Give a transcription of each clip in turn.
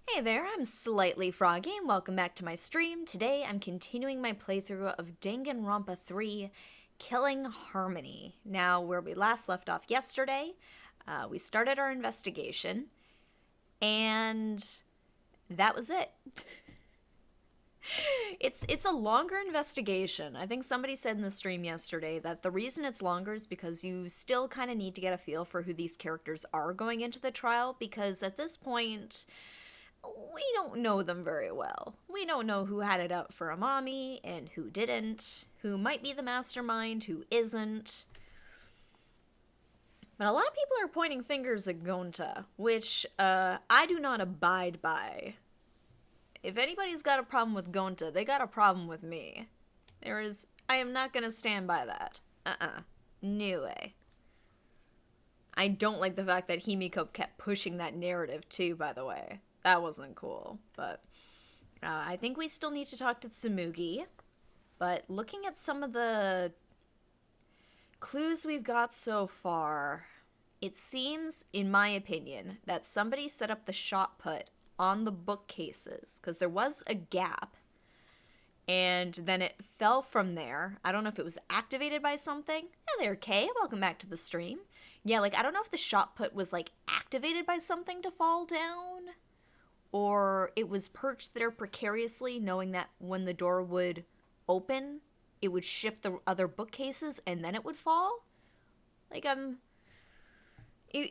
Hey there, I'm Slightly Froggy, and welcome back to my stream. Today I'm continuing my playthrough of Danganronpa 3, Killing Harmony. Now, where we last left off yesterday, we started our investigation, and that was it. It's a longer investigation. I think somebody said in the stream yesterday that the reason it's longer is because you still kind of need to get a feel for who these characters are going into the trial, because at this point we don't know them very well. We don't know who had it out for Amami and who didn't, who might be the mastermind, who isn't. But a lot of people are pointing fingers at Gonta, which I do not abide by. If anybody's got a problem with Gonta, they got a problem with me. I am not gonna stand by that. No way. I don't like the fact that Himiko kept pushing that narrative too, by the way. That wasn't cool, but I think we still need to talk to Tsumugi. But looking at some of the clues we've got so far, it seems, in my opinion, that somebody set up the shot put on the bookcases, because there was a gap, and then it fell from there. I don't know if it was activated by something. Hey there, Kay. Welcome back to the stream. Yeah, I don't know if the shot put was, activated by something to fall down, or it was perched there precariously, knowing that when the door would open, it would shift the other bookcases and then it would fall. It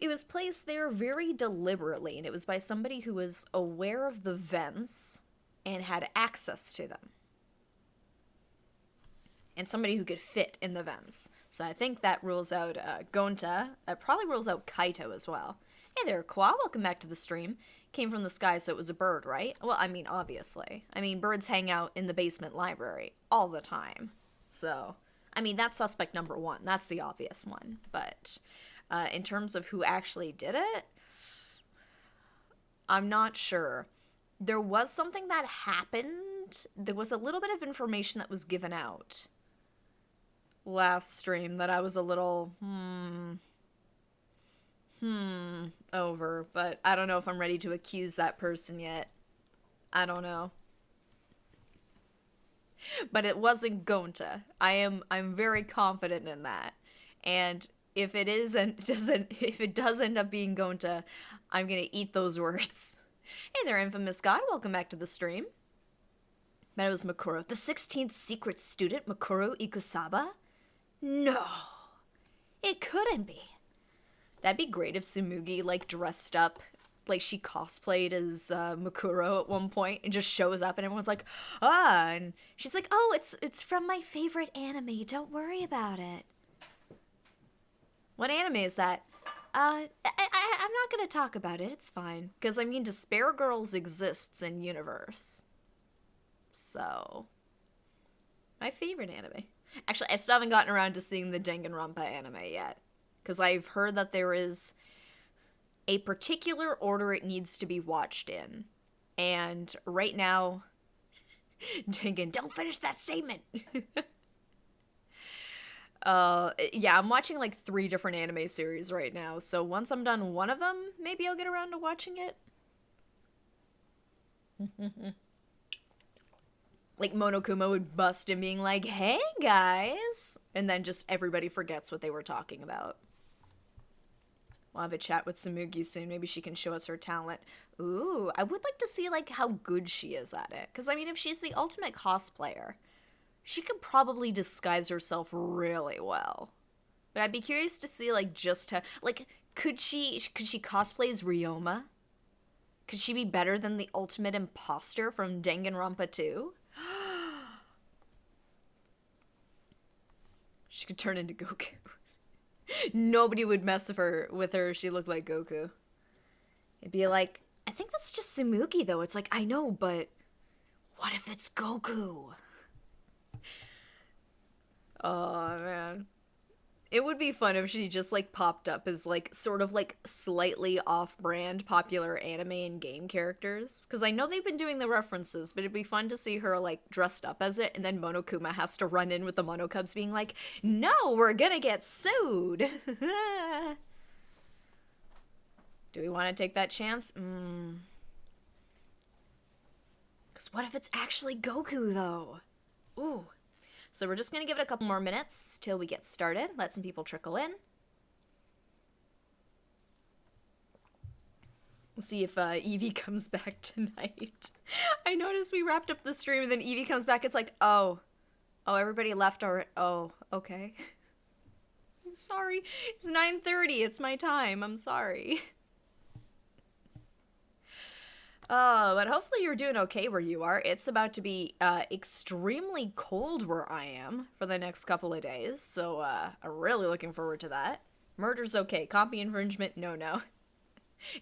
was placed there very deliberately, and it was by somebody who was aware of the vents and had access to them. And somebody who could fit in the vents. So I think that rules out Gonta. It probably rules out Kaito as well. Hey there, Kwa. Welcome back to the stream. Came from the sky, so it was a bird, right? Well, obviously. Birds hang out in the basement library all the time. So, that's suspect number one. That's the obvious one. But in terms of who actually did it, I'm not sure. There was something that happened. There was a little bit of information that was given out last stream that I was a little, over, but I don't know if I'm ready to accuse that person yet. I don't know. But it wasn't Gonta. I'm very confident in that. And if it is and if it does end up being Gonta, I'm gonna eat those words. Hey there, infamous god. Welcome back to the stream. But it was Makuro. The 16th secret student, Makuro Ikusaba? No. It couldn't be. That'd be great if Tsumugi, dressed up, she cosplayed as Makuro at one point and just shows up and everyone's like, and she's like, oh, it's from my favorite anime, don't worry about it. What anime is that? I'm not gonna talk about it, it's fine. Because, Despair Girls exists in universe. So, my favorite anime. Actually, I still haven't gotten around to seeing the Danganronpa anime yet. Because I've heard that there is a particular order it needs to be watched in. And right now, Dangan, don't finish that statement! Yeah, I'm watching 3 different anime series right now. So once I'm done one of them, maybe I'll get around to watching it. Monokuma would bust in being like, hey guys! And then just everybody forgets what they were talking about. We'll have a chat with Tsumugi soon. Maybe she can show us her talent. Ooh, I would like to see, how good she is at it. Because, if she's the ultimate cosplayer, she could probably disguise herself really well. But I'd be curious to see, just how... could she cosplay as Ryoma? Could she be better than the ultimate imposter from Danganronpa 2? She could turn into Goku. Nobody would mess with her if she looked like Goku. It'd be like, I think that's just Tsumugi though. It's I know, but what if it's Goku? Oh man. It would be fun if she just popped up as sort of slightly off-brand popular anime and game characters. Because I know they've been doing the references, but it'd be fun to see her dressed up as it, and then Monokuma has to run in with the Monokubs being like, no, we're gonna get sued! Do we want to take that chance? Because what if it's actually Goku, though? Ooh. So we're just going to give it a couple more minutes till we get started. Let some people trickle in. We'll see if Evie comes back tonight. I noticed we wrapped up the stream and then Evie comes back. It's like, oh, everybody left already. Oh, okay. I'm sorry. It's 9:30. It's my time. I'm sorry. But hopefully you're doing okay where you are. It's about to be extremely cold where I am for the next couple of days. So I'm really looking forward to that. Murder's okay. Copy infringement, no.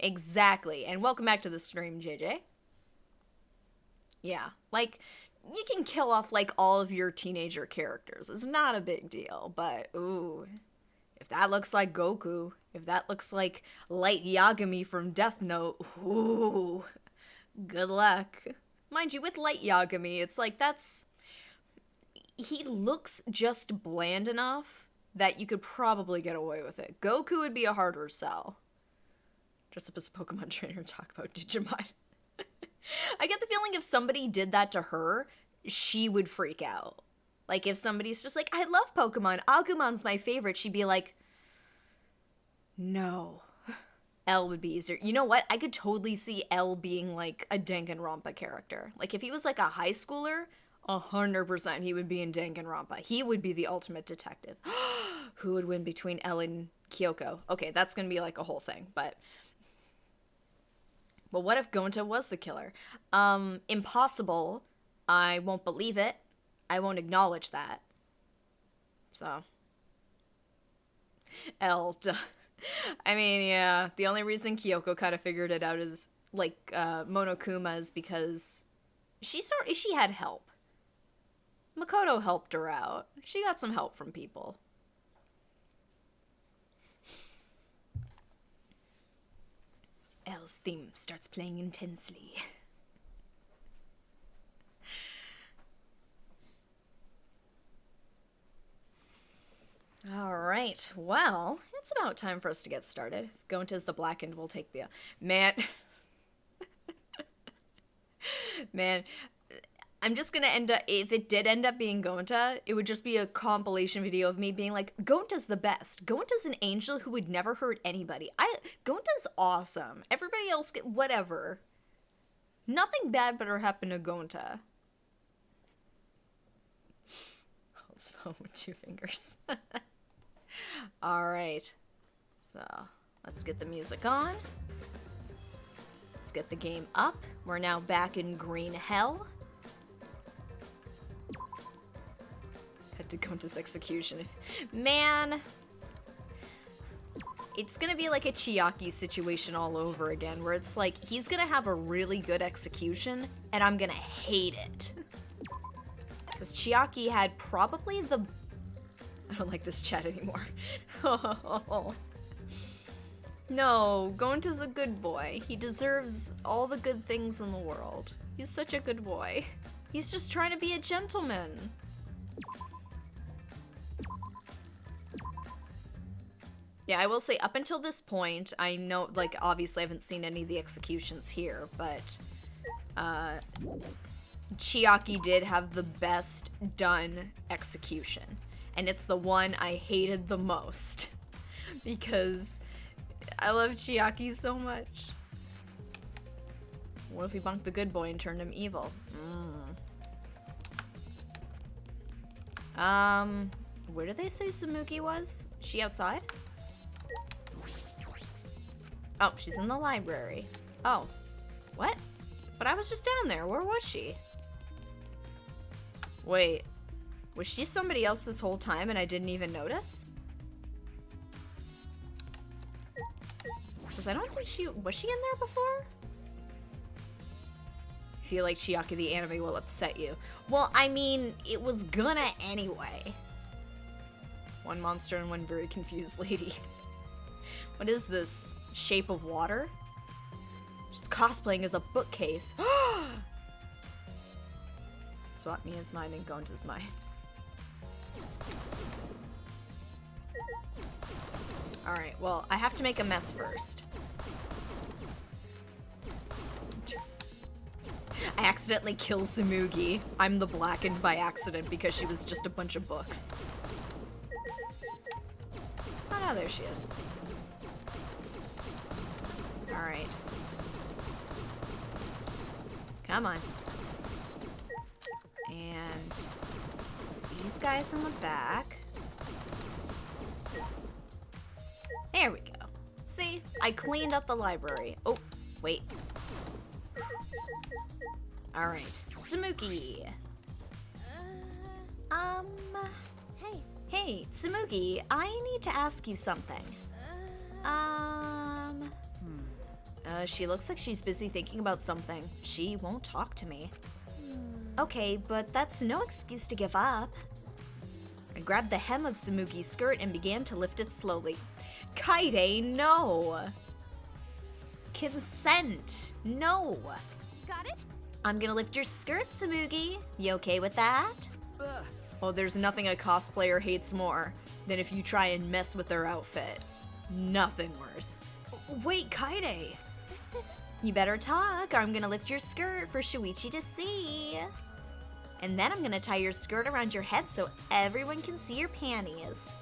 Exactly. And welcome back to the stream, JJ. Yeah, like, you can kill off, like, all of your teenager characters. It's not a big deal, but, ooh. If that looks like Goku, if that looks like Light Yagami from Death Note, ooh, good luck. Mind you, with Light Yagami, it's like, he looks just bland enough that you could probably get away with it. Goku would be a harder sell. Dress up as a Pokemon trainer and talk about Digimon. I get the feeling if somebody did that to her, she would freak out. Like, if somebody's just like, I love Pokemon, Agumon's my favorite, she'd be like, no. L would be easier. You know what? I could totally see L being, like, a Danganronpa character. Like, if he was, like, a high schooler, 100% he would be in Danganronpa. He would be the ultimate detective. Who would win between L and Kyoko? Okay, that's gonna be, like, a whole thing, but what if Gonta was the killer? Impossible. I won't believe it. I won't acknowledge that. So. L. I mean, yeah. The only reason Kyoko kind of figured it out is, like, Monokuma is because she had help. Makoto helped her out. She got some help from people. L's theme starts playing intensely. Alright, well, it's about time for us to get started. Gonta's the blackened, we'll take the... Man, I'm just gonna end up... If it did end up being Gonta, it would just be a compilation video of me being like, Gonta's the best. Gonta's an angel who would never hurt anybody. Gonta's awesome. Everybody else, whatever. Nothing bad better happen to Gonta. Holds phone with 2 fingers. Alright. So, let's get the music on. Let's get the game up. We're now back in Green Hell. To Gonta's execution. Man, it's gonna be like a Chiaki situation all over again, where it's like, he's gonna have a really good execution, and I'm gonna hate it. Because Chiaki had probably the... I don't like this chat anymore. No, Gonta's a good boy. He deserves all the good things in the world. He's such a good boy. He's just trying to be a gentleman. Yeah, I will say, up until this point, I know, like, obviously I haven't seen any of the executions here, but, Chiaki did have the best done execution. And it's the one I hated the most. Because I love Chiaki so much. What if we bunked the good boy and turned him evil? Where did they say Samuki was? Is she outside? Oh, she's in the library. Oh. What? But I was just down there. Where was she? Wait. Was she somebody else this whole time and I didn't even notice? Because I don't think she... Was she in there before? I feel like Chiaki the anime will upset you. Well, I mean, it was gonna anyway. One monster and one very confused lady. What is this? Shape of water? She's cosplaying as a bookcase. Swap me as mine and go into his mind. Alright, well, I have to make a mess first. I accidentally kill Tsumugi. I'm the blackened by accident because she was just a bunch of books. Oh no, there she is. Alright. Come on. And these guys in the back. There we go. See? I cleaned up the library. Oh, wait. Alright. Tsumugi. Hey, Tsumugi, I need to ask you something. She looks like she's busy thinking about something. She won't talk to me. Okay, but that's no excuse to give up. I grabbed the hem of Tsumugi's skirt and began to lift it slowly. Kaide, no! Consent, no! Got it? I'm gonna lift your skirt, Tsumugi. You okay with that? Oh, there's nothing a cosplayer hates more than if you try and mess with their outfit. Nothing worse. Wait, Kaide! You better talk, or I'm gonna lift your skirt for Shuichi to see. And then I'm gonna tie your skirt around your head so everyone can see your panties.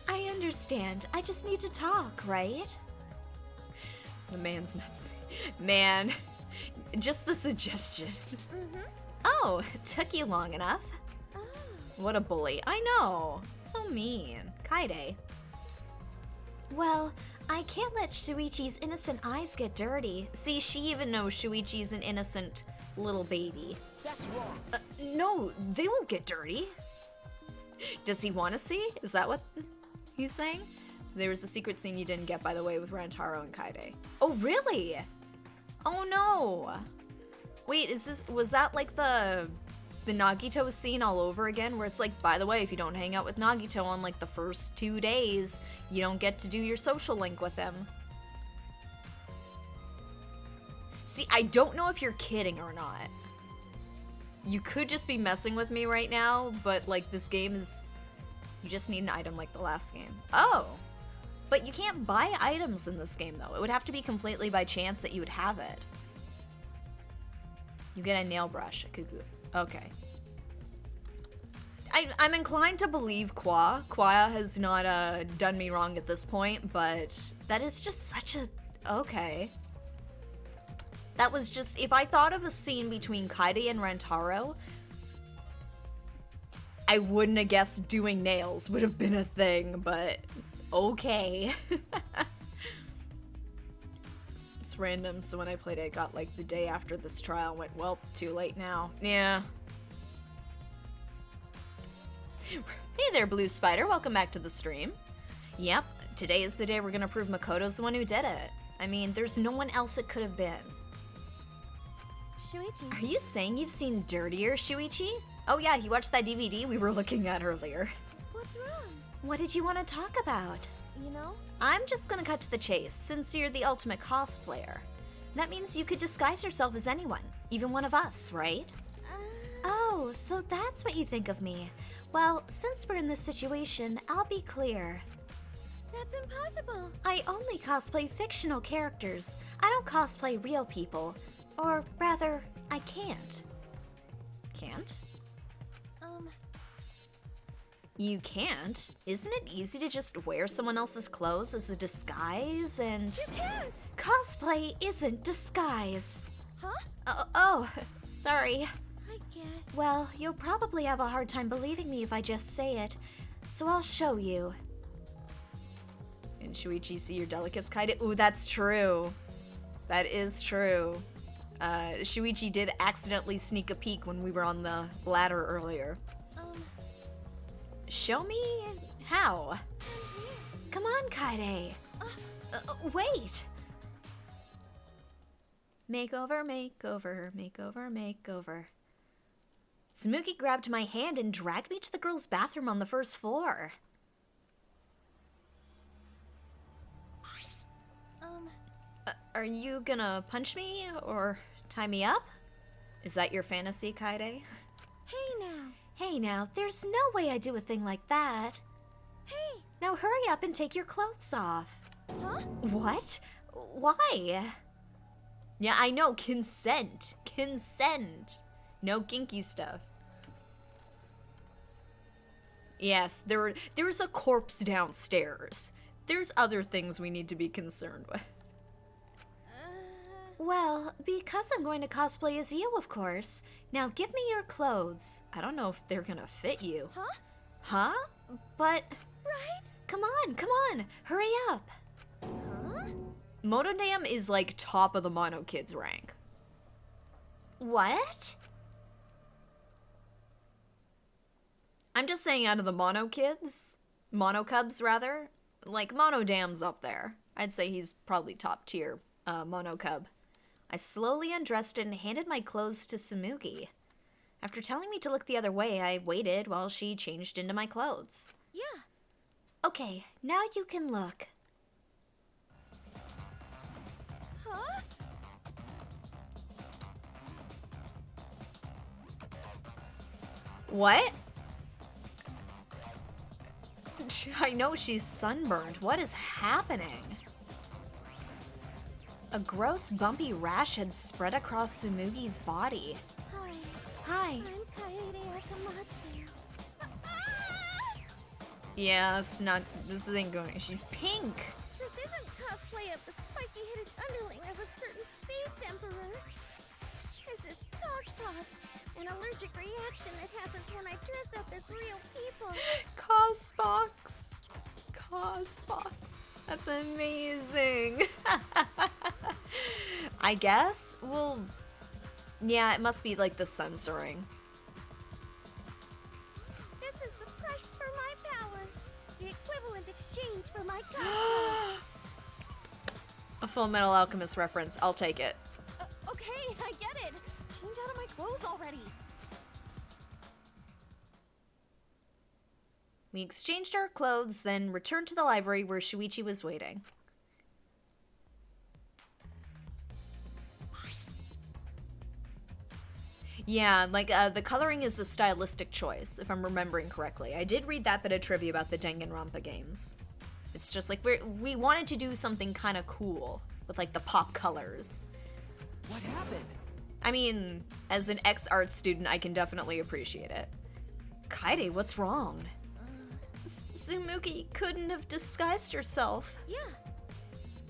I understand. I just need to talk, right? The man's nuts. Man, just the suggestion. Oh, it took you long enough. What a bully. I know. So mean. Kaide. Well, I can't let Shuichi's innocent eyes get dirty. See, she even knows Shuichi's an innocent little baby. That's wrong. No, they won't get dirty. Does he want to see? Is that what he's saying? There was a secret scene you didn't get, by the way, with Rantaro and Kaide. Oh, really? Oh no. Wait, was that like the Nagito scene all over again, where it's like, by the way, if you don't hang out with Nagito on like the first 2 days, you don't get to do your social link with him. See, I don't know if you're kidding or not. You could just be messing with me right now, but like this game is, you just need an item like the last game. Oh, but you can't buy items in this game though. It would have to be completely by chance that you would have it. You get a nail brush, a cuckoo. Okay. I'm inclined to believe Kwa. Kwa has not done me wrong at this point, but that is just such a... Okay. That was just... If I thought of a scene between Kaide and Rantaro, I wouldn't have guessed doing nails would have been a thing, but okay. It's random, so when I played it, it got like the day after this trial, went, well, too late now. Yeah. Hey there, Blue Spider, welcome back to the stream. Yep, today is the day we're gonna prove Makoto's the one who did it. I mean, there's no one else it could have been. Shuichi. Are you saying you've seen dirtier, Shuichi? Oh yeah, he watched that DVD we were looking at earlier. What's wrong? What did you want to talk about? You know? I'm just gonna cut to the chase, since you're the ultimate cosplayer. That means you could disguise yourself as anyone, even one of us, right? Oh, so that's what you think of me. Well, since we're in this situation, I'll be clear. That's impossible. I only cosplay fictional characters. I don't cosplay real people. Or rather, I can't. Can't? You can't? Isn't it easy to just wear someone else's clothes as a disguise and... You can't! Cosplay isn't disguise. Huh? Oh, sorry. I guess. Well, you'll probably have a hard time believing me if I just say it, so I'll show you. And Shuichi see your delicates, Kaide? Ooh, that's true. That is true. Shuichi did accidentally sneak a peek when we were on the ladder earlier. Show me how. Come on, Kaide. Wait. Makeover, makeover, makeover, makeover. Tsumugi grabbed my hand and dragged me to the girls' bathroom on the first floor. Are you gonna punch me or tie me up? Is that your fantasy, Kaide? Hey now, there's no way I'd do a thing like that. Hey! Now hurry up and take your clothes off. Huh? What? Why? Yeah, I know, consent. Consent. No kinky stuff. Yes, there's a corpse downstairs. There's other things we need to be concerned with. Well, because I'm going to cosplay as you, of course. Now give me your clothes. I don't know if they're gonna fit you. Huh? Huh? But... Right? Come on, hurry up. Huh? Monodam is like top of the Mono Kids rank. What? I'm just saying out of the Mono Kids, Mono Cubs rather, like Monodam's up there. I'd say he's probably top tier, Mono Cub. I slowly undressed and handed my clothes to Tsumugi. After telling me to look the other way, I waited while she changed into my clothes. Yeah. Okay, now you can look. Huh? What? I know she's sunburned. What is happening? A gross, bumpy rash had spread across Tsumugi's body. Hi. Hi. I'm Kaede Akamatsu. Yeah, this ain't going. She's pink. This isn't cosplay of the spiky-headed underling of a certain space emperor. This is cospox, an allergic reaction that happens when I dress up as real people. Cospox. Cospox. That's amazing. I guess? Well, yeah, it must be like the censoring. This is the price for my power. The equivalent exchange for my cosplay. A Full Metal Alchemist reference. I'll take it. Okay, I get it. Change out of my clothes already. We exchanged our clothes, then returned to the library where Shuichi was waiting. Yeah, like, the coloring is a stylistic choice, if I'm remembering correctly. I did read that bit of trivia about the Danganronpa games. It's just like, we wanted to do something kind of cool with, like, the pop colors. What happened? I mean, as an ex-art student, I can definitely appreciate it. Kaede, what's wrong? Tsumugi couldn't have disguised herself. Yeah.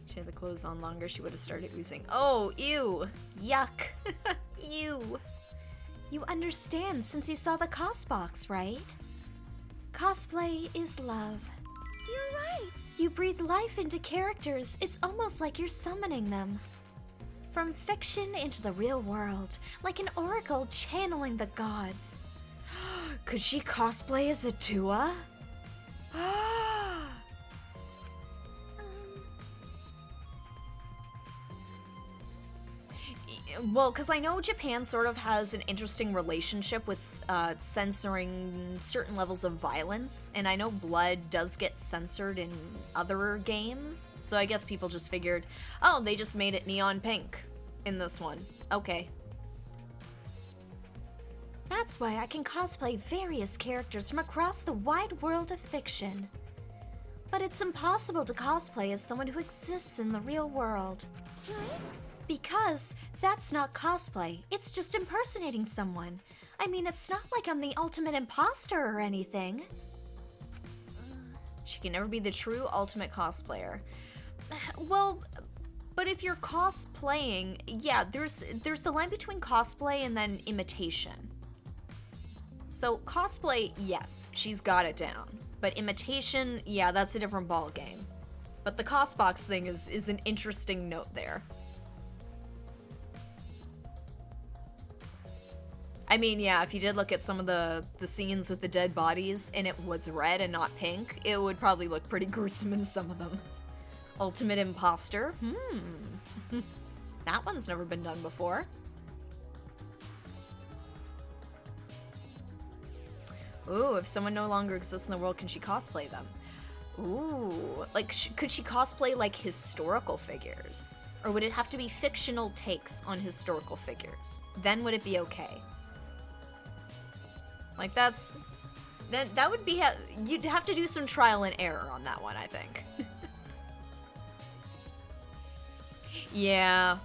She had the clothes on longer, she would have started oozing. Oh, ew. Yuck. Ew. You understand since you saw the cosbox, right? Cosplay is love. You're right. You breathe life into characters. It's almost like you're summoning them. From fiction into the real world, like an oracle channeling the gods. Could she cosplay as a Tua? Well, because I know Japan sort of has an interesting relationship with censoring certain levels of violence, and I know blood does get censored in other games, so I guess people just figured, oh, they just made it neon pink in this one. Okay. That's why I can cosplay various characters from across the wide world of fiction. But it's impossible to cosplay as someone who exists in the real world. Right? Because that's not cosplay, it's just impersonating someone. I mean, it's not like I'm the ultimate imposter or anything. She can never be the true ultimate cosplayer. Well, but if you're cosplaying, yeah, there's the line between cosplay and then imitation. So cosplay, yes, she's got it down. But imitation, yeah, that's a different ball game. But the cosbox thing is an interesting note there. I mean, yeah, if you did look at some of the scenes with the dead bodies and it was red and not pink, it would probably look pretty gruesome in some of them. Ultimate imposter? That one's never been done before. Ooh, if someone no longer exists in the world, can she cosplay them? Ooh, like, could she cosplay, like, historical figures? Or would it have to be fictional takes on historical figures? Then would it be okay? Like, that would be, you'd have to do some trial and error on that one, I think. Yeah.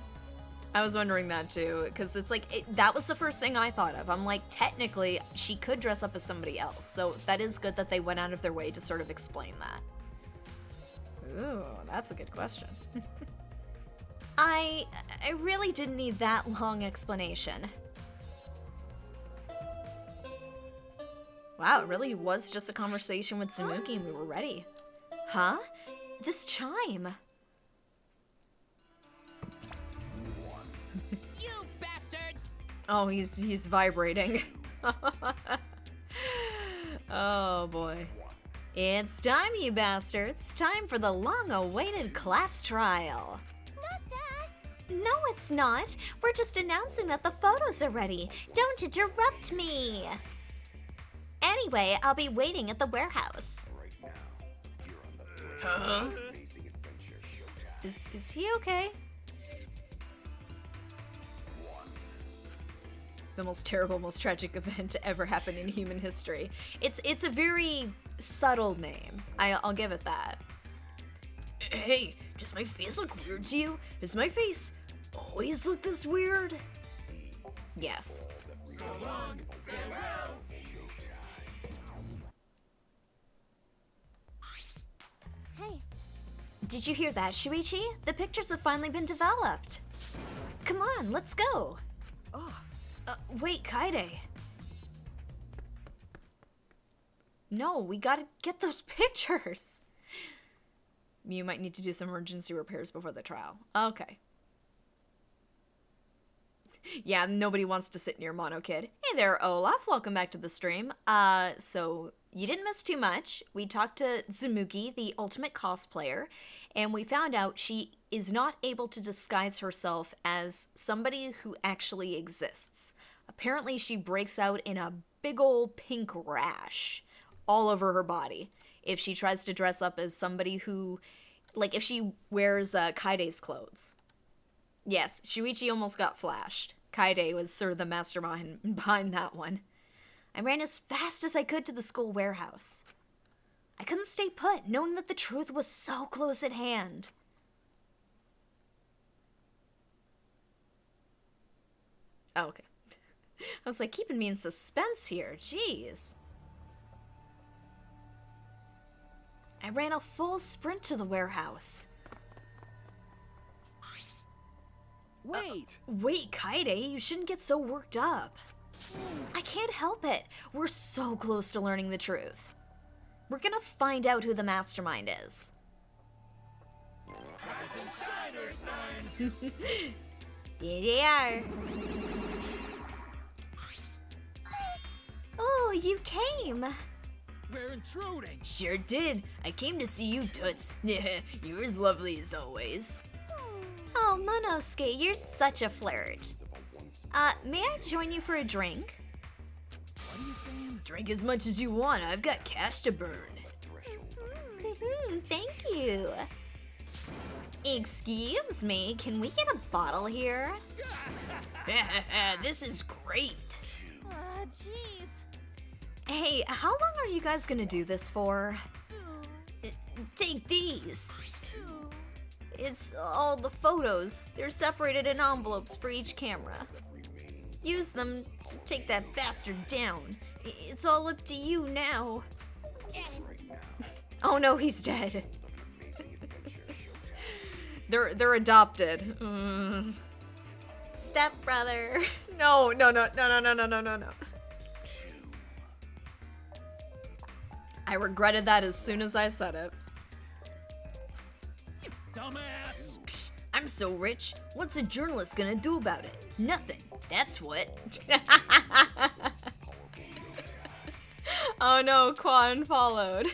I was wondering that too, because it's like, that was the first thing I thought of. I'm like, technically, she could dress up as somebody else, so that is good that they went out of their way to sort of explain that. Ooh, that's a good question. I really didn't need that long explanation. Wow, it really was just a conversation with Tsumuki and we were ready. Huh? This chime. You bastards! Oh, he's vibrating. Oh boy. It's time, you bastards. Time for the long-awaited class trial. Not that. No, it's not. We're just announcing that the photos are ready. Don't interrupt me. Anyway, I'll be waiting at the warehouse. Huh? Is he okay? The most terrible, most tragic event to ever happen in human history. It's a very subtle name. I'll give it that. Hey, does my face look weird to you? Does my face always look this weird? Yes. Hey, Did you hear that, Shuichi? The pictures have finally been developed. Come on, let's go. Wait, Kaide. No, we gotta get those pictures. You might need to do some emergency repairs before the trial. Okay. Yeah, nobody wants to sit near Mono Kid. Hey there, Olaf. Welcome back to the stream. So you didn't miss too much. We talked to Tsumuki, the ultimate cosplayer, and we found out she is not able to disguise herself as somebody who actually exists. Apparently, she breaks out in a big ol' pink rash all over her body if she tries to dress up as somebody who, like, if she wears Kaide's clothes. Yes, Shuichi almost got flashed. Kaide was sort of the mastermind behind that one. I ran as fast as I could to the school warehouse. I couldn't stay put, knowing that the truth was so close at hand. Oh, okay. I was like, keeping me in suspense here. Jeez. I ran a full sprint to the warehouse. Wait! Wait, Kaide, you shouldn't get so worked up. I can't help it. We're so close to learning the truth. We're gonna find out who the mastermind is. There they are. Oh, you came. We're intruding! Sure did. I came to see you, Toots. You're as lovely as always. Oh, Monosuke, you're such a flirt. May I join you for a drink? What are you saying? Drink as much as you want. I've got cash to burn. Thank you. Excuse me, can we get a bottle here? This is great. Jeez. Hey, how long are you guys gonna do this for? Take these. It's all the photos. They're separated in envelopes for each camera. Use them to take that bastard down. It's all up to you now. Oh no, he's dead. They're adopted. Stepbrother. No. I regretted that as soon as I said it. Dumbass! Psh, I'm so rich. What's a journalist gonna do about it? Nothing. That's what. Oh no, Quan followed.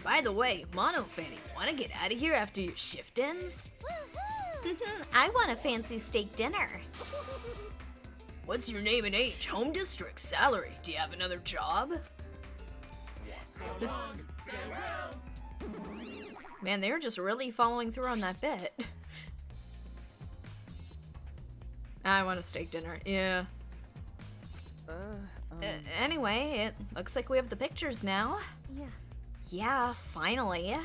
By the way, Mono Fanny, wanna get out of here after your shift ends? I want a fancy steak dinner. What's your name and age? Home district? Salary? Do you have another job? Man, they're just really following through on that bit. I want a steak dinner. Yeah. Anyway, it looks like we have the pictures now. Yeah. Yeah, finally.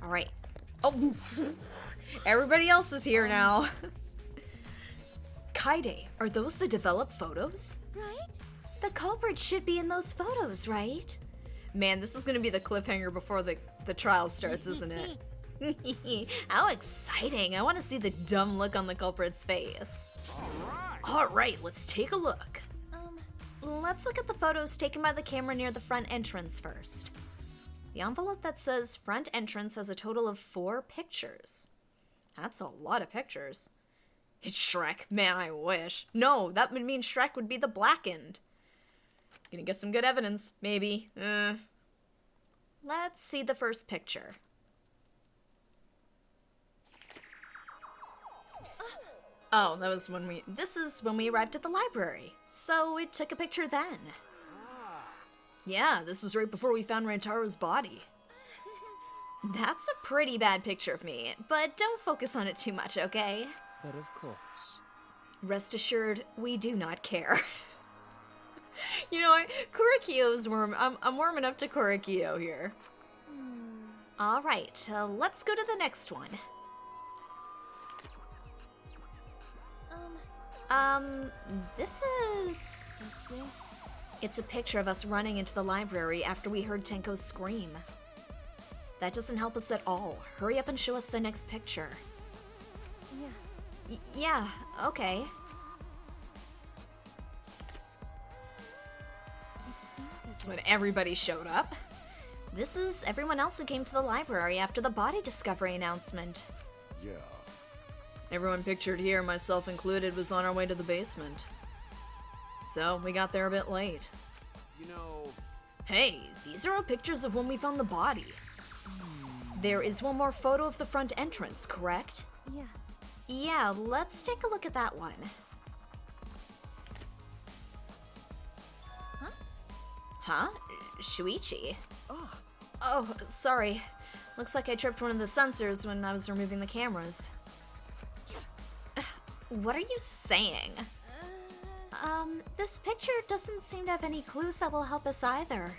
Alright. Oh, everybody else is here now. Kaide, are those the developed photos? Right? The culprit should be in those photos, right? Man, this is gonna be the cliffhanger before the trial starts, isn't it? How exciting. I want to see the dumb look on the culprit's face. Alright, let's take a look. Let's look at the photos taken by the camera near the front entrance first. The envelope that says front entrance has a total of 4 pictures. That's a lot of pictures. It's Shrek. Man, I wish. No, that would mean Shrek would be the blackened. Gonna get some good evidence, maybe. Let's see the first picture. Oh, that was when we... This is when we arrived at the library, so it took a picture then. Yeah, this was right before we found Rantaro's body. That's a pretty bad picture of me, but don't focus on it too much, okay? But of course. Rest assured, we do not care. You know what? Kurikyo's warm. I'm warming up to Kurikyo here. All right, let's go to the next one. This is... It's a picture of us running into the library after we heard Tenko scream. That doesn't help us at all. Hurry up and show us the next picture. Yeah. Yeah, okay. This is when everybody showed up. This is everyone else who came to the library after the body discovery announcement. Yeah. Everyone pictured here, myself included, was on our way to the basement. So, we got there a bit late. You know, Hey, these are all pictures of when we found the body. There is one more photo of the front entrance, correct? Yeah. Yeah, let's take a look at that one. Huh? Shuichi? Oh, sorry. Looks like I tripped one of the sensors when I was removing the cameras. What are you saying? This picture doesn't seem to have any clues that will help us either.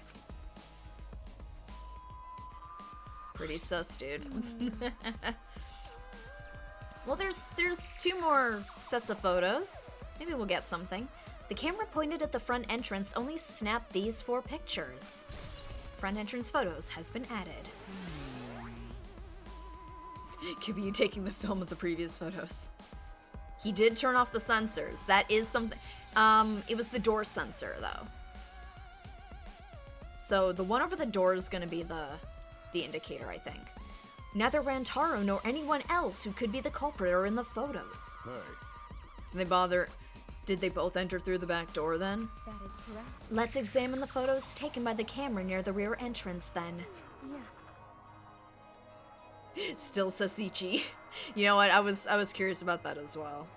Pretty sus, dude. Well, there's 2 more sets of photos. Maybe we'll get something. The camera pointed at the front entrance only snapped these 4 pictures. Front entrance photos has been added. Could be you taking the film of the previous photos. He did turn off the sensors. That is something. It was the door sensor, though. So the one over the door is going to be the indicator, I think. Neither Rantaro nor anyone else who could be the culprit are in the photos. Hey. Did they both enter through the back door then? That is correct. Let's examine the photos taken by the camera near the rear entrance then. Yeah. Still Sasichi. You know what? I was curious about that as well.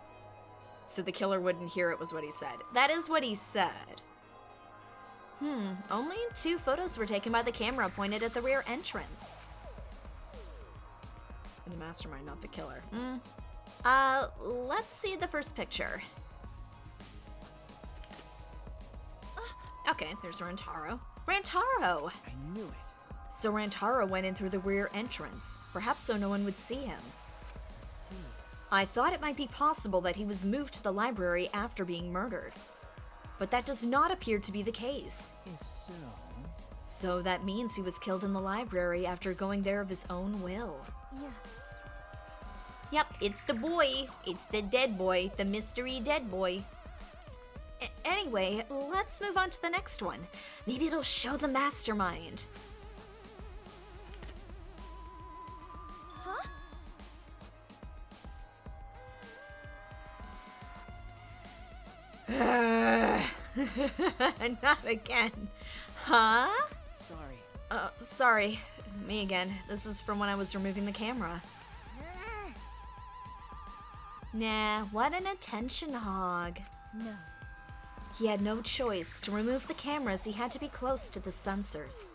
So the killer wouldn't hear it was what he said. That is what he said. Only 2 photos were taken by the camera pointed at the rear entrance. The mastermind, not the killer. Let's see the first picture. Okay, there's Rantaro. Rantaro! I knew it. So Rantaro went in through the rear entrance, perhaps so no one would see him. See. I thought it might be possible that he was moved to the library after being murdered. But that does not appear to be the case. If so, So that means he was killed in the library after going there of his own will. Yeah. Yep, it's the boy. It's the dead boy, the mystery dead boy. Anyway, let's move on to the next one. Maybe it'll show the mastermind. Huh? Not again. Huh? sorry. Sorry. Me again. This is from when I was removing the camera. Nah, what an attention hog. No. He had no choice. To remove the cameras, he had to be close to the sensors.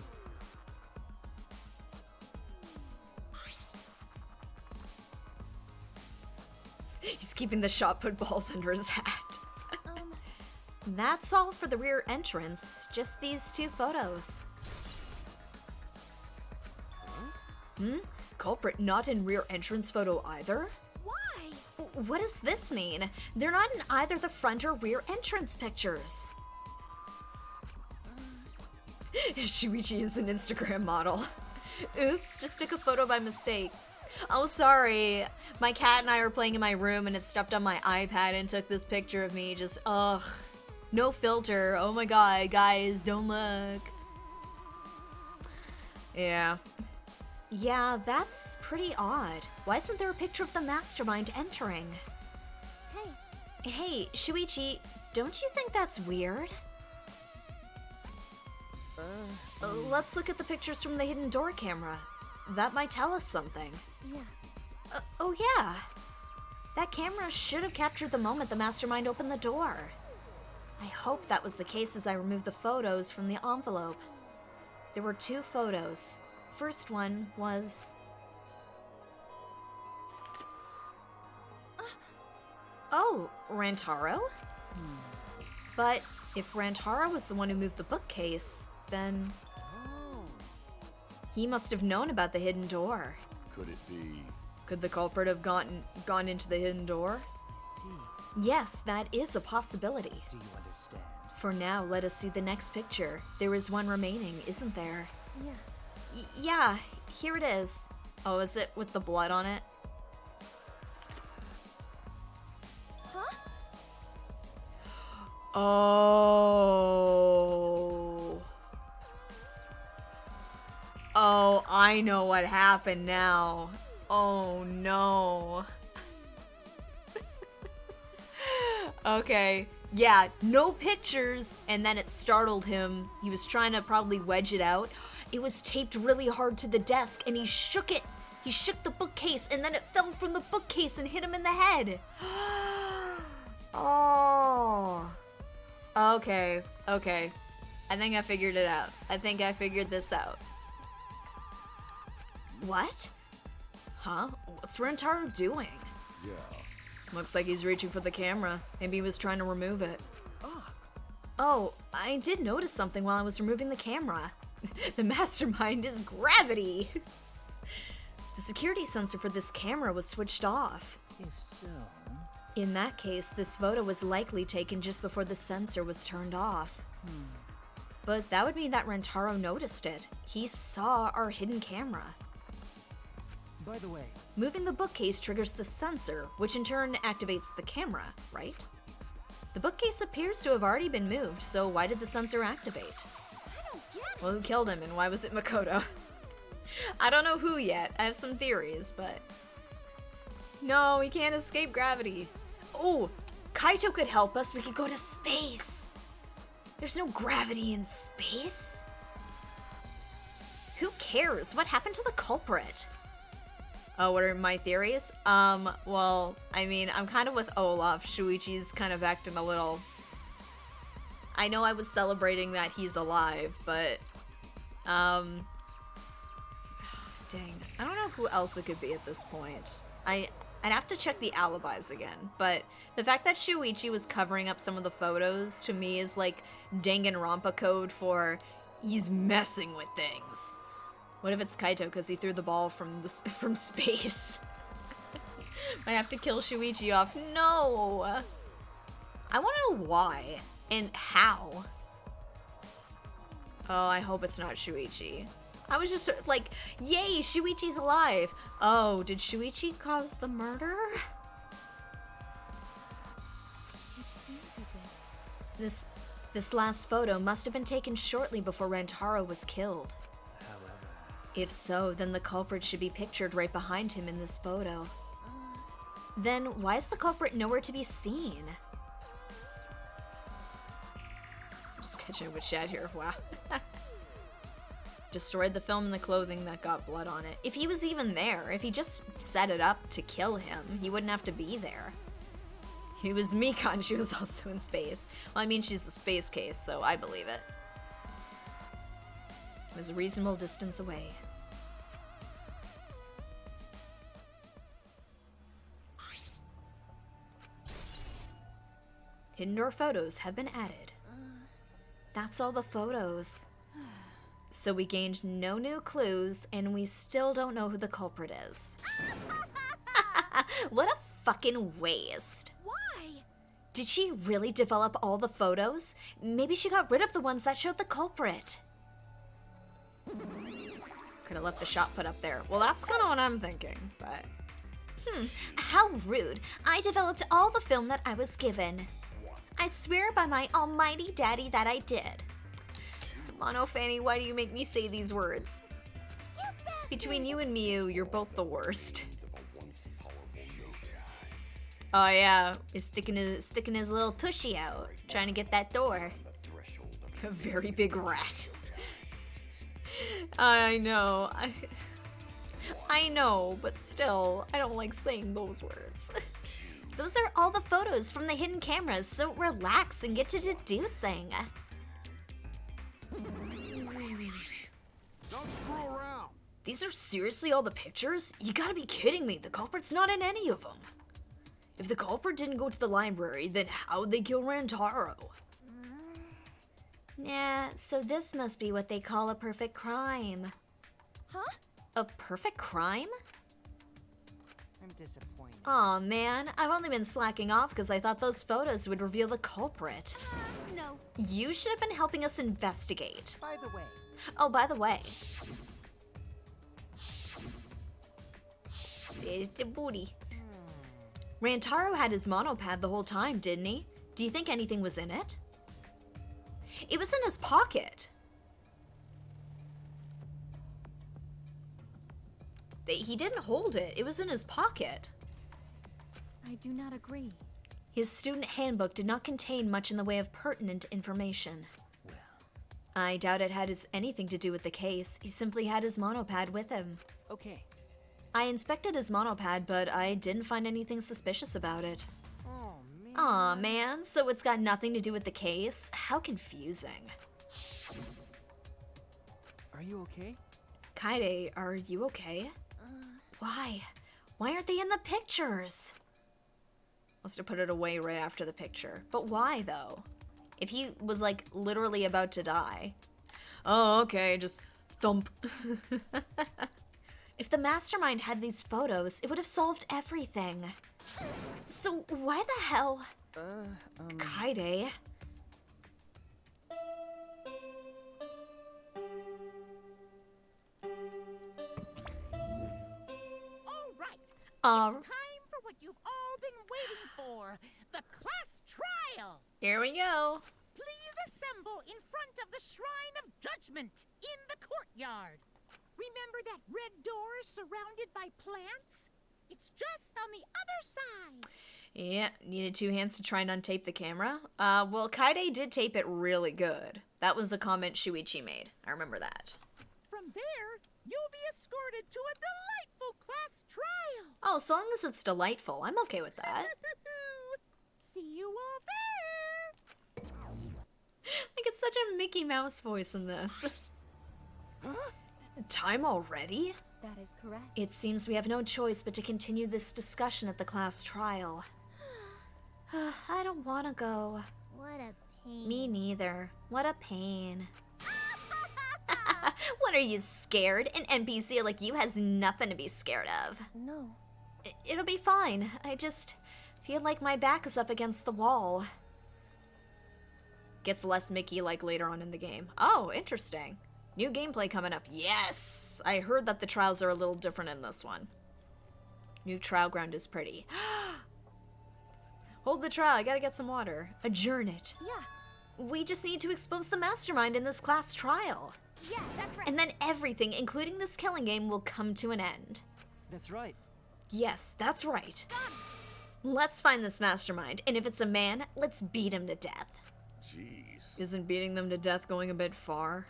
He's keeping the shot put balls under his hat. That's all for the rear entrance. Just these 2 photos. culprit not in rear entrance photo either? Why? What does this mean? They're not in either the front or rear entrance pictures. Shuichi is an Instagram model. Oops, just took a photo by mistake. Oh, sorry. My cat and I were playing in my room and it stepped on my iPad and took this picture of me. Just, ugh. No filter. Oh my god, guys, don't look. Yeah. Yeah, that's pretty odd. Why isn't there a picture of the mastermind entering? Hey, Hey, Shuichi, don't you think that's weird? Let's look at the pictures from the hidden door camera. That might tell us something. yeah. Oh yeah. That camera should have captured the moment the mastermind opened the door. I hope that was the case as I removed the photos from the envelope. There were 2 photos. First one was... Oh, Rantaro? But if Rantaro was the one who moved the bookcase, then... He must have known about the hidden door. Could it be? Could the culprit have gone into the hidden door? I see. Yes, that is a possibility. Do you understand? For now, let us see the next picture. There is one remaining, isn't there? Yeah. Yeah, here it is. Oh, is it with the blood on it? Huh? Oh. Oh, I know what happened now. Oh no. Okay. Yeah, no pictures, and then it startled him. He was trying to probably wedge it out. It was taped really hard to the desk, and he shook it. He shook the bookcase, and then it fell from the bookcase and hit him in the head. Oh. Okay, okay. I think I figured it out. I think I figured this out. What? Huh? What's Rantaro doing? Yeah. Looks like he's reaching for the camera. Maybe he was trying to remove it. Oh, I did notice something while I was removing the camera. The mastermind is gravity! The security sensor for this camera was switched off. If so... In that case, this photo was likely taken just before the sensor was turned off. But that would mean that Rantaro noticed it. He saw our hidden camera. By the way, Moving the bookcase triggers the sensor, which in turn activates the camera, right? The bookcase appears to have already been moved, so why did the sensor activate? I don't get it. Well, who killed him and why was it Makoto? I don't know who yet. I have some theories, but... No, he can't escape gravity. Oh, Kaito could help us. We could go to space. There's no gravity in space. Who cares? What happened to the culprit? Oh, what are my theories? Well, I mean, I'm kind of with Olaf. Shuichi's kind of acting a little... I know I was celebrating that he's alive, but... Dang. I don't know who else it could be at this point. I'd have to check the alibis again, but the fact that Shuichi was covering up some of the photos, to me, is like Danganronpa code for he's messing with things. What if it's Kaito because he threw the ball from space? I have to kill Shuichi off. No! I want to know why and how. Oh, I hope it's not Shuichi. I was just like, yay, Shuichi's alive. Oh, did Shuichi cause the murder? This last photo must have been taken shortly before Rantaro was killed. If so, then the culprit should be pictured right behind him in this photo. Then why is the culprit nowhere to be seen? Just catching up with chat here, wow. Destroyed the film and the clothing that got blood on it. If he was even there, if he just set it up to kill him, he wouldn't have to be there. It was Mikan, she was also in space. Well, I mean, she's a space case, so I believe it. It was a reasonable distance away. Hidden door photos have been added. That's all the photos. So we gained no new clues, and we still don't know who the culprit is. What a fucking waste. Why? Did she really develop all the photos? Maybe she got rid of the ones that showed the culprit. Could have left the shot put up there. Well, that's kind of what I'm thinking, but... How rude. I developed all the film that I was given. I swear by my almighty daddy that I did. Mono Fanny, why do you make me say these words? Between you and Miu, you're both the worst. Oh yeah, he's sticking his little tushy out, trying to get that door. A very big rat. I know, I know, but still, I don't like saying those words. Those are all the photos from the hidden cameras, so relax and get to deducing. Don't screw around. These are seriously all the pictures? You gotta be kidding me, the culprit's not in any of them. If the culprit didn't go to the library, then how'd they kill Rantaro? Yeah, so this must be what they call a perfect crime. Huh? A perfect crime? I'm disappointed. Aw man, I've only been slacking off because I thought those photos would reveal the culprit. No. You should have been helping us investigate. By the way, Oh, by the way, There's the booty. Rantaro had his monopad the whole time, didn't he? Do you think anything was in it? It was in his pocket. He didn't hold it. It was in his pocket. I do not agree. His student handbook did not contain much in the way of pertinent information. I doubt it had anything to do with the case. He simply had his monopad with him. okay. I inspected his monopad, but I didn't find anything suspicious about it. Oh, man. Aw, man, so it's got nothing to do with the case? How confusing. Are you okay? Kaide, are you okay? Why? Why aren't they in the pictures? Must have put it away right after the picture. But why, though? If he was, like, literally about to die. Oh, okay, just thump. If the mastermind had these photos, it would have solved everything. So why the hell? Kaide? All right. Uh, It's time for what you've all been waiting for. The class trial. Here we go. Please assemble in front of the Shrine of Judgment in the courtyard. Remember that red door surrounded by plants? It's just on the other side. Yeah, needed 2 hands to try and untape the camera. Well, Kaide did tape it really good. That was a comment Shuichi made. I remember that. From there, you'll be escorted to a delightful class trial. Oh, so long as it's delightful, I'm okay with that. See you all there. Like, it's such a Mickey Mouse voice in this. Time already? That is correct. it seems we have no choice but to continue this discussion at the class trial. I don't want to go. What a pain. Me neither. What a pain. What are you, scared? An NPC like you has nothing to be scared of. No. It'll be fine. I just feel like my back is up against the wall. Gets less Mickey-like later on in the game. Oh, interesting. New gameplay coming up. Yes! I heard that the trials are a little different in this one. New trial ground is pretty. Hold the trial, I gotta get some water. Adjourn it. Yeah. We just need to expose the mastermind in this class trial. Yeah, that's right. And then everything, including this killing game, will come to an end. That's right. Yes, that's right. Let's find this mastermind, and if it's a man, let's beat him to death. Jeez. Isn't beating them to death going a bit far?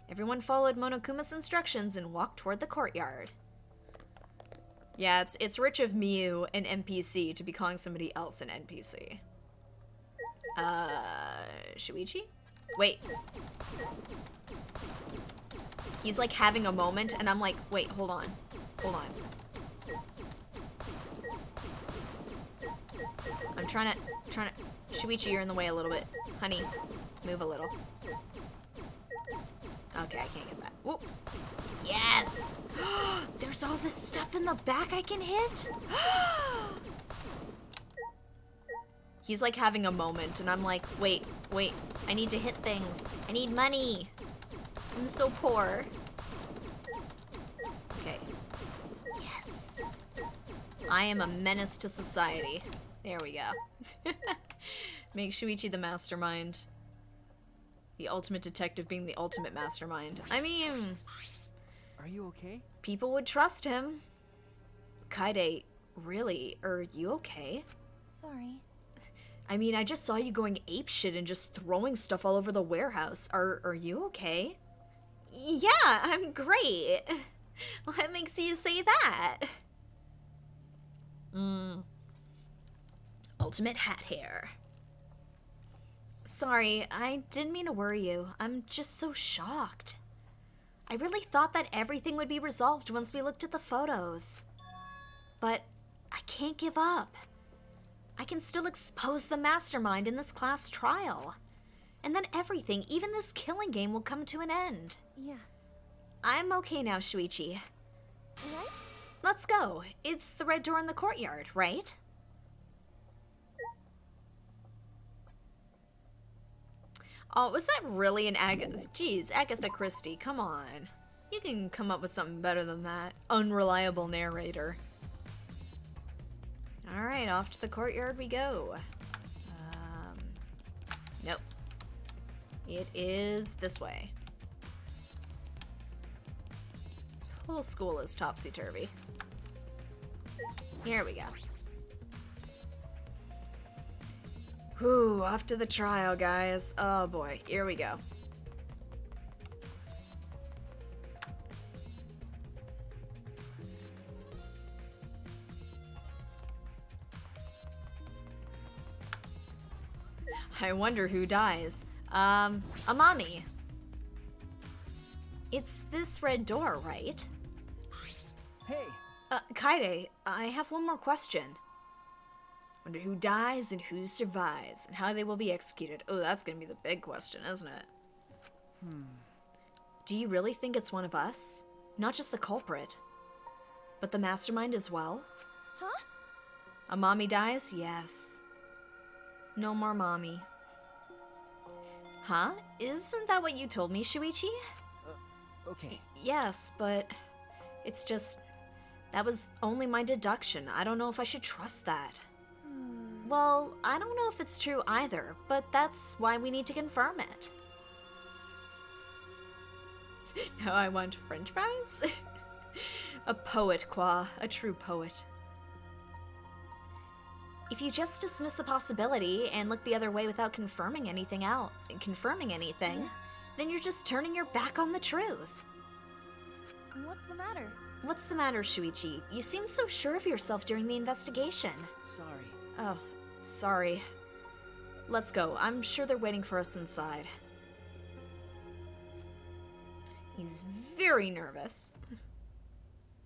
Everyone followed Monokuma's instructions and walked toward the courtyard. Yeah, it's rich of Miu, an NPC, to be calling somebody else an NPC. Shuichi? Wait. He's like having a moment, and I'm like, wait, hold on. Hold on. I'm trying to, Shuichi, you're in the way a little bit. Honey, move a little. Okay, I can't get that. Whoop. Yes! There's all this stuff in the back I can hit? He's like having a moment, and I'm like, wait, I need to hit things. I need money. I'm so poor. Okay. Yes. I am a menace to society. There we go. Make Shuichi the mastermind. The ultimate detective being the ultimate mastermind. I mean... Are you okay? People would trust him. Kaede, really? Are you okay? Sorry. I mean, I just saw you going apeshit and just throwing stuff all over the warehouse. Are you okay? Yeah, I'm great. What makes you say that? Ultimate hat hair. Sorry, I didn't mean to worry you. I'm just so shocked. I really thought that everything would be resolved once we looked at the photos. But I can't give up. I can still expose the mastermind in this class trial. And then everything, even this killing game, will come to an end. Yeah. I'm okay now, Shuichi. Right? Let's go. It's the red door in the courtyard, right? Oh, was that really an Agatha? Jeez, Agatha Christie, come on. You can come up with something better than that. Unreliable narrator. Alright, off to the courtyard we go. Nope. It is this way. This whole school is topsy-turvy. Here we go. Whew, off to the trial, guys. Oh boy, here we go. I wonder who dies. Amami. It's this red door, right? Hey, Kaede, I have one more question. Wonder who dies and who survives and how they will be executed. Oh, that's gonna be the big question, isn't it? Do you really think it's one of us? Not just the culprit, but the mastermind as well? Huh? Amami dies? Yes. No more mommy. Huh? Isn't that what you told me, Shuichi? okay. Yes, but it's just... that was only my deduction. I don't know if I should trust that. Well, I don't know if it's true either, but that's why we need to confirm it. Now I want french fries? A poet, Qua. A true poet. If you just dismiss a possibility and look the other way without confirming anything, then you're just turning your back on the truth. What's the matter? What's the matter, Shuichi? You seemed so sure of yourself during the investigation. Sorry. Oh, sorry. Let's go. I'm sure they're waiting for us inside. He's very nervous.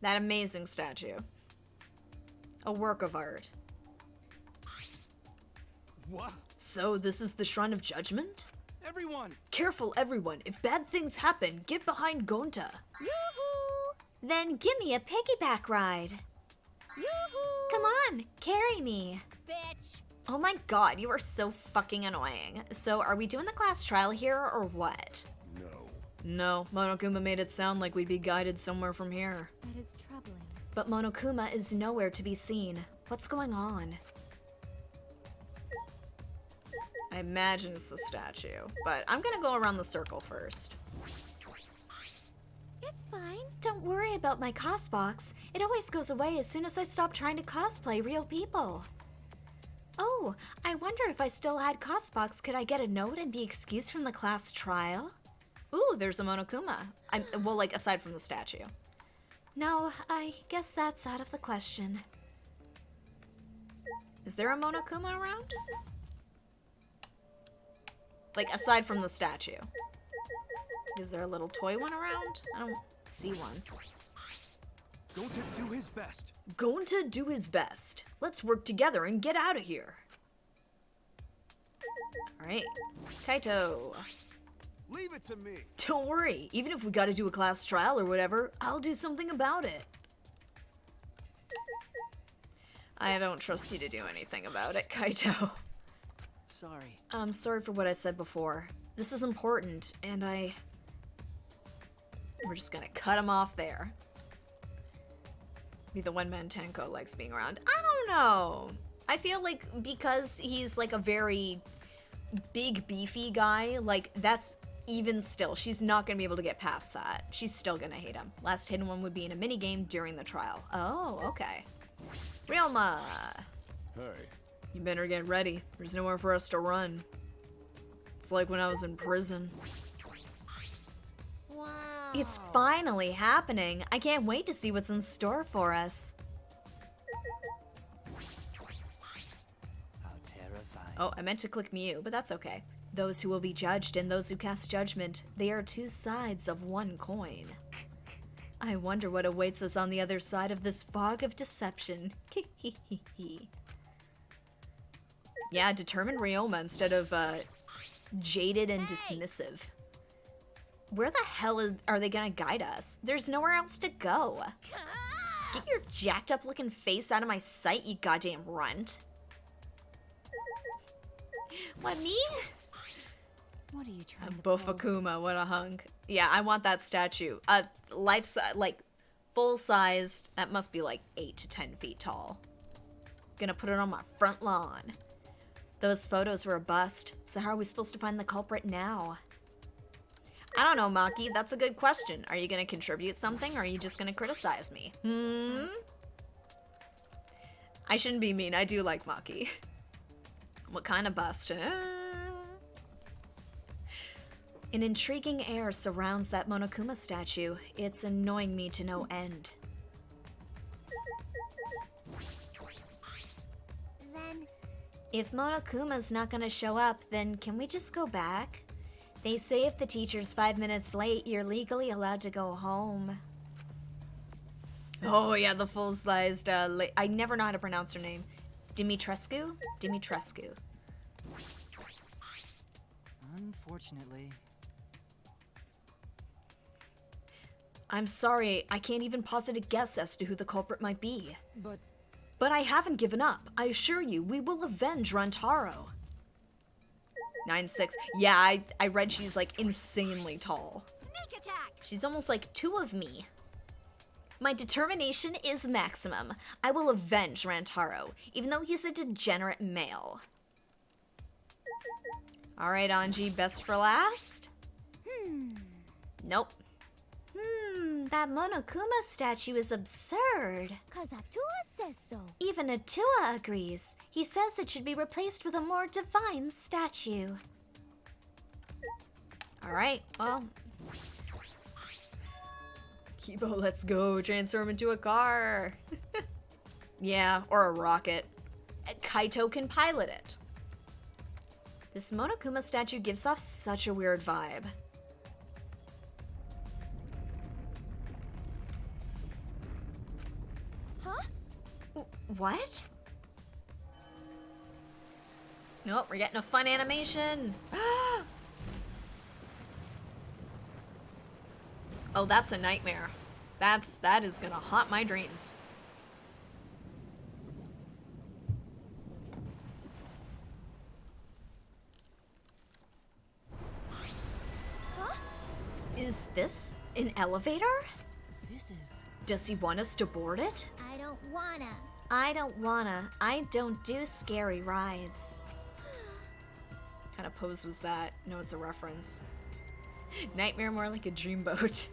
That amazing statue. A work of art. What? So, this is the Shrine of Judgment? Everyone! Careful, everyone. If bad things happen, get behind Gonta. Yoo-hoo! Then give me a piggyback ride. Yoo-hoo! Come on, carry me. Bitch! Oh my god, you are so fucking annoying. So, are we doing the class trial here, or what? No, Monokuma made it sound like we'd be guided somewhere from here. That is troubling. But Monokuma is nowhere to be seen. What's going on? I imagine it's the statue, but I'm gonna go around the circle first. It's fine. Don't worry about my cost box. It always goes away as soon as I stop trying to cosplay real people. Oh, I wonder if I still had cost box, could I get a note and be excused from the class trial? Ooh, there's a Monokuma. Well, like, aside from the statue. No, I guess that's out of the question. Is there a Monokuma around? Like, aside from the statue. Is there a little toy one around? I don't see one. Going to do his best. Going to do his best. Let's work together and get out of here. Alright. Kaito. Leave it to me. Don't worry, even if we gotta do a class trial or whatever, I'll do something about it. I don't trust you to do anything about it, Kaito. Sorry. I'm sorry for what I said before. This is important, and We're just gonna cut him off there. Be the one man Tenko likes being around. I don't know. I feel like because he's like a very big, beefy guy, like that's even still, she's not gonna be able to get past that. She's still gonna hate him. Last hidden one would be in a minigame during the trial. Oh, okay. Ryoma, Hey. you better get ready. There's nowhere for us to run. It's like when I was in prison. Wow. it's finally happening. I can't wait to see what's in store for us. How terrifying. Oh, I meant to click Mew, but that's okay. Those who will be judged and those who cast judgment, they are two sides of one coin. I wonder what awaits us on the other side of this fog of deception. Yeah, determined Ryoma instead of jaded and dismissive. Where the hell are they gonna guide us? There's nowhere else to go. Get your jacked up looking face out of my sight, you goddamn runt. What, me? What are you trying to Bofakuma, what a hunk. Yeah, I want that statue. Life size, like full sized. That must be like 8 to 10 feet tall. Gonna put it on my front lawn. Those photos were a bust, so how are we supposed to find the culprit now? I don't know, Maki. That's a good question. Are you gonna contribute something, or are you just gonna criticize me? I shouldn't be mean. I do like Maki. What kind of bust? An intriguing air surrounds that Monokuma statue. It's annoying me to no end. Then If Monokuma's not gonna show up, then can we just go back? They say if the teacher's 5 minutes late, you're legally allowed to go home. Oh yeah, the full-sized. I never know how to pronounce her name. Dimitrescu. Dimitrescu. Unfortunately. I'm sorry, I can't even posit a guess as to who the culprit might be. But But I haven't given up. I assure you, we will avenge Rantaro. 9'6". Yeah, I read she's like insanely tall. sneak attack. She's almost like two of me. My determination is maximum. I will avenge Rantaro, even though he's a degenerate male. All right, Anji, best for last? Nope. That Monokuma statue is absurd. Cause Atua says so. Even Atua agrees. He says it should be replaced with a more divine statue. All right, well. Kibo, let's go. Transform into a car. Yeah, or a rocket. Kaito can pilot it. This Monokuma statue gives off such a weird vibe. Huh? What? Nope, we're getting a fun animation. Oh, that's a nightmare. That is gonna haunt my dreams. Is this an elevator? this is... Does he want us to board it? I don't wanna. I don't wanna. I don't do scary rides. What kind of pose was that? No, it's a reference. Nightmare more like a dreamboat.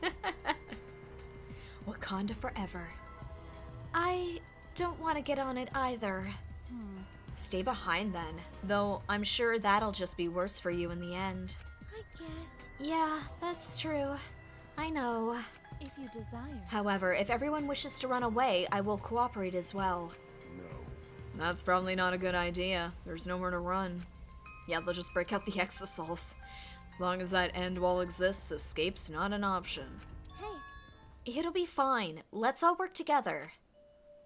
Wakanda forever. I don't want to get on it either. Stay behind then, though I'm sure that'll just be worse for you in the end. I guess Yeah, that's true. I know. if you desire. However, if everyone wishes to run away, I will cooperate as well. No. That's probably not a good idea. There's nowhere to run. Yeah, they'll just break out the exosols. As long as that end wall exists, escape's not an option. Hey, It'll be fine. Let's all work together.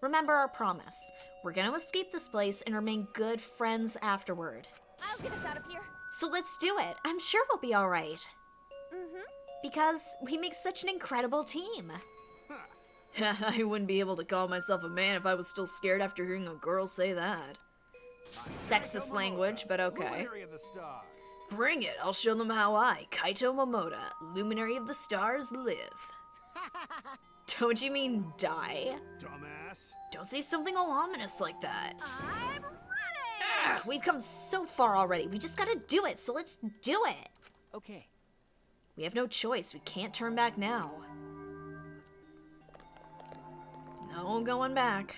Remember our promise. We're gonna escape this place and remain good friends afterward. I'll get us out of here. So let's do it. I'm sure we'll be alright. Because we make such an incredible team. I wouldn't be able to call myself a man if I was still scared after hearing a girl say that. Sexist language, but okay. Luminary of the stars. Bring it, I'll show them how I, Kaito Momoda, Luminary of the Stars, live. Don't you mean die? Dumbass. Don't say something all ominous like that. I'm ready! We've come so far already. We just gotta do it, so let's do it. Okay. We have no choice. We can't turn back now. No going back.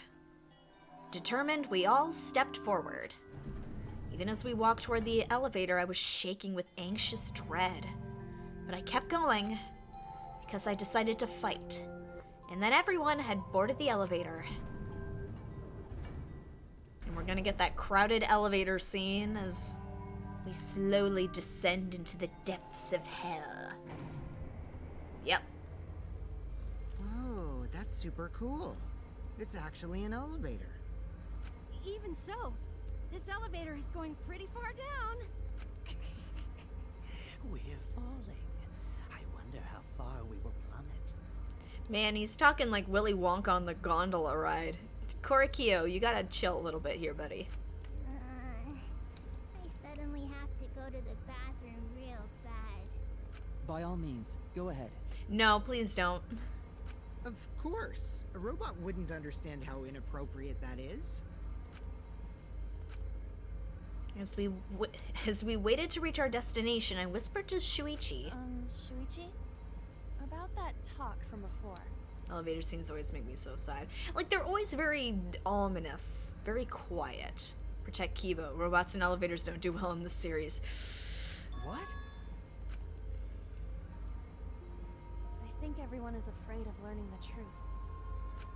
Determined, we all stepped forward. Even as we walked toward the elevator, I was shaking with anxious dread. But I kept going, because I decided to fight. And then everyone had boarded the elevator. And we're gonna get that crowded elevator scene as We slowly descend into the depths of hell. Yep. Oh, that's super cool. It's actually an elevator. Even so, this elevator is going pretty far down. We're falling. I wonder how far we will plummet. Man, he's talking like Willy Wonka on the gondola ride. Korikyo, you gotta chill a little bit here, buddy. I suddenly have to go to the bathroom real bad. By all means, go ahead. No, please don't. Of course. A robot wouldn't understand how inappropriate that is. As we waited to reach our destination, I whispered to Shuichi. Shuichi? About that talk from before. Elevator scenes always make me so sad. Like, they're always very ominous, very quiet. Protect Kibo. Robots and elevators don't do well in this series. What? I think everyone is afraid of learning the truth.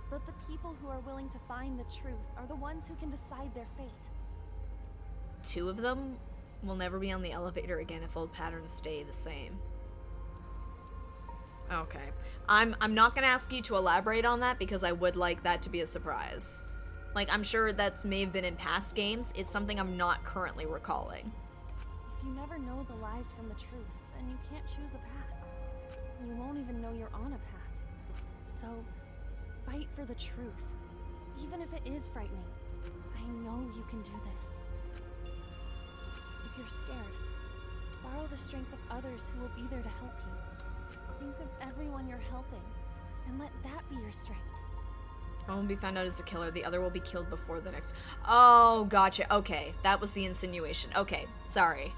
But the people who are willing to find the truth are the ones who can decide their fate. Two of them will never be on the elevator again if old patterns stay the same. Okay. I'm not gonna ask you to elaborate on that because I would like that to be a surprise. Like, I'm sure that's may have been in past games. It's something I'm not currently recalling. If you never know the lies from the truth, then you can't choose a path. You won't even know you're on a path. So, fight for the truth. Even if it is frightening. I know you can do this. If you're scared, borrow the strength of others who will be there to help you. Think of everyone you're helping, and let that be your strength. One will be found out as a killer, the other will be killed before the next. Oh, gotcha. Okay, that was the insinuation. Okay, sorry.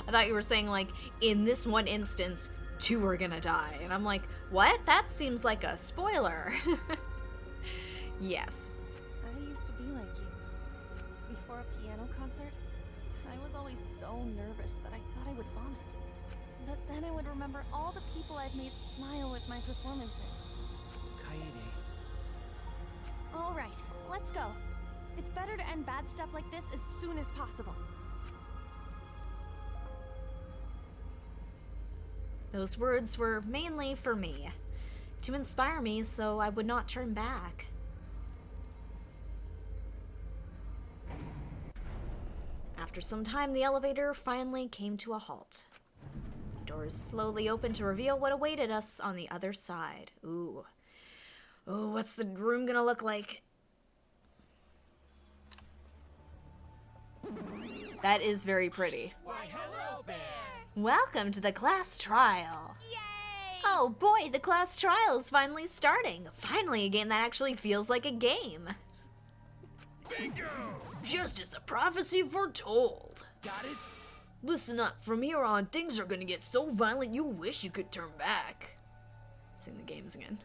I thought you were saying, like, in this one instance, two are gonna die. And I'm like, what? That seems like a spoiler. Yes. I used to be like you. Before a piano concert, I was always so nervous that I thought I would vomit. But then I would remember all the people I've made smile with my performances. Kaede. All right, let's go. It's better to end bad stuff like this as soon as possible. Those words were mainly for me, to inspire me so I would not turn back. After some time, the elevator finally came to a halt. Doors slowly opened to reveal what awaited us on the other side. Ooh. Oh, what's the room gonna look like? That is very pretty. Why, hello there! Welcome to the class trial. Yay! Oh boy, the class trial is finally starting. Finally, a game that actually feels like a game. Bingo! Just as the prophecy foretold. Got it? Listen up, from here on, things are gonna get so violent you wish you could turn back. Sing the games again.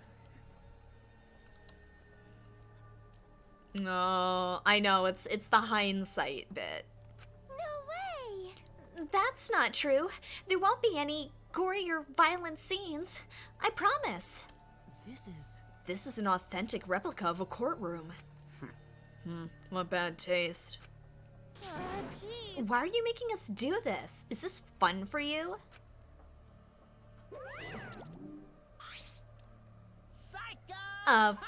No, I know, it's the hindsight bit. No way! That's not true. There won't be any gory or violent scenes. I promise. This is an authentic replica of a courtroom. What bad taste. Oh, jeez. Why are you making us do this? Is this fun for you? Psycho!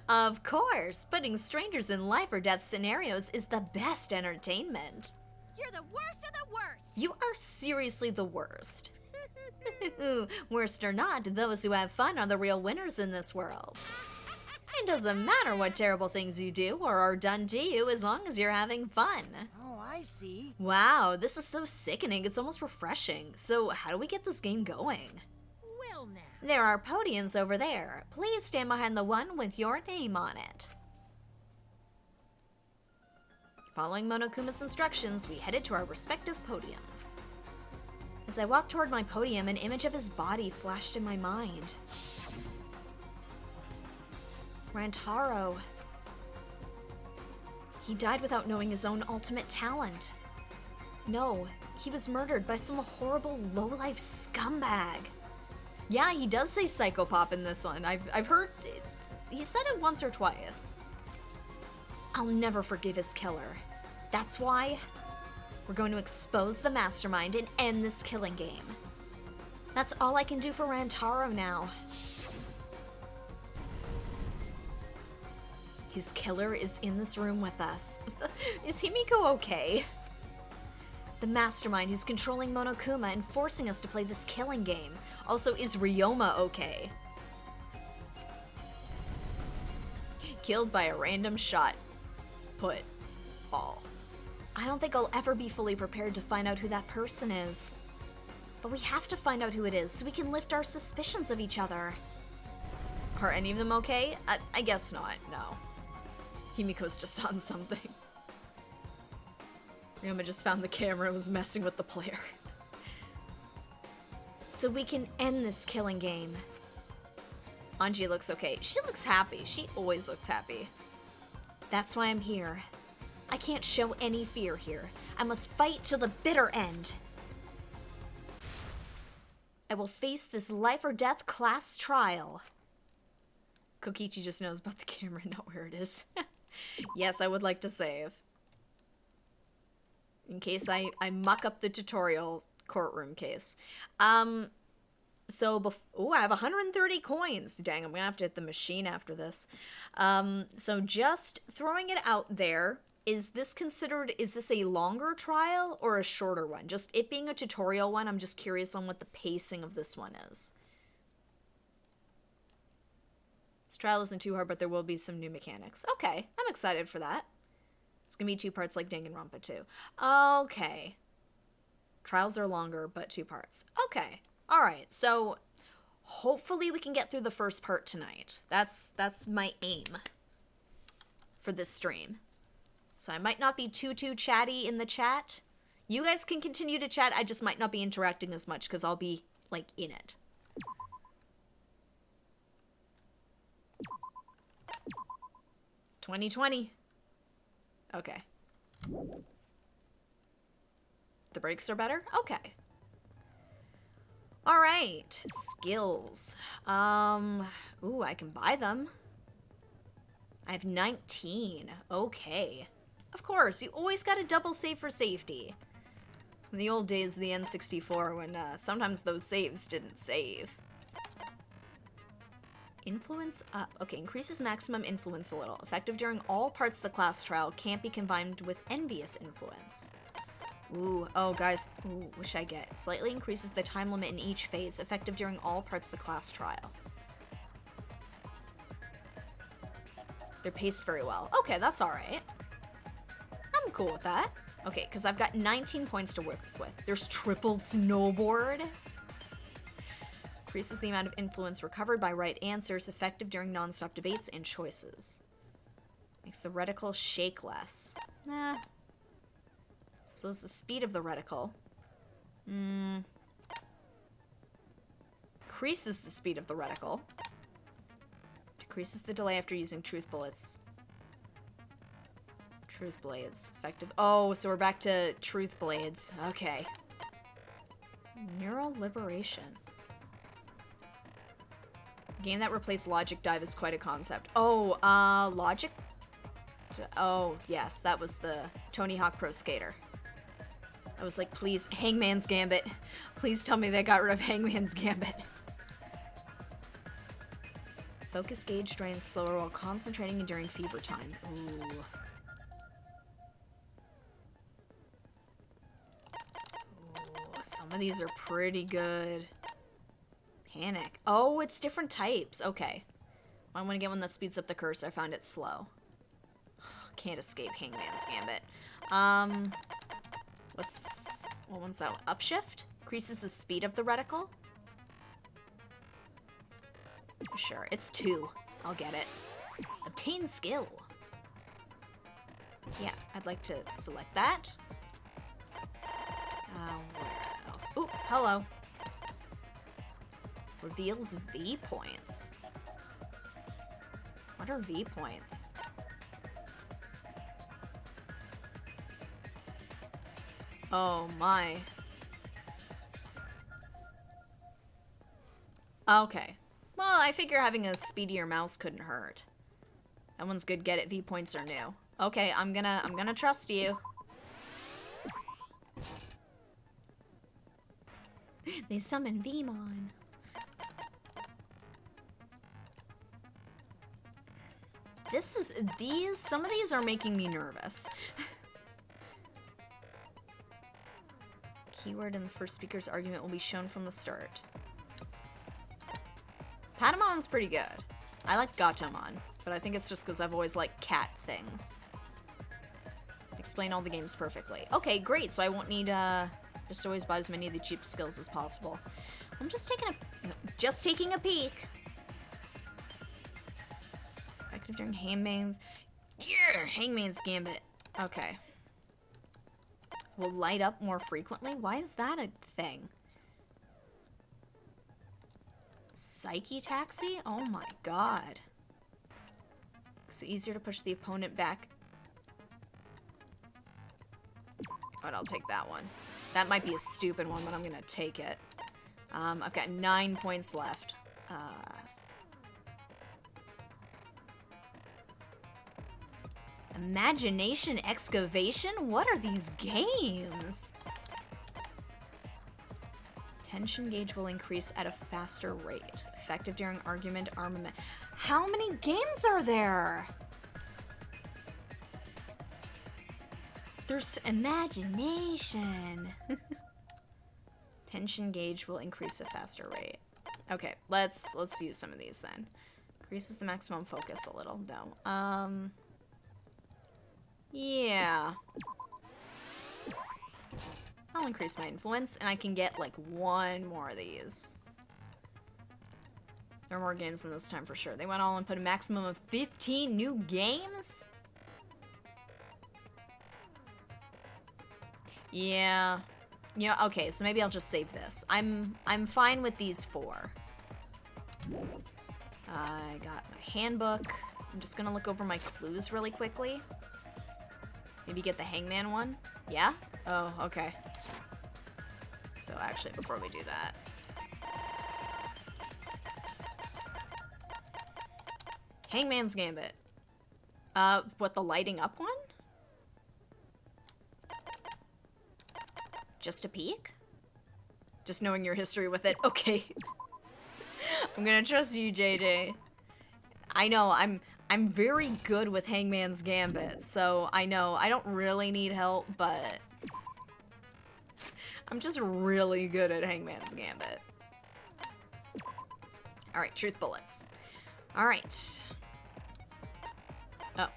Of course. Putting strangers in life or death scenarios is the best entertainment. You're the worst of the worst! You are seriously the worst. Worst or not, those who have fun are the real winners in this world. It doesn't matter what terrible things you do or are done to you as long as you're having fun. Oh, I see. Wow, this is so sickening. It's almost refreshing. So how do we get this game going? Well now. There are podiums over there. Please stand behind the one with your name on it. Following Monokuma's instructions, we headed to our respective podiums. As I walked toward my podium, an image of his body flashed in my mind. Rantaro. He died without knowing his own ultimate talent. No, he was murdered by some horrible lowlife scumbag. Yeah, he does say psychopop in this one. I've heard... He said it once or twice. I'll never forgive his killer. That's why we're going to expose the mastermind and end this killing game. That's all I can do for Rantaro now. His killer is in this room with us. Is Himiko okay? The mastermind who's controlling Monokuma and forcing us to play this killing game. Also, is Ryoma okay? Killed by a random shot. Put all. I don't think I'll ever be fully prepared to find out who that person is. But we have to find out who it is so we can lift our suspicions of each other. Are any of them okay? I guess not, no. Himiko's just on something. Ryoma just found the camera and was messing with the player. So we can end this killing game. Anji looks okay. She looks happy. She always looks happy. That's why I'm here. I can't show any fear here. I must fight to the bitter end. I will face this life or death class trial. Kokichi just knows about the camera, not where it is. Yes, I would like to save. In case I muck up the tutorial courtroom case. So, I have 130 coins. Dang, I'm gonna have to hit the machine after this. So just throwing it out there, is this a longer trial or a shorter one? Just it being a tutorial one, I'm just curious on what the pacing of this one is. This trial isn't too hard, but there will be some new mechanics. Okay, I'm excited for that. It's gonna be 2 parts like Danganronpa 2. Okay. Trials are longer, but 2 parts. Okay. Alright, so hopefully we can get through the first part tonight. That's my aim for this stream. So I might not be too chatty in the chat. You guys can continue to chat, I just might not be interacting as much because I'll be, like, in it. $20. Okay. The brakes are better? Okay. Alright. Skills. Ooh, I can buy them. I have 19. Okay. Of course, you always gotta double save for safety. In the old days of the N64 when sometimes those saves didn't save. Influence up. Okay, increases maximum influence a little. Effective during all parts of the class trial. Can't be combined with envious influence. Ooh, oh guys. Ooh, what should I get? Slightly increases the time limit in each phase. Effective during all parts of the class trial. They're paced very well. Okay, that's alright. I'm cool with that. Okay, because I've got 19 points to work with. There's triple snowboard. Increases the amount of influence recovered by right answers, effective during non-stop debates and choices. Makes the reticle shake less. Nah. Slows the speed of the reticle. Increases the speed of the reticle. Decreases the delay after using truth bullets. Truth blades. Effective. Oh, so we're back to truth blades. Okay. Neural liberation. Game that replaced Logic Dive is quite a concept. Oh, Logic... Oh, yes, that was the Tony Hawk Pro Skater. I was like, please, Hangman's Gambit. Please tell me they got rid of Hangman's Gambit. Focus gauge drains slower while concentrating and during fever time. Ooh. Ooh. some of these are pretty good. Panic. Oh, it's different types. Okay. I want to get one that speeds up the curse. I found it slow. Can't escape Hangman's Gambit. What one's that one? Upshift? Increases the speed of the reticle? Sure, it's 2. I'll get it. Obtain skill. Yeah, I'd like to select that. Where else? Ooh, hello. Reveals V points. What are V points? Oh my. Okay. Well, I figure having a speedier mouse couldn't hurt. That one's good. Get it. V points are new. Okay, I'm gonna trust you. They summon Vmon. Some of these are making me nervous. Keyword in the first speaker's argument will be shown from the start. Patamon's pretty good. I like Gatomon, but I think it's just because I've always liked cat things. Explain all the games perfectly. Okay, great, so I won't need, just always buy as many of the cheap skills as possible. I'm just taking a peek. Effective during Hangman's... Yeah, Hangman's Gambit. Okay. Will light up more frequently? Why is that a thing? Psyche Taxi? Oh my god. Is it easier to push the opponent back? But I'll take that one. That might be a stupid one, but I'm gonna take it. I've got 9 points left. Imagination Excavation? What are these games? Tension gauge will increase at a faster rate. Effective during argument, armament. How many games are there? There's imagination. Tension gauge will increase at a faster rate. Okay, let's use some of these then. Increases the maximum focus a little. No. Yeah. I'll increase my influence, and I can get, like, 1 more of these. There are more games than this time for sure. They went all and put a maximum of 15 new games? Yeah. You know, okay, so maybe I'll just save this. I'm fine with these 4. I got my handbook. I'm just gonna look over my clues really quickly. Maybe get the Hangman one? Yeah? Oh, okay. So actually, before we do that... Hangman's Gambit. What, the lighting up one? Just a peek? Just knowing your history with it? Okay. I'm gonna trust you, JJ. I know, I'm very good with Hangman's Gambit, so I know I don't really need help, but I'm just really good at Hangman's Gambit. Alright, truth bullets. Alright. Oh.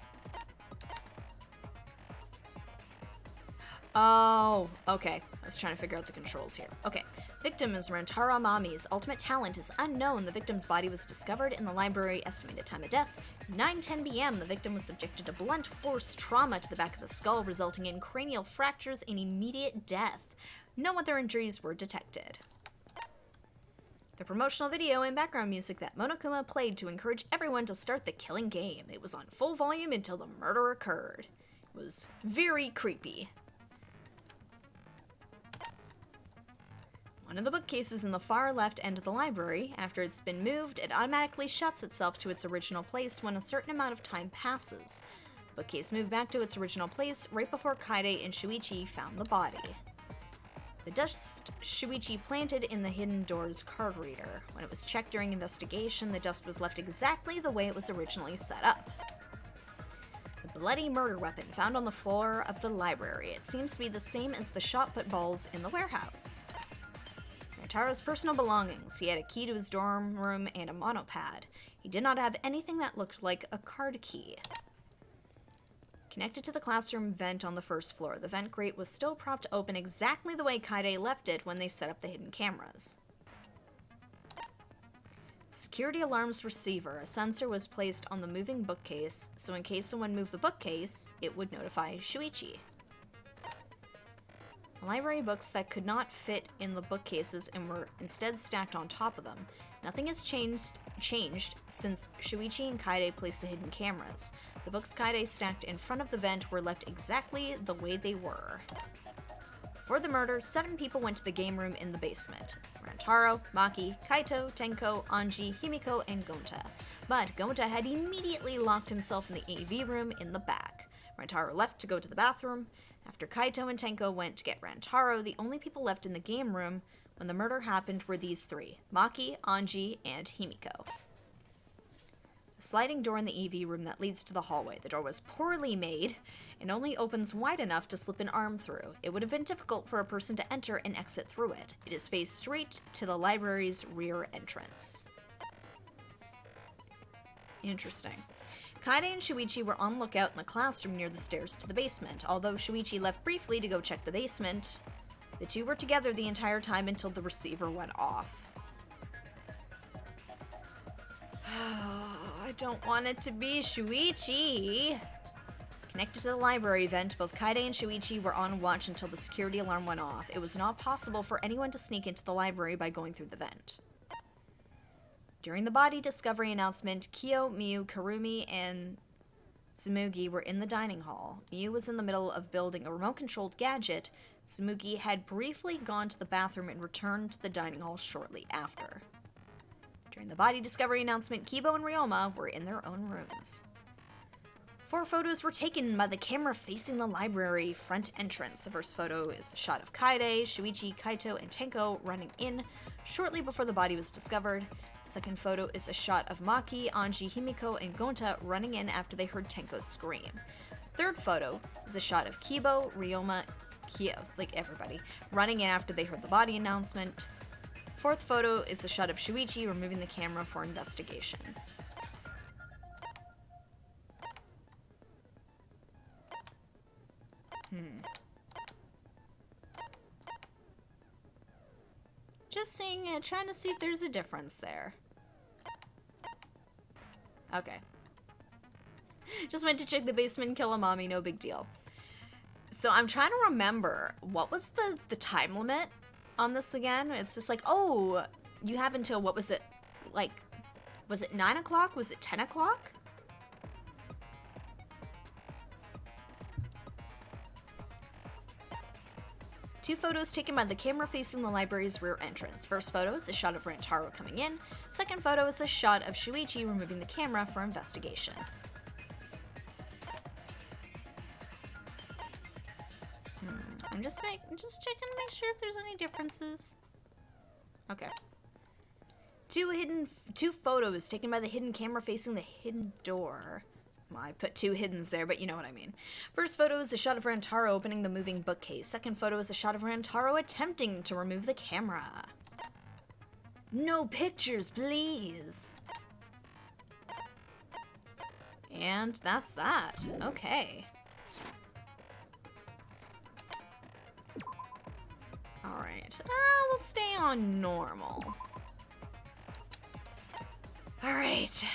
Oh, okay. I was trying to figure out the controls here. Okay. Victim is Rantara Mami's ultimate talent is unknown. The victim's body was discovered in the library. Estimated time of death, 9:10 p.m. The victim was subjected to blunt force trauma to the back of the skull, resulting in cranial fractures and immediate death. No other injuries were detected. The promotional video and background music that Monokuma played to encourage everyone to start the killing game. It was on full volume until the murder occurred. It was very creepy. One of the bookcases in the far left end of the library, after it's been moved, it automatically shuts itself to its original place when a certain amount of time passes. The bookcase moved back to its original place right before Kaide and Shuichi found the body. The dust Shuichi planted in the hidden door's card reader. When it was checked during investigation, the dust was left exactly the way it was originally set up. The bloody murder weapon found on the floor of the library. It seems to be the same as the shot put balls in the warehouse. Rantaro's personal belongings. He had a key to his dorm room and a monopad. He did not have anything that looked like a card key. Connected to the classroom vent on the first floor, the vent grate was still propped open exactly the way Kaide left it when they set up the hidden cameras. Security alarms receiver. A sensor was placed on the moving bookcase, so in case someone moved the bookcase, it would notify Shuichi. Library books that could not fit in the bookcases and were instead stacked on top of them. Nothing has changed since Shuichi and Kaide placed the hidden cameras. The books Kaide stacked in front of the vent were left exactly the way they were. For the murder, 7 people went to the game room in the basement. Rantaro, Maki, Kaito, Tenko, Anji, Himiko, and Gonta. But Gonta had immediately locked himself in the AV room in the back. Rantaro left to go to the bathroom. After Kaito and Tenko went to get Rantaro, the only people left in the game room when the murder happened were these 3, Maki, Anji, and Himiko. A sliding door in the EV room that leads to the hallway. The door was poorly made and only opens wide enough to slip an arm through. It would have been difficult for a person to enter and exit through it. It is faced straight to the library's rear entrance. Interesting. Kaide and Shuichi were on lookout in the classroom near the stairs to the basement. Although Shuichi left briefly to go check the basement, the two were together the entire time until the receiver went off. I don't want it to be Shuichi. Connected to the library vent, both Kaide and Shuichi were on watch until the security alarm went off. It was not possible for anyone to sneak into the library by going through the vent. During the body discovery announcement, Kyo, Miyu, Karumi, and Tsumugi were in the dining hall. Miyu was in the middle of building a remote-controlled gadget. Tsumugi had briefly gone to the bathroom and returned to the dining hall shortly after. During the body discovery announcement, Kibo and Ryoma were in their own rooms. 4 photos were taken by the camera facing the library front entrance. The first photo is a shot of Kaide, Shuichi, Kaito, and Tenko running in shortly before the body was discovered. Second photo is a shot of Maki, Anji, Himiko, and Gonta running in after they heard Tenko scream. Third photo is a shot of Kibo, Ryoma, Kyo, like everybody, running in after they heard the body announcement. Fourth photo is a shot of Shuichi removing the camera for investigation. Just seeing it, trying to see if there's a difference there. Okay. Just went to check the basement and kill a mommy, no big deal. So I'm trying to remember, what was the time limit on this again? It's just like, oh, you have until, what was it, like, was it 9 o'clock? Was it 10 o'clock? Two photos taken by the camera facing the library's rear entrance. First photo is a shot of Rantaro coming in. Second photo is a shot of Shuichi removing the camera for investigation. I'm just checking to make sure if there's any differences. Okay. Two photos taken by the hidden camera facing the hidden door. Well, I put 2 hiddens there, but you know what I mean. First photo is a shot of Rantaro opening the moving bookcase. Second photo is a shot of Rantaro attempting to remove the camera. No pictures, please. And that's that. Okay. Alright. We'll stay on normal. Alright.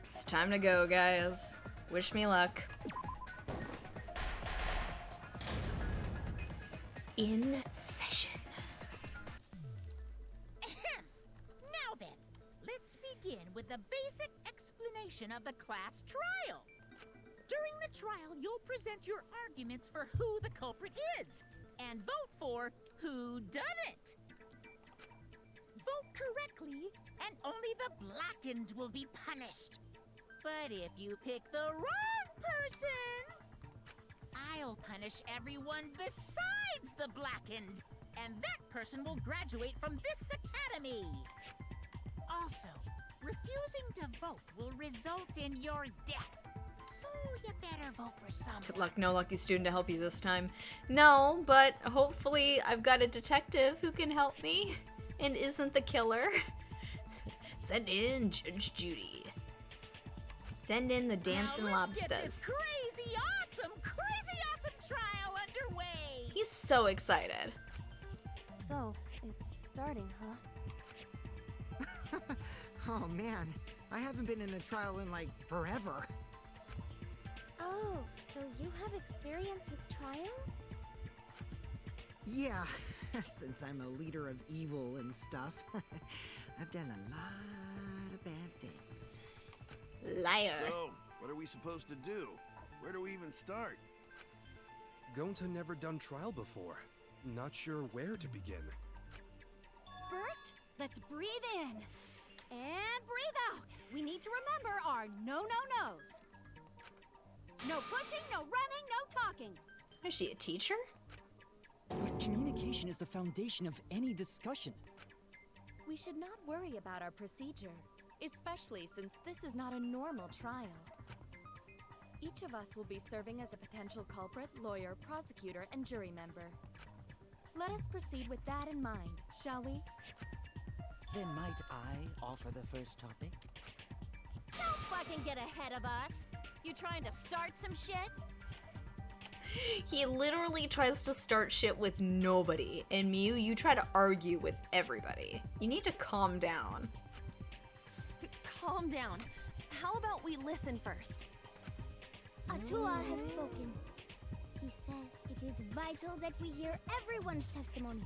It's time to go, guys. Wish me luck. In session. Now then, let's begin with the basic explanation of the class trial. During the trial, you'll present your arguments for who the culprit is, and vote for who done it. Vote correctly, and only the blackened will be punished. But if you pick the wrong person, I'll punish everyone besides the blackened, and that person will graduate from this academy. Also, refusing to vote will result in your death. So you better vote for someone. Good luck, no lucky student to help you this time. No, but hopefully I've got a detective who can help me and isn't the killer. Send in Judge Judy. Send in the dancing Now let's get this lobsters. crazy awesome trial underway. He's so excited. So, it's starting, huh? Oh man, I haven't been in a trial in like forever. Oh, so you have experience with trials? Yeah, since I'm a leader of evil and stuff, I've done a lot of bad things. Liar. So, what are we supposed to do? Where do we even start? Gonta never done trial before. Not sure where to begin. First, let's breathe in. And breathe out. We need to remember our no-no-nos. No pushing, no running, no talking. Is she a teacher? But communication is the foundation of any discussion. We should not worry about our procedure, especially since this is not a normal trial. Each of us will be serving as a potential culprit, lawyer, prosecutor, and jury member. Let us proceed with that in mind, shall we? Then might I offer the first topic? Don't fucking get ahead of us. You trying to start some shit? He literally tries to start shit with nobody, and Mew, you try to argue with everybody. You need to calm down. Calm down. How about we listen first? Atua has spoken. He says it is vital that we hear everyone's testimony.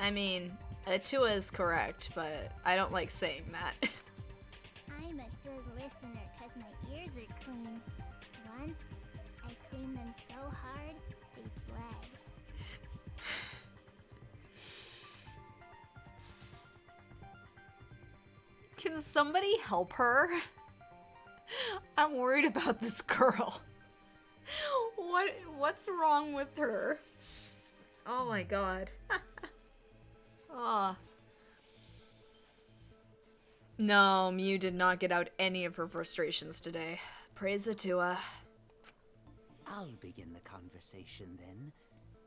I mean, Atua is correct, but I don't like saying that. I'm a good listener because my ears are clean. Once, I cleaned them so hard, they bled. Can somebody help her? I'm worried about this girl. What's wrong with her? Oh my god. Oh. No, Mew did not get out any of her frustrations today. Praise Atua. I'll begin the conversation then.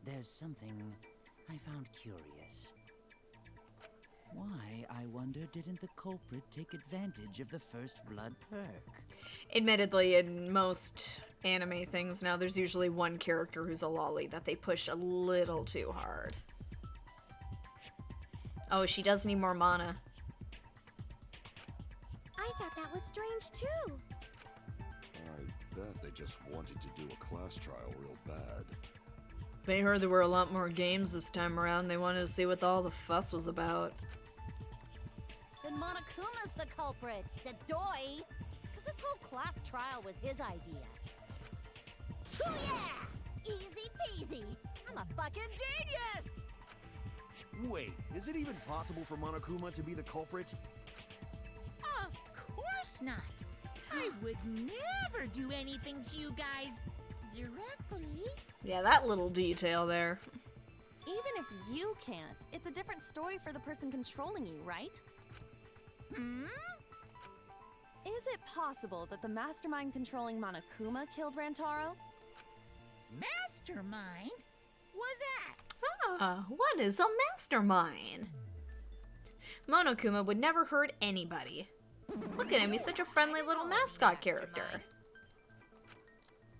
There's something I found curious. Why, I wonder, didn't the culprit take advantage of the first blood perk? Admittedly, in most anime things now, there's usually one character who's a lolly that they push a little too hard. Oh, she does need more mana. I thought that was strange too. I bet they just wanted to do a class trial real bad. They heard there were a lot more games this time around. They wanted to see what all the fuss was about. Then Monokuma's the culprit, the doy. Because this whole class trial was his idea. Oh yeah! Easy peasy. I'm a fucking genius! Wait, is it even possible for Monokuma to be the culprit? Of course not. I would never do anything to you guys directly. Yeah, that little detail there. Even if you can't, it's a different story for the person controlling you, right? Hmm? Is it possible that the mastermind controlling Monokuma killed Rantaro? Mastermind? Was that? Ah, what is a mastermind? Monokuma would never hurt anybody. Look at him, he's such a friendly little mascot character.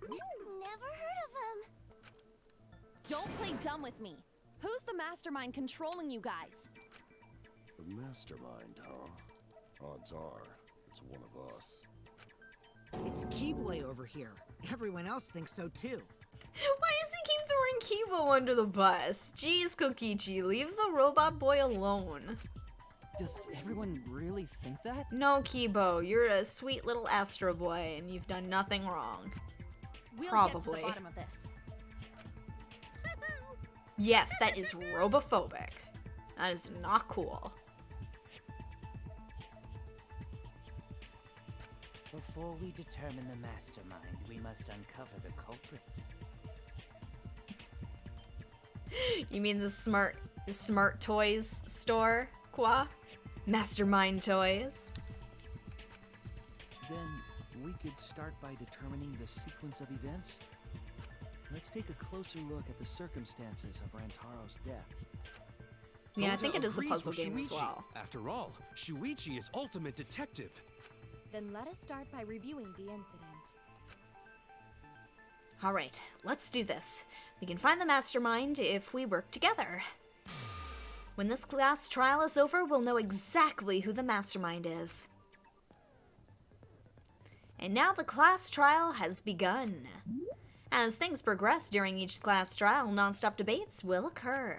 Never heard of him. Don't play dumb with me. Who's the mastermind controlling you guys? The mastermind, huh? Odds are, it's one of us. It's Keyblade over here. Everyone else thinks so too. Why does he keep throwing Kibo under the bus? Jeez, Kokichi, leave the robot boy alone. Does everyone really think that? No, Kibo, you're a sweet little Astro Boy, and you've done nothing wrong. We'll Probably. get to the bottom of this. Yes, that is robophobic. That is not cool. Before we determine the mastermind, we must uncover the culprit. You mean the smart toys store, Kwa? Mastermind toys. Then we could start by determining the sequence of events. Let's take a closer look at the circumstances of Rantaro's death. Yeah, I think it is a agrees puzzle with game as Shuichi. well. After all, Shuichi is ultimate detective. Then let us start by reviewing the incident. Alright, let's do this. We can find the mastermind if we work together. When this class trial is over, we'll know exactly who the mastermind is. And now the class trial has begun. As things progress during each class trial, non-stop debates will occur.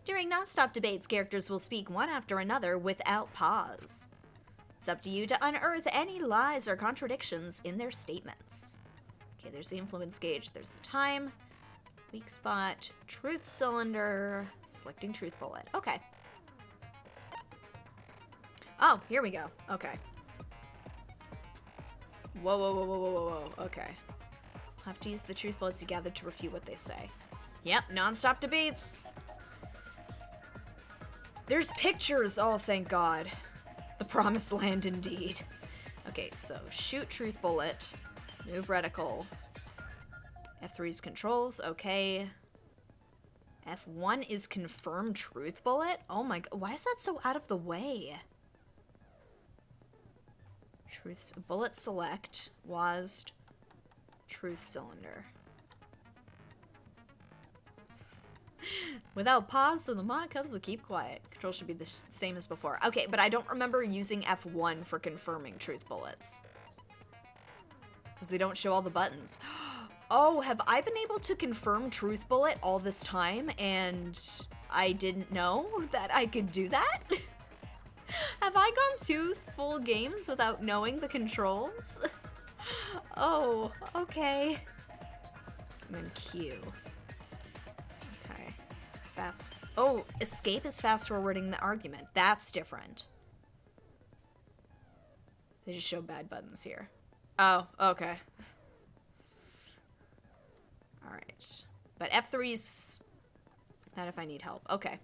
During non-stop debates, characters will speak one after another without pause. It's up to you to unearth any lies or contradictions in their statements. Okay, there's the influence gauge, there's the time, weak spot, truth cylinder, selecting truth bullet. Okay. Oh, here we go. Okay. Whoa, whoa, whoa, whoa, whoa, whoa, whoa. Okay. Have to use the truth bullets you gathered to refute what they say. Yep, non-stop debates. There's pictures! Oh, thank God. The promised land, indeed. Okay, so shoot truth bullet. Move reticle. F3's controls, okay. F1 is confirm truth bullet? Oh my God, why is that so out of the way? Truth, bullet select, WASD, truth cylinder. Without pause, so the Monokubs will keep quiet. Control should be the same as before. Okay, but I don't remember using F1 for confirming truth bullets. Because they don't show all the buttons. Oh, have I been able to confirm truth bullet all this time and I didn't know that I could do that? Have I gone 2 full games without knowing the controls? Oh, okay. And then Q. Okay. Fast. Oh, escape is fast forwarding the argument. That's different. They just show bad buttons here. Oh, okay. Alright. But F3's that if I need help. Okay.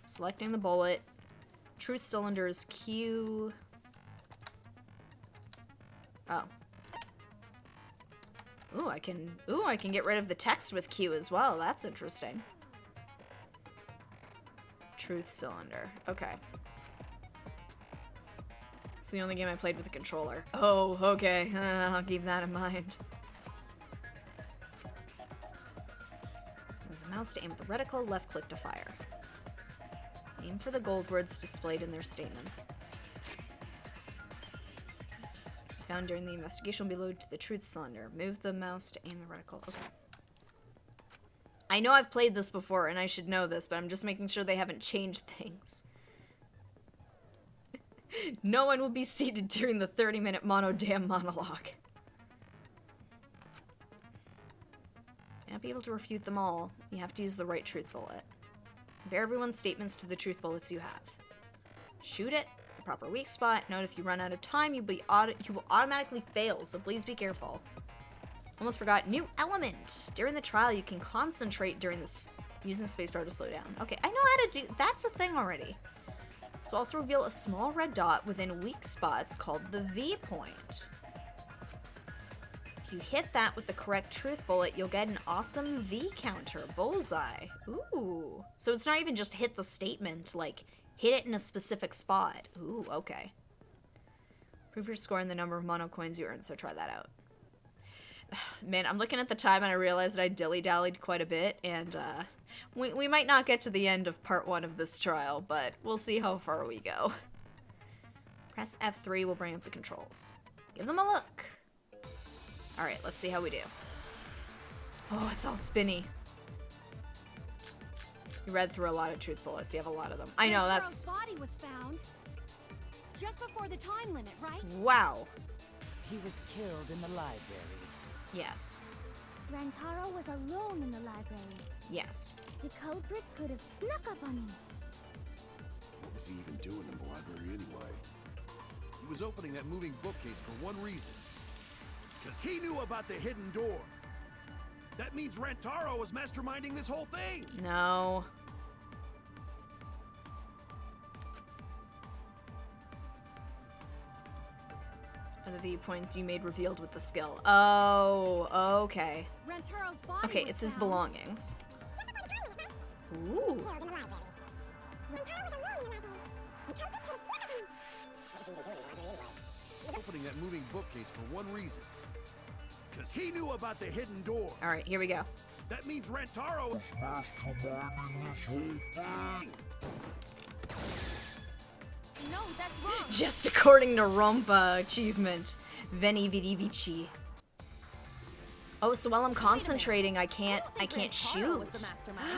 Selecting the bullet. Truth cylinder is Q. Oh. Ooh, I can get rid of the text with Q as well. That's interesting. Truth cylinder. Okay. It's the only game I played with a controller. Oh, okay. I'll keep that in mind. Move the mouse to aim at the reticle, left click to fire. Aim for the gold words displayed in their statements. Found during the investigation will be loaded to the truth cylinder. Move the mouse to aim the reticle. Okay. I know I've played this before and I should know this, but I'm just making sure they haven't changed things. No one will be seated during the 30-minute mono-damn monologue. You won't be able to refute them all. You have to use the right truth bullet. Compare everyone's statements to the truth bullets you have. Shoot it, the proper weak spot. Note if you run out of time, you will automatically fail, so please be careful. Almost forgot, new element. During the trial, you can concentrate during this, using spacebar to slow down. Okay, I know how to do, that's a thing already. So also reveal a small red dot within weak spots called the V point. If you hit that with the correct truth bullet, you'll get an awesome V counter. Bullseye. Ooh. So it's not even just hit the statement, like, hit it in a specific spot. Ooh, okay. Prove your score and the number of mono coins you earn, so try that out. Man, I'm looking at the time and I realized that I dilly-dallied quite a bit, and we might not get to the end of part 1 of this trial, but we'll see how far we go. Press F3 will bring up the controls. Give them a look. Alright, let's see how we do. Oh, it's all spinny. You read through a lot of truth bullets. You have a lot of them. I know, that's... body was found just before the time limit, right? Wow. He was killed in the library. Yes. Rantaro was alone in the library. Yes. The culprit could have snuck up on him. What was he even doing in the library anyway? He was opening that moving bookcase for one reason. Because he knew about the hidden door. That means Rantaro was masterminding this whole thing. No. Are the the viewpoints you made revealed with the skill. Oh, okay. Rantaro's body Okay, was it's his found. belongings. Ooh. Opening that moving bookcase for one reason. Because he knew about the hidden door. Alright, here we go. That means Rantaro is masterminding this whole thing. No, that's wrong. Just according to Rompa achievement. Veni Vidi Vici. Oh, so while I'm concentrating, I can't Rantaro was the shoot. mastermind.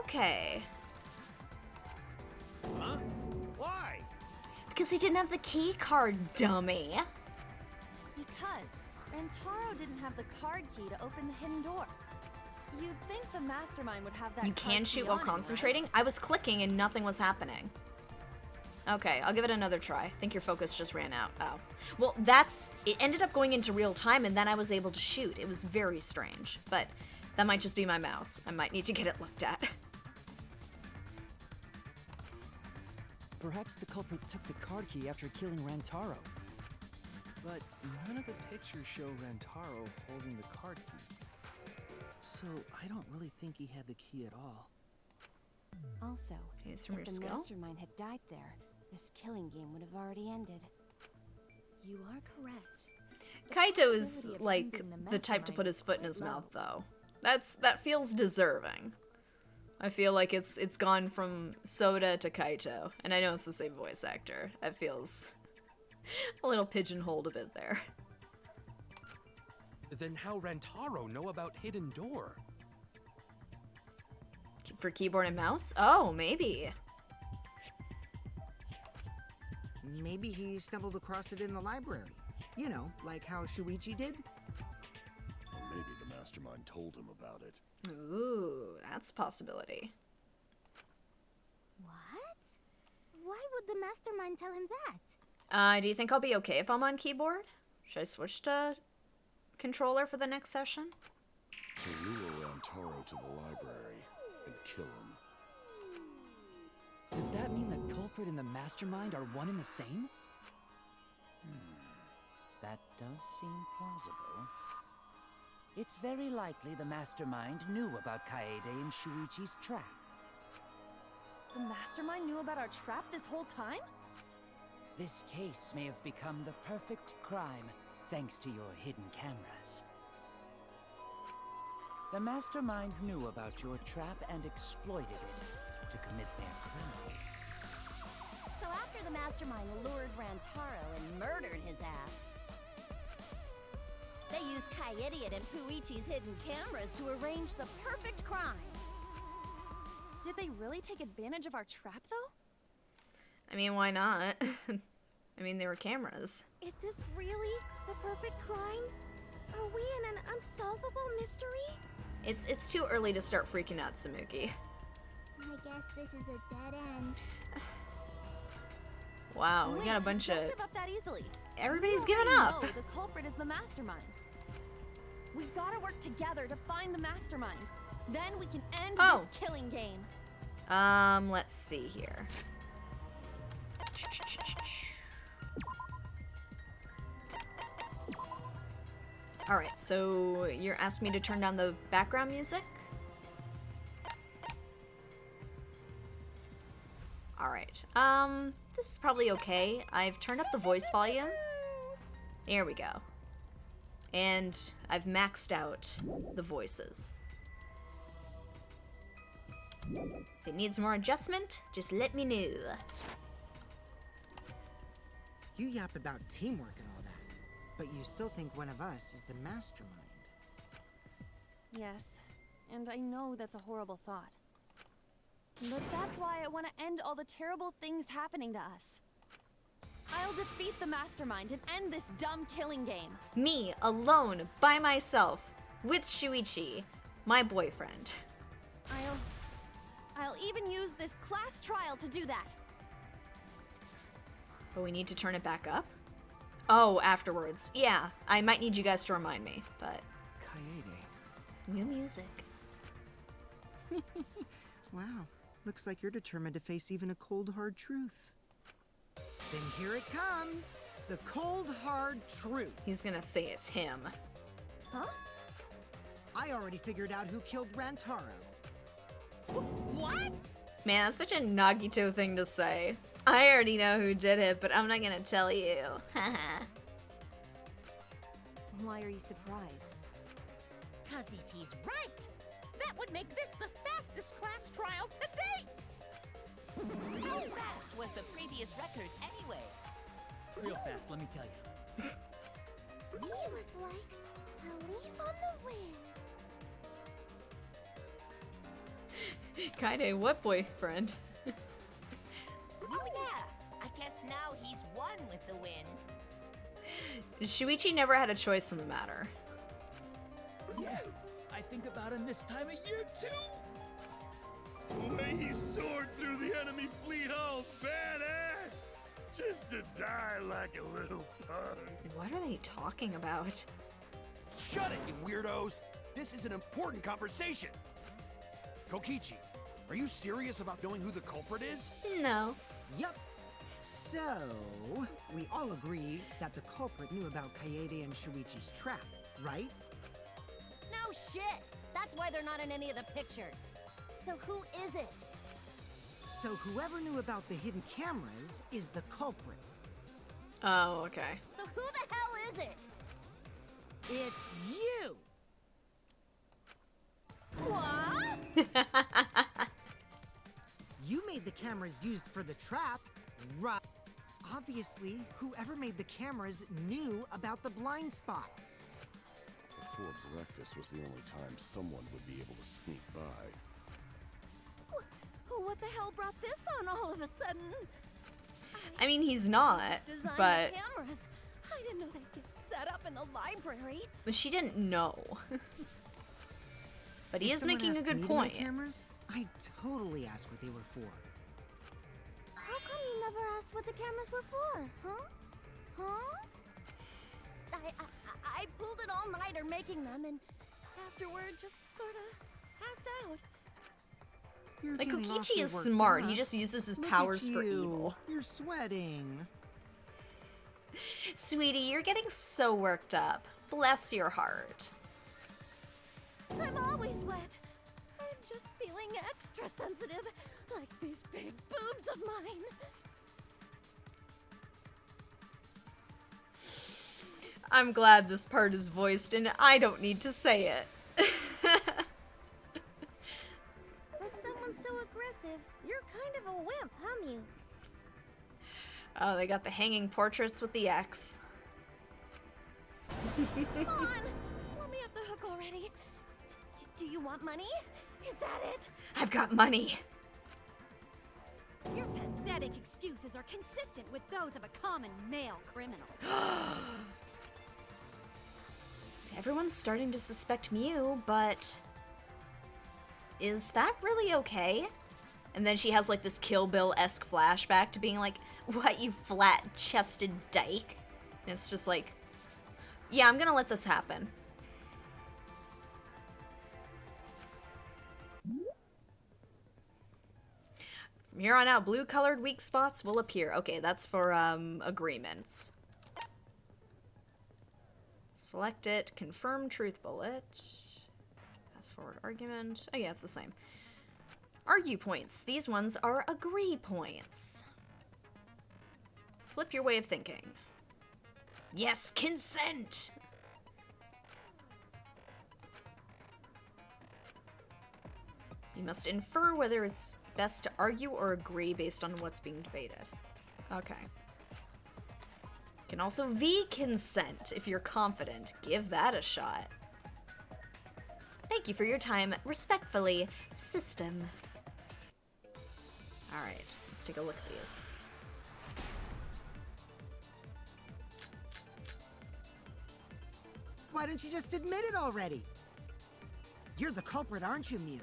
Okay. Huh? Why? Because he didn't have the key card, dummy. Because Rantaro didn't have the card key to open the hidden door. You'd think the mastermind would have that. You card can key shoot while on him, concentrating? right? I was clicking and nothing was happening. Okay, I'll give it another try. I think your focus just ran out. Oh. Well, it ended up going into real time and then I was able to shoot. It was very strange. But that might just be my mouse. I might need to get it looked at. Perhaps the culprit took the card key after killing Rantaro. But none of the pictures show Rantaro holding the card key. So I don't really think he had the key at all. Also, It's from your if the skill? mastermind had died there, this killing game would have already ended. You are correct. Kaito is, possibility of like, ending the the type to put his foot in his mastermind mouth, though. That feels deserving. I feel like it's gone from Soda to Kaito. And I know it's the same voice actor. That feels a little pigeonholed a bit there. Then how Rantaro know about hidden door? For keyboard and mouse? Oh, maybe. Maybe he stumbled across it in the library. You know, like how Shuichi did. Or maybe the mastermind told him about it. Ooh, that's a possibility. What? Why would the mastermind tell him that? Do you think I'll be okay if I'm on keyboard? Should I switch to controller for the next session? To lure Rantaro to the library and kill him. Does that mean the culprit and the mastermind are one and the same? That does seem plausible. It's very likely the mastermind knew about Kaede and Shuichi's trap. The mastermind knew about our trap this whole time? This case may have become the perfect crime thanks to your hidden cameras. The mastermind knew about your trap and exploited it to commit their crime. So after the mastermind lured Rantaro and murdered his ass, they used Kaede and Puichi's hidden cameras to arrange the perfect crime. Did they really take advantage of our trap, though? I mean, why not? I mean, there were cameras. Is this really the perfect crime? Are we in an unsolvable mystery? It's too early to start freaking out, Samuki. I guess this is a dead end. Wow, we Wait, got a bunch don't of... give up that easily. Everybody's We giving already up. know the culprit is the mastermind. We gotta work together to find the mastermind. Then we can end Oh. this killing game. Let's see here. Alright, so you're asking me to turn down the background music? Alright, this is probably okay. I've turned up the voice volume. There we go. And I've maxed out the voices. If it needs more adjustment, just let me know. You yap about teamwork and all that, but you still think one of us is the mastermind. Yes, and I know that's a horrible thought. But that's why I want to end all the terrible things happening to us. I'll defeat the mastermind and end this dumb killing game. Me, alone, by myself, with Shuichi, my boyfriend. I'll even use this class trial to do that. But we need to turn it back up? Oh, afterwards. Yeah, I might need you guys to remind me, but... Kaede. New music. Wow, looks like you're determined to face even a cold, hard truth. Then here it comes. The cold, hard truth. He's gonna say it's him. Huh? I already figured out who killed Rantaro. What? Man, that's such a Nagito thing to say. I already know who did it, but I'm not gonna tell you. Haha. Why are you surprised? Cause if he's right, that would make this the fastest class trial to date! How fast was the previous record anyway? Real fast, let me tell you. He was like a leaf on the wind. Kinda, what boyfriend? Oh yeah, I guess now he's one with the wind. Shuichi never had a choice in the matter. Yeah, I think about him this time of year too. The way he soared through the enemy fleet, all badass! Just to die like a little pug. What are they talking about? Shut it, you weirdos! This is an important conversation! Kokichi, are you serious about knowing who the culprit is? No. Yup. So, we all agree that the culprit knew about Kaede and Shuichi's trap, right? No shit! That's why they're not in any of the pictures. So who is it? So whoever knew about the hidden cameras is the culprit. Oh, okay. So who the hell is it? It's you! What? You made the cameras used for the trap, right? Obviously, whoever made the cameras knew about the blind spots. Before breakfast was the only time someone would be able to sneak by. What the hell brought this on all of a sudden? I mean, he's not, Designed but... the cameras. I didn't know they'd get set up in the library. But she didn't know. But he If is someone making a asked good me to make point. Cameras, I'd totally ask what they were for. How come you never asked what the cameras were for, huh? Huh? I pulled an all-nighter making them, and afterward just sort of passed out. You're Like, getting Kokichi awfully is worked smart. up. He just uses his Look powers at for you. evil. You're sweating. Sweetie, you're getting so worked up. Bless your heart. I'm always wet. I'm just feeling extra sensitive, like these big boobs of mine. I'm glad this part is voiced and I don't need to say it. For someone so aggressive, you're kind of a wimp, huh, Mew? Oh, they got the hanging portraits with the X. Come on, let me off the hook already. Do you want money? Is that it? I've got money. Your pathetic excuses are consistent with those of a common male criminal. Everyone's starting to suspect Mew, but is that really okay? And then she has like this Kill Bill-esque flashback to being like, what, you flat-chested dyke? And it's just like, yeah, I'm gonna let this happen. From here on out, blue-colored weak spots will appear. Okay, that's for, agreements. Select it, confirm truth bullet. Fast forward argument. Oh yeah, it's the same. Argue points. These ones are agree points. Flip your way of thinking. Yes, consent! You must infer whether it's best to argue or agree based on what's being debated. Okay. You can also V-consent if you're confident. Give that a shot. Thank you for your time. Respectfully, System. Alright, let's take a look at these. Why don't you just admit it already? You're the culprit, aren't you, Mew?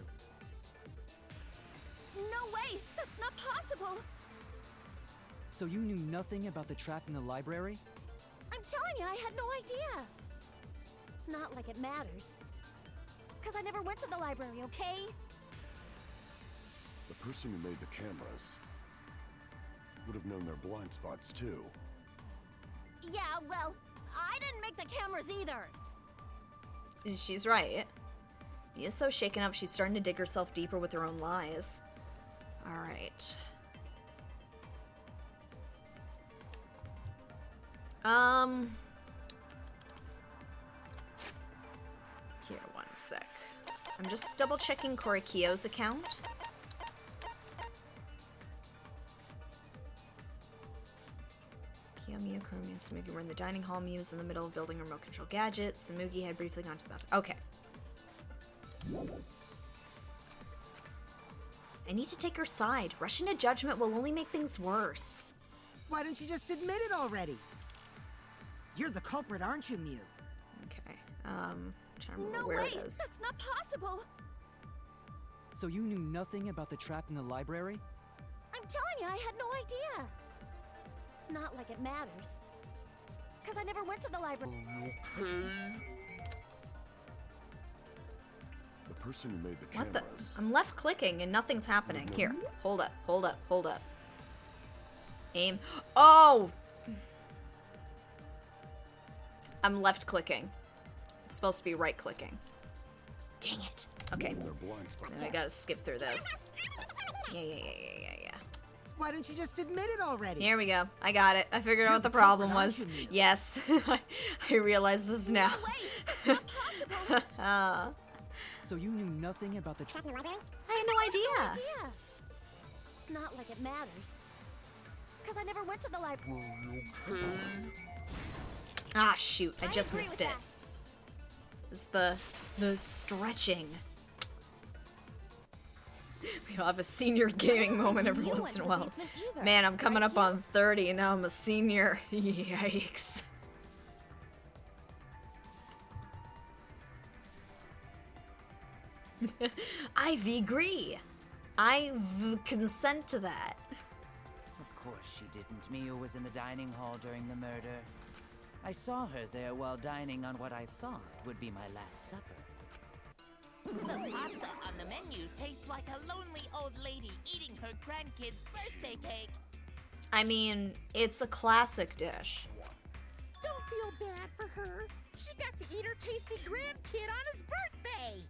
No way! That's not possible! So you knew nothing about the trap in the library? I'm telling you, I had no idea! Not like it matters. Because I never went to the library, okay? The person who made the cameras would have known their blind spots too. Yeah, well, I didn't make the cameras either. She's right. Mia's so shaken up, she's starting to dig herself deeper with her own lies. Alright. Here, one sec. I'm just double checking Korikio's account. Kyo, Mia, Kurumi, and Samugi were in the dining hall. Mia was in the middle of building a remote control gadget. Samugi had briefly gone to the bathroom. Okay. I need to take her side. Rushing to judgment will only make things worse. Why don't you just admit it already? You're the culprit, aren't you, Mew? Okay. Trying to remember where it is. That's not possible. So you knew nothing about the trap in the library? I'm telling you, I had no idea. Not like it matters. Because I never went to the library. The person who made the What the? cameras. I'm left clicking and nothing's happening. Here. Hold up. Hold up. Hold up. Aim. Oh! I'm left clicking. It's supposed to be right clicking. Dang it. Okay. They're blind spots. Then I gotta skip through this. Yeah. Why don't you just admit it already? Here we go. I got it. I figured out what the problem was. Yes. I realize this now. So you knew nothing about the trap in the library? I had no idea. Not like it matters. Because I never went to the library. Ah, shoot. I just missed it. It's the stretching. We have a senior gaming moment every once in a while. Man, I'm coming up on 30 and now I'm a senior. Yikes. I agree. I consent to that. Of course she didn't. Mia was in the dining hall during the murder. I saw her there while dining on what I thought would be my last supper. The pasta on the menu tastes like a lonely old lady eating her grandkid's birthday cake. I mean, it's a classic dish. Don't feel bad for her. She got to eat her tasty grandkid on his birthday.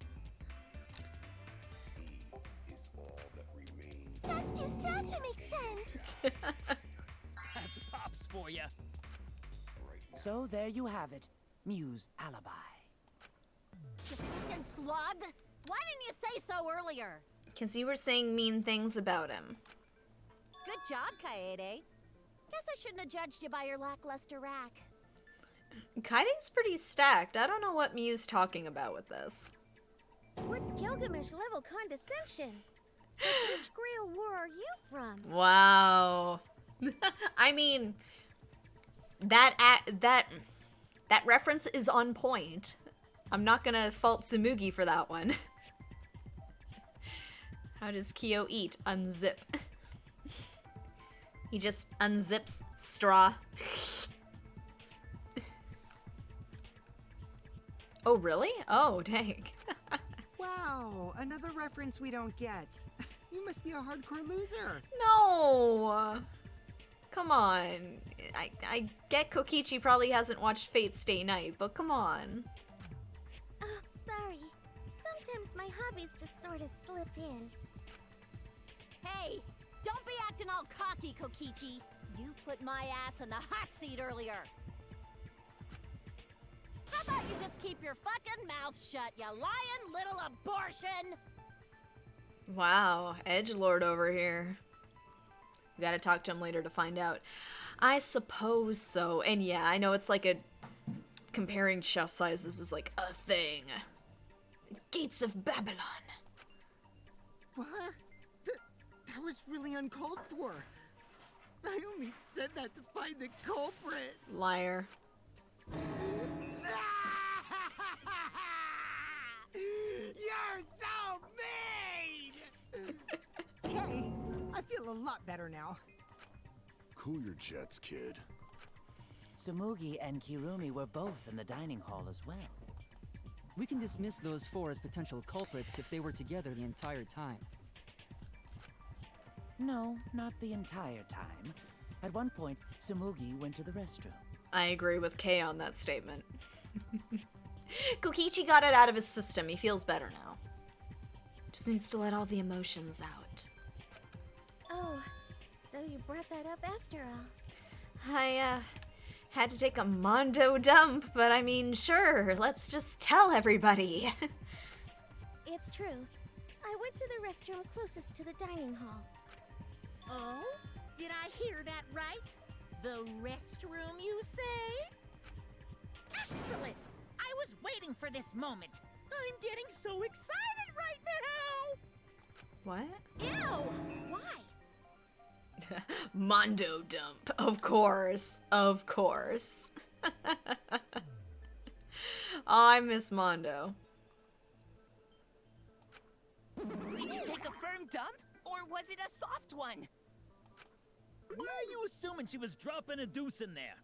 Is all that remains. That's too sad to make sense. That's Pops for you. So there you have it. Mew's alibi. You fucking slug! Why didn't you say so earlier? Because you were saying mean things about him. Good job, Kaede. Guess I shouldn't have judged you by your lackluster rack. Kaide's pretty stacked. I don't know what Mew's talking about with this. What Gilgamesh level condescension? Which Grail war are you from? Wow. I mean, that reference is on point. I'm not gonna fault Tsumugi for that one. How does Kyo eat? Unzip. He just unzips straw. Oh, really? Oh, dang. Wow, another reference we don't get. You must be a hardcore loser. No! Come on. I get Kokichi probably hasn't watched Fate Stay Night, but come on. Oh, sorry. Sometimes my hobbies just sort of slip in. Hey, don't be acting all cocky, Kokichi. You put my ass in the hot seat earlier. How about you just keep your fucking mouth shut, you lying little abortion? Wow, edgelord over here. We gotta talk to him later to find out. I suppose so. And yeah, I know it's like a... Comparing chest sizes is like a thing. The gates of Babylon. What? That was really uncalled for. I only said that to find the culprit. Liar. You're so mean! Hey, I feel a lot better now. Cool your jets, kid. Tsumugi and Kirumi were both in the dining hall as well. We can dismiss those four as potential culprits if they were together the entire time. No, not the entire time. At one point, Tsumugi went to the restroom. I agree with Kay on that statement. Kokichi got it out of his system. He feels better now. Just needs to let all the emotions out. Oh, so you brought that up after all. I, had to take a Mondo dump, but I mean, sure, let's just tell everybody. It's true. I went to the restroom closest to the dining hall. Oh? Did I hear that right? The restroom, you say? Excellent! I was waiting for this moment. I'm getting so excited right now! What? Ew! Why? Mondo dump. Of course. Of course. Oh, I miss Mondo. Did you take a firm dump? Or was it a soft one? Why are you assuming she was dropping a deuce in there?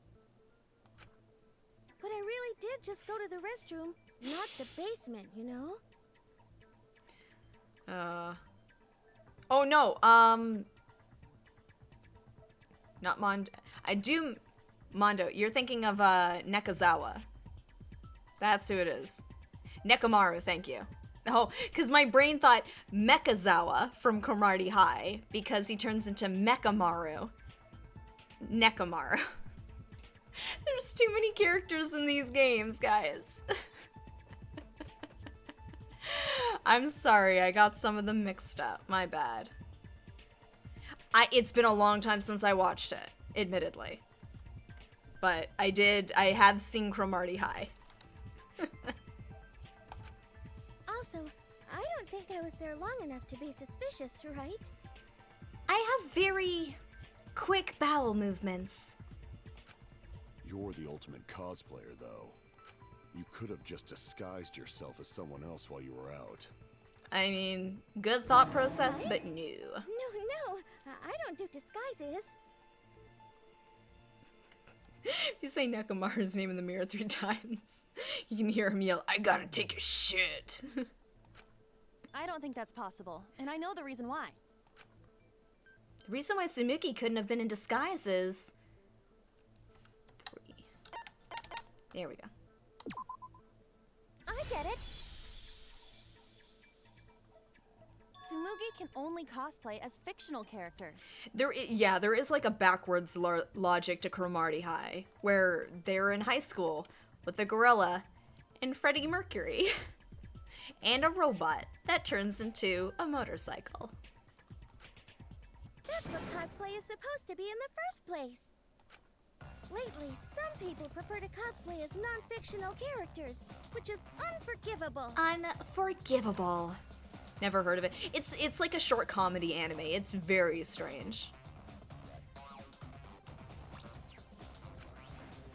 But I really did just go to the restroom, not the basement, you know? Oh no, not Mondo. I do Mondo. You're thinking of Nekazawa. That's who it is. Nekomaru, thank you. Oh, because my brain thought Mekazawa from Cromartie High, because he turns into Mekamaru. Nekomaru. There's too many characters in these games, guys. I'm sorry, I got some of them mixed up. My bad. It's been a long time since I watched it, admittedly. But I have seen Cromartie High. Also, I don't think I was there long enough to be suspicious, right? I have very quick bowel movements. You're the ultimate cosplayer, though. You could have just disguised yourself as someone else while you were out. I mean, good thought process, but no. No, I don't do disguises. If you say Nekomaru's name in the mirror 3 times, you can hear him yell, "I gotta take a shit." I don't think that's possible, and I know the reason why. The reason why Tsumuki couldn't have been in disguise is... 3. There we go. I get it. Tsumugi can only cosplay as fictional characters. There is like a backwards logic to Cromartie High, where they're in high school with a gorilla and Freddie Mercury and a robot that turns into a motorcycle. That's what cosplay is supposed to be in the first place. Lately, some people prefer to cosplay as non-fictional characters, which is unforgivable. Unforgivable. Never heard of it. It's like a short comedy anime. It's very strange.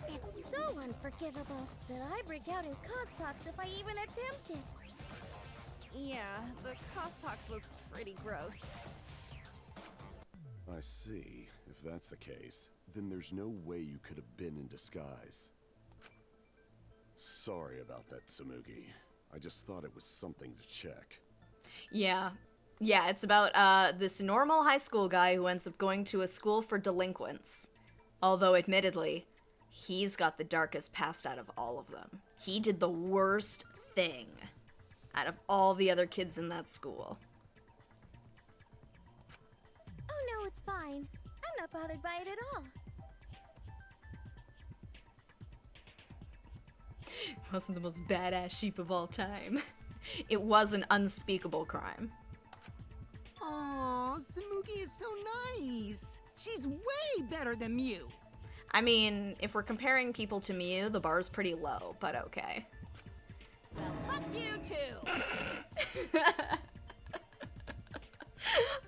It's so unforgivable that I break out in cospox if I even attempt it. Yeah, the cospox was pretty gross. I see. If that's the case, then there's no way you could have been in disguise. Sorry about that, Tsumugi. I just thought it was something to check. Yeah, it's about this normal high school guy who ends up going to a school for delinquents. Although, admittedly, he's got the darkest past out of all of them. He did the worst thing out of all the other kids in that school. Oh no, it's fine. I'm not bothered by it at all. Wasn't the most badass sheep of all time. It was an unspeakable crime. Aw, Tsumugi is so nice. She's way better than Mew. I mean, if we're comparing people to Mew, the bar's pretty low, but okay. Well, fuck you too.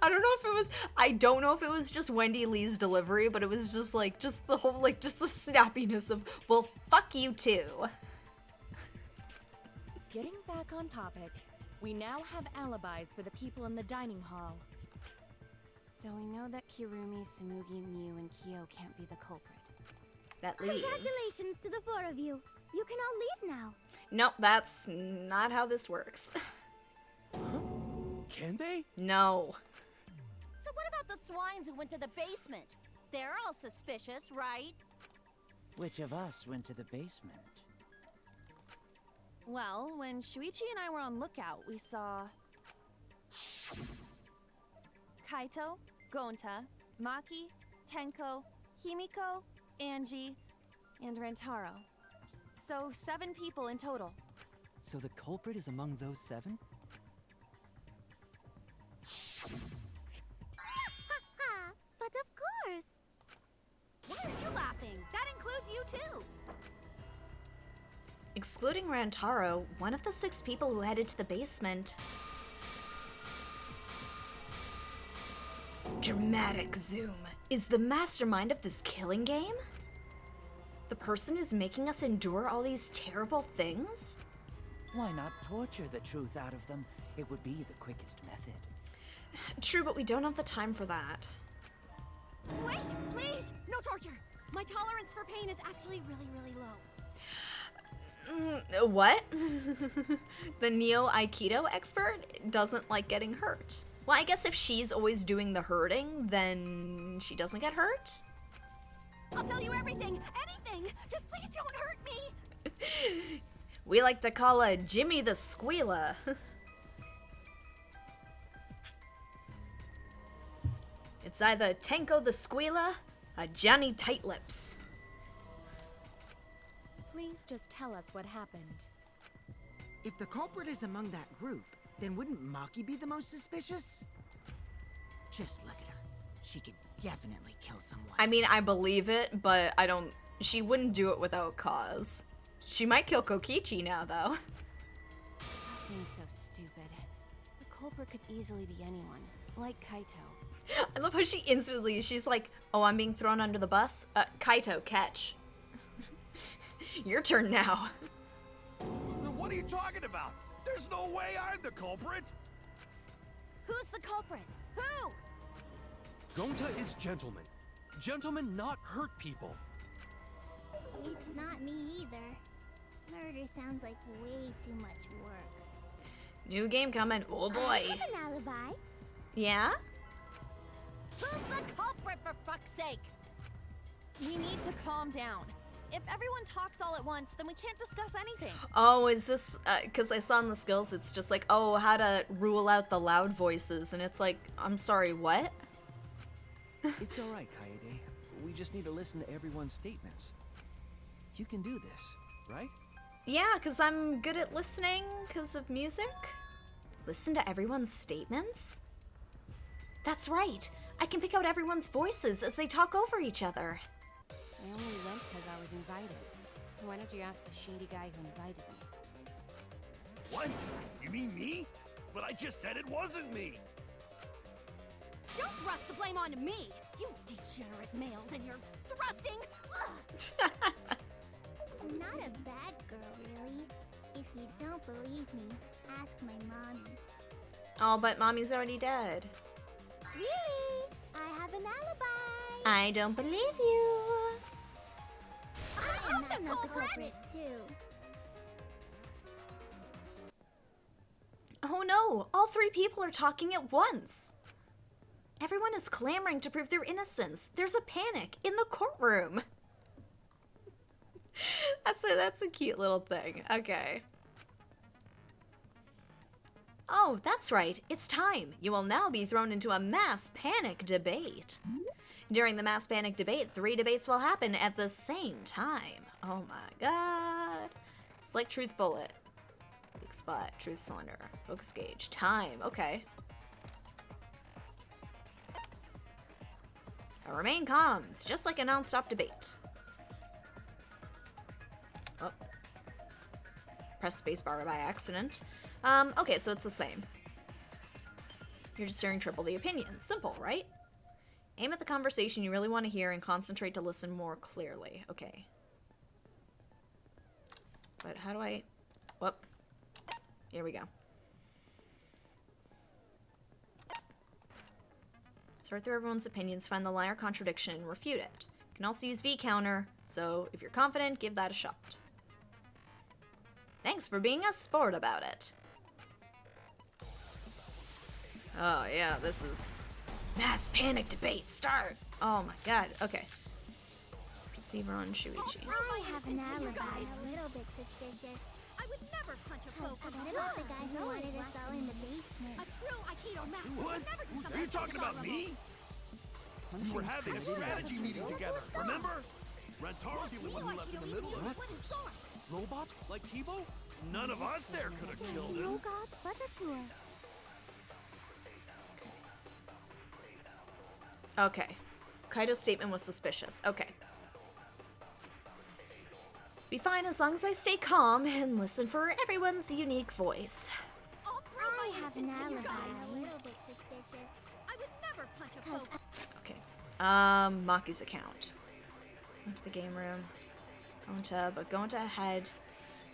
I don't know if it was just Wendy Lee's delivery, but it was just like, just the whole, like, just the snappiness of, well, fuck you too. Getting back on topic, we now have alibis for the people in the dining hall. So we know that Kirumi, Tsumugi, Mew, and Kyo can't be the culprit. That leaves... Congratulations to the 4 of you. You can all leave now. Nope, that's not how this works. Can they? No. So what about the swines who went to the basement? They're all suspicious, right? Which of us went to the basement? Well, when Shuichi and I were on lookout, we saw Kaito, Gonta, Maki, Tenko, Himiko, Angie, and Rantaro. So 7 people in total. So the culprit is among those 7? But of course! Why are you laughing? That includes you too! Excluding Rantaro, one of the 6 people who headed to the basement. Dramatic zoom. Is the mastermind of this killing game? The person who's making us endure all these terrible things? Why not torture the truth out of them? It would be the quickest method. True, but we don't have the time for that. Wait, please! No torture! My tolerance for pain is actually really low. What? The Neo Aikido expert doesn't like getting hurt. Well, I guess if she's always doing the hurting, then she doesn't get hurt? I'll tell you everything! Anything! Just please don't hurt me! We like to call her Jimmy the Squealer. It's either Tenko the Squealer or Johnny Tightlips. Please just tell us what happened. If the culprit is among that group, then wouldn't Maki be the most suspicious? Just look at her. She could definitely kill someone. I mean, I believe it, but I don't... She wouldn't do it without cause. She might kill Kokichi now, though. Stop being so stupid. The culprit could easily be anyone, like Kaito. I love how she instantly, she's like, oh, I'm being thrown under the bus? Kaito, catch. Your turn now. What are you talking about? There's no way I'm the culprit! Who's the culprit? Who? Gonta is gentleman. Gentlemen not hurt people. It's not me either. Murder sounds like way too much work. New game coming. Oh boy. I have an alibi. Yeah? Who's the culprit, for fuck's sake? We need to calm down. If everyone talks all at once, then we can't discuss anything. Oh, is this, because I saw in the skills, it's just like, oh, how to rule out the loud voices, and it's like, I'm sorry, what? It's alright, Kaede. We just need to listen to everyone's statements. You can do this, right? Yeah, because I'm good at listening because of music. Listen to everyone's statements? That's right. I can pick out everyone's voices as they talk over each other. I only went because I was invited. Why don't you ask the shady guy who invited me? What? You mean me? But I just said it wasn't me! Don't thrust the blame onto me! You degenerate males and your thrusting! I'm not a bad girl, really. If you don't believe me, ask my mommy. Oh, but mommy's already dead. Really? I have an alibi. I don't believe you. I'm not the culprit, too. Oh no, all 3 people are talking at once. Everyone is clamoring to prove their innocence. There's a panic in the courtroom. That's a cute little thing. Okay. Oh, that's right. It's time. You will now be thrown into a mass panic debate. During the mass panic debate, 3 debates will happen at the same time. Oh my god. Select truth bullet. Weak spot, truth cylinder, focus gauge, time. Okay. Remain calm. It's just like a non-stop debate. Oh. Press spacebar by accident. Okay, so it's the same. You're just hearing triple the opinions. Simple, right? Aim at the conversation you really want to hear and concentrate to listen more clearly. Okay. But how do I... Whoop. Here we go. Sort through everyone's opinions, find the lie or contradiction, and refute it. You can also use V-counter, so if you're confident, give that a shot. Thanks for being a sport about it. Oh yeah, this is... Mass panic debate, start! Oh my god, okay. Seaver and Shuichi. I have an alibi. A little bit suspicious. I would never punch a foe from What about the guy who wanted us all in the basement? A true Aikido master What? would never do something Are you talking about me? We were having a strategy meeting together, remember? Rantaro's the only one who left in the middle of it. Robot? Like Kibo? None of us there could have killed him. Okay. Kaito's statement was suspicious. Okay. Be fine as long as I stay calm and listen for everyone's unique voice. I have an alibi. A little bit suspicious. I would never punch a foe. Okay. Maki's account. Into the game room. Gonta had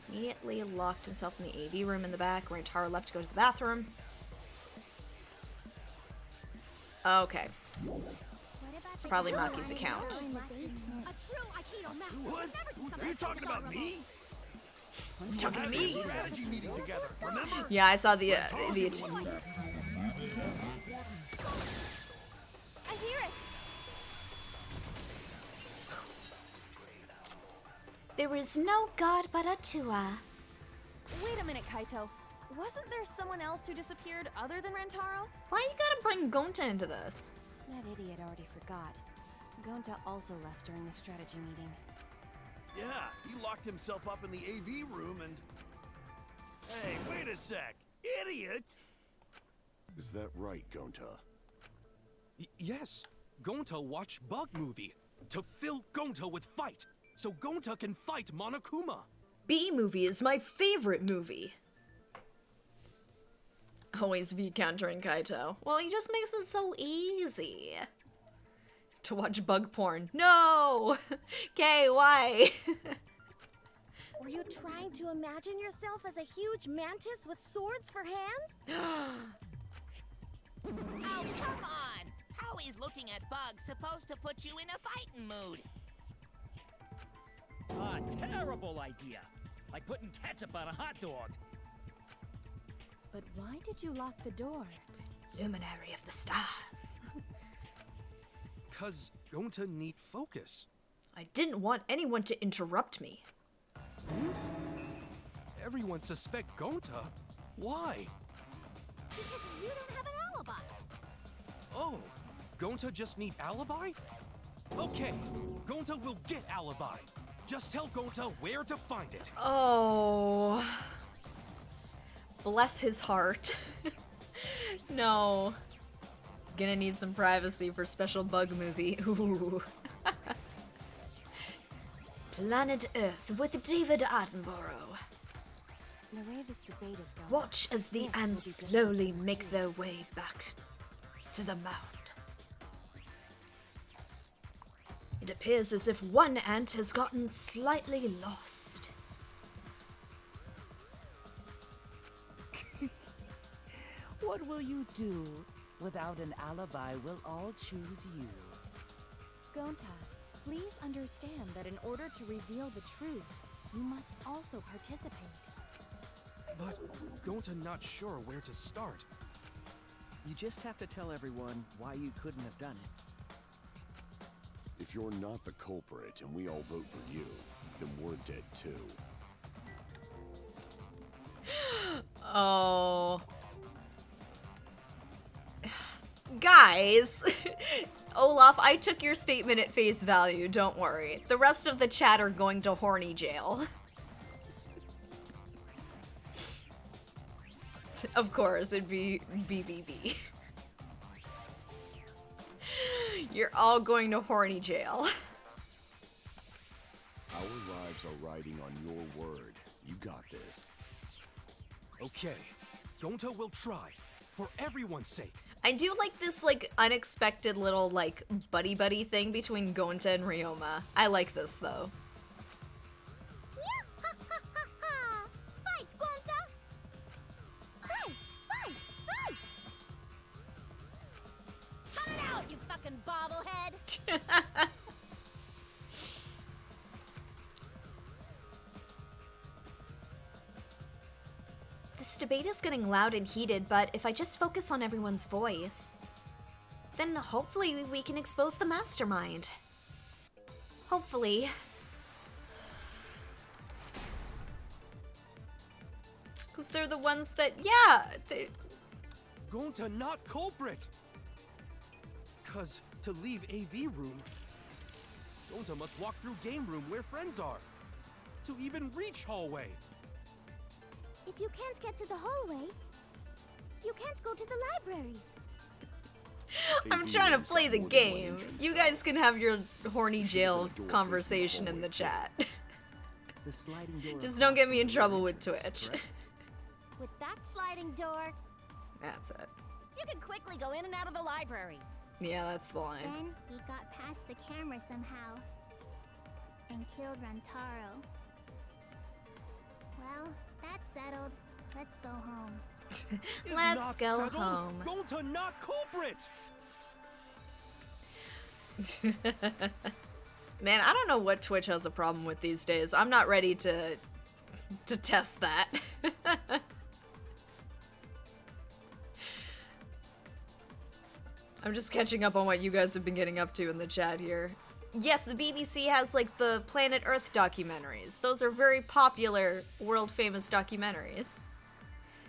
immediately locked himself in the AV room in the back, where Rantaro left to go to the bathroom. Okay. It's probably Maki's account. What? Are you talking about me? You talking to me? Strategy meeting together, remember? Yeah, I saw the I hear it. There is no god but Atua. Wait a minute, Kaito. Wasn't there someone else who disappeared other than Rantaro? Why you gotta bring Gonta into this? That idiot already forgot. Gonta also left during the strategy meeting. Yeah, he locked himself up in the AV room and... Hey, wait a sec! Idiot! Is that right, Gonta? Yes. Gonta watched Bug Movie to fill Gonta with fight, so Gonta can fight Monokuma. B-movie is my favorite movie. Always V countering Kaito. Well, he just makes it so easy. To watch bug porn. No! Okay, why? Were you trying to imagine yourself as a huge mantis with swords for hands? Oh, come on! How is looking at bugs supposed to put you in a fighting mood? Ah, terrible idea. Like putting ketchup on a hot dog. But why did you lock the door? Luminary of the stars. 'Cause Gonta need focus. I didn't want anyone to interrupt me. Everyone suspect Gonta? Why? Because you don't have an alibi. Oh, Gonta just need alibi? Okay, Gonta will get alibi. Just tell Gonta where to find it. Oh. Bless his heart. No. Gonna need some privacy for special bug movie. Ooh. Planet Earth with David Attenborough. The way this debate is going. Watch as the ants slowly make their way back to the mound. It appears as if one ant has gotten slightly lost. What will you do? Without an alibi, we'll all choose you. Gonta, please understand that in order to reveal the truth, you must also participate. But Gonta not sure where to start. You just have to tell everyone why you couldn't have done it. If you're not the culprit and we all vote for you, then we're dead too. Oh. Guys, Olaf, I took your statement at face value, don't worry. The rest of the chat are going to horny jail. Of course, it'd be BBB. You're all going to horny jail. Our lives are riding on your word. You got this. Okay, Gonta will try, for everyone's sake. I do like this, like, unexpected little, like, buddy-buddy thing between Gonta and Ryoma. I like this, though. Fight, Gonta! Fight! Fight! Fight! Cut it out, you fucking bobblehead! This debate is getting loud and heated, but if I just focus on everyone's voice, then hopefully we can expose the mastermind. Hopefully. Because they're the ones that, yeah, they... Gonta not culprit! Cause to leave AV room, Gonta must walk through game room where friends are. To even reach hallway. If you can't get to the hallway, you can't go to the library. I'm trying to play the game. You guys can have your horny jail conversation in the chat. The sliding door. Just don't get me in trouble with Twitch. With that sliding door, That's it. you can quickly go in and out of the library. Yeah, that's the line. Then he got past the camera somehow and killed Rantaro. Well, that's settled. Let's go home. Let's go home. Gonta not culprit! Man, I don't know what Twitch has a problem with these days. I'm not ready to test that. I'm just catching up on what you guys have been getting up to in the chat here. Yes, the BBC has like the Planet Earth documentaries. Those are very popular, world-famous documentaries.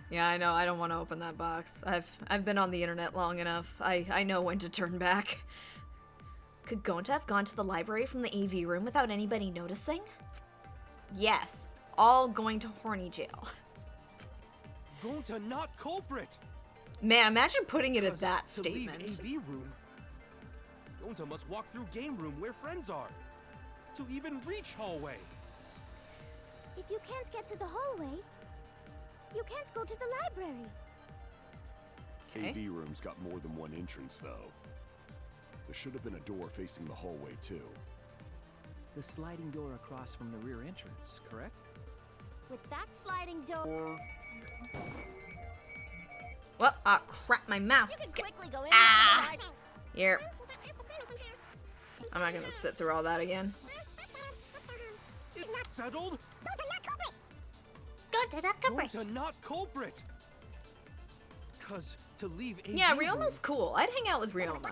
Yeah, I know, I don't want to open that box. I've been on the internet long enough. I know when to turn back. Could Gonta have gone to the library from the AV room without anybody noticing? Yes, all going to horny jail. Gonta not culprit! Man, imagine putting it at that To statement. leave AV room, Gonta must walk through game room where friends are. To even reach hallway. If you can't get to the hallway, you can't go to the library. AV room's got more than one entrance, though. There should have been a door facing the hallway, too. The sliding door across from the rear entrance, correct? With that sliding door, Well, ah, crap, my mouse. you can quickly go in and out of the library. Here. I'm not gonna sit through all that again. It's settled? Gonta not culprit. Gonta not culprit! Cause to leave AV Yeah, room, Ryoma's cool. I'd hang out with Ryoma.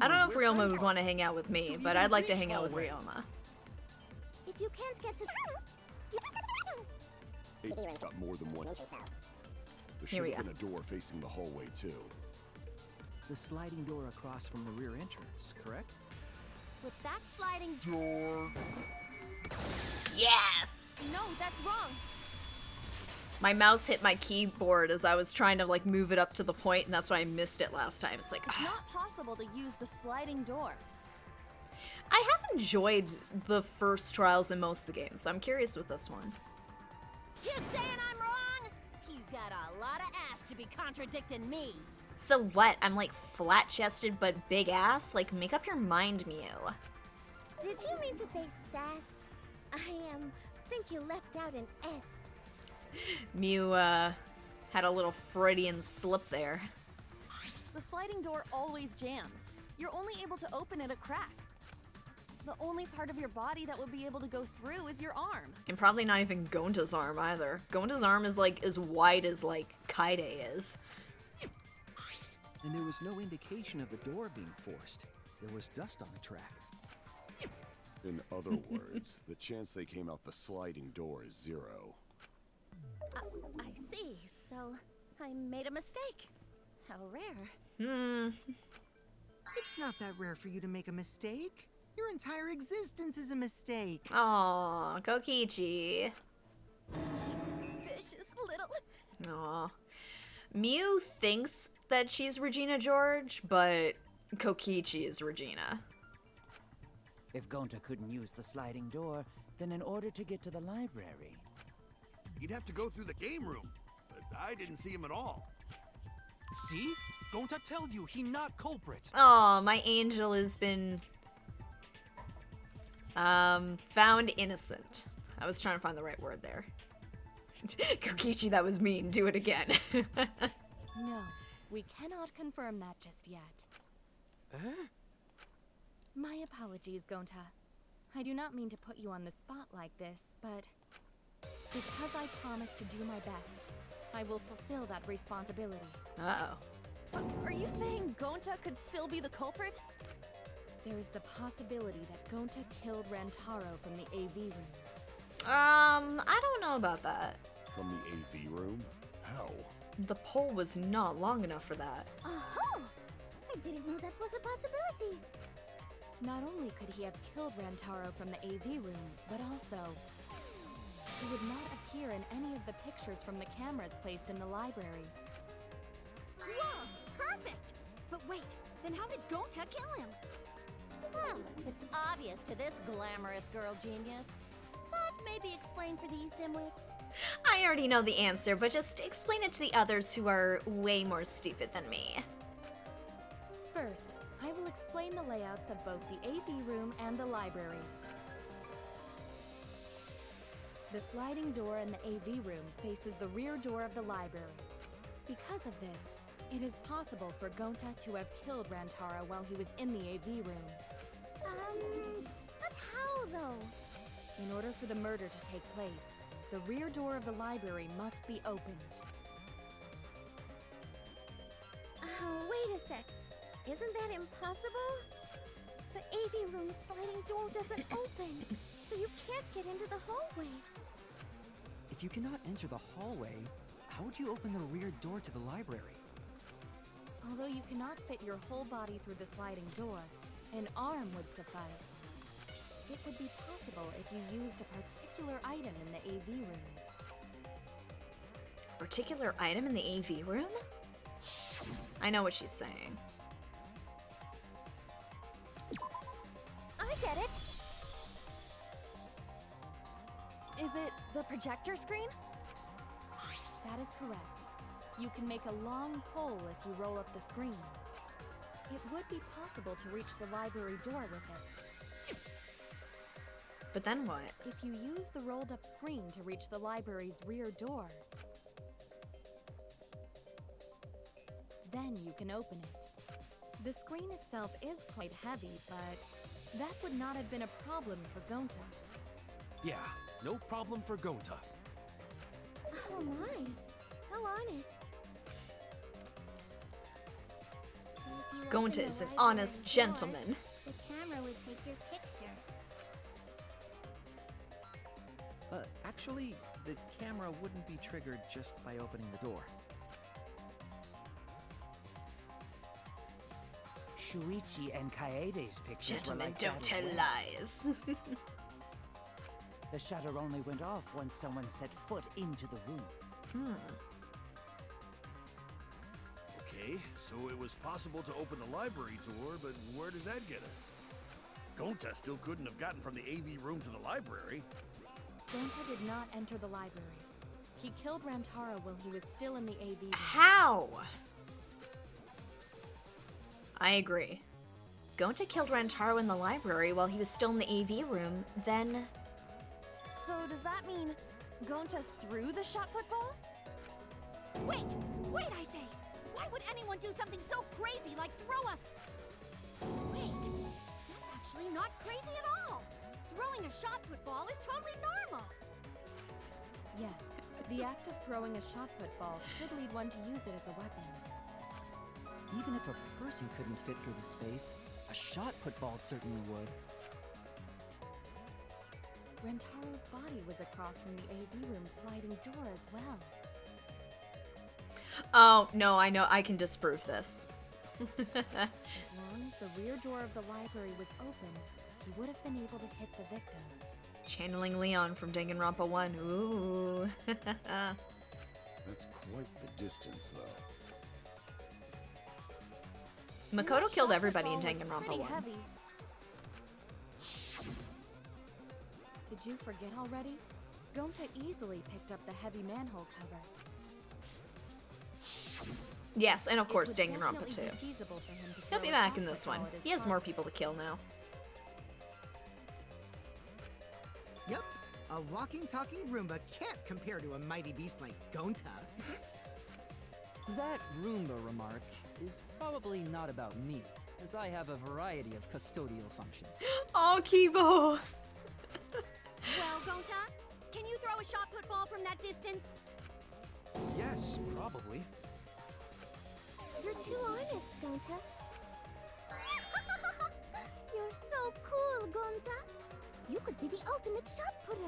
I don't know if Ryoma would want to hang out with me, but I'd like to hang out with Ryoma. If you can't get to AV room's got more than one entrance, though. There Here should we have go. been a door facing the hallway, too. The sliding door across from the rear entrance, correct? With that sliding door. Yes! No, that's wrong. My mouse hit my keyboard as I was trying to like move it up to the point, and that's why I missed it last time. It's like, It's not possible to use the sliding door. I have enjoyed the first trials in most of the games, so I'm curious with this one. You saying I'm wrong? You got a lot of ass to be contradicting me. So what? I'm like flat-chested but big ass? Like, make up your mind, Mew. Did you mean to say sass? I think you left out an S. Mew, had a little Freudian slip there. The sliding door always jams. You're only able to open it a crack. The only part of your body that would be able to go through is your arm. And probably not even Gonta's arm either. Gonta's arm is like as wide as like Kaide is. And there was no indication of the door being forced. There was dust on the track. In other words, the chance they came out the sliding door is 0. I see. So I made a mistake. How rare. It's not that rare for you to make a mistake. Your entire existence is a mistake. Aw, Kokichi. Vicious little. Aw. Mew thinks that she's Regina George, but Kokichi is Regina. If Gonta couldn't use the sliding door, then in order to get to the library... You'd have to go through the game room, but I didn't see him at all. See? Gonta tell you he not culprit. Aw, my angel has been... found innocent. I was trying to find the right word there. Kokichi, that was mean. Do it again. No, we cannot confirm that just yet. My apologies, Gonta. I do not mean to put you on the spot like this, but because I promised to do my best, I will fulfill that responsibility. Uh-oh. But are you saying Gonta could still be the culprit? There's the possibility that Gonta killed Rantaro from the AV room. I don't know about that. From the AV room? How? The pole was not long enough for that. Oh! I didn't know that was a possibility. Not only could he have killed Rantaro from the AV room, but also he would not appear in any of the pictures from the cameras placed in the library. Whoa! Perfect! But wait, then how did Gonta kill him? Well, it's obvious to this glamorous girl genius. But maybe explain for these dimwits. I already know the answer, but just explain it to the others who are way more stupid than me. First, I will explain the layouts of both the AV room and the library. The sliding door in the AV room faces the rear door of the library. Because of this, it is possible for Gonta to have killed Rantaro while he was in the AV room. But how though? In order for the murder to take place, the rear door of the library must be opened. Wait a sec. Isn't that impossible? The AV room sliding door doesn't open, so you can't get into the hallway. If you cannot enter the hallway, how would you open the rear door to the library? Although you cannot fit your whole body through the sliding door, an arm would suffice. It would be possible if you used a particular item in the AV room. Particular item in the AV room? I know what she's saying. I get it. Is it the projector screen? That is correct. You can make a long pole if you roll up the screen. It would be possible to reach the library door with it. But then what? If you use the rolled up screen to reach the library's rear door, then you can open it. The screen itself is quite heavy, but that would not have been a problem for Gonta. Yeah, no problem for Gonta. Oh my. How honest. Gonta is an honest gentleman. The camera would take your picture. Actually, the camera wouldn't be triggered just by opening the door. Shuichi and Kaede's pictures Gentlemen, were like don't that as tell well. lies. The shutter only went off once someone set foot into the room. Okay, so it was possible to open the library door, but where does that get us? Gonta still couldn't have gotten from the AV room to the library. Gonta did not enter the library. He killed Rantaro while he was still in the AV room. How? I agree. Gonta killed Rantaro in the library while he was still in the AV room, then... So does that mean Gonta threw the shot put ball? Wait! Wait, I say! Why would anyone do something so crazy like throw a... Wait! That's actually not crazy at all! Throwing a shot put ball is totally normal! Yes, the act of throwing a shot put ball could lead one to use it as a weapon. Even if a person couldn't fit through the space, a shot put ball certainly would. Rentaro's body was across from the AV room sliding door as well. Oh, no, I know. I can disprove this. As long as the rear door of the library was open, he would have been able to hit the victim. Channeling Leon from Danganronpa 1. Ooh. That's quite the distance, though. Makoto killed everybody in Danganronpa 1. Heavy. Did you forget already? Gonta easily picked up the heavy manhole cover. Yes, and of course It would Danganronpa 2. definitely be feasible for him to He'll throw be a back shot in put this ball one. at his He has more target. people to kill now. Yep, a walking, talking Roomba can't compare to a mighty beast like Gonta. That Roomba remark is probably not about me, as I have a variety of custodial functions. Oh, Kibo! Well, Gonta, can you throw a shot put ball from that distance? Yes, probably. You're too honest, Gonta. You're You could be the ultimate shot putter.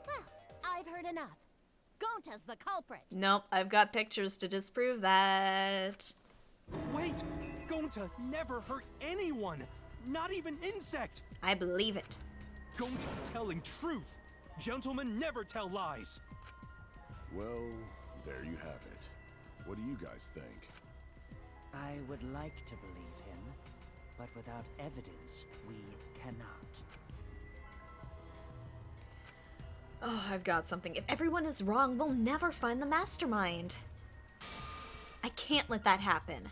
Well, I've heard enough. Gonta's the culprit. Nope, I've got pictures to disprove that. Wait! Gonta never hurt anyone! Not even insect! I believe it. Gonta telling truth! Gentlemen never tell lies! Well, there you have it. What do you guys think? I would like to believe him, but without evidence, we cannot. Oh, I've got something. If everyone is wrong, we'll never find the mastermind. I can't let that happen.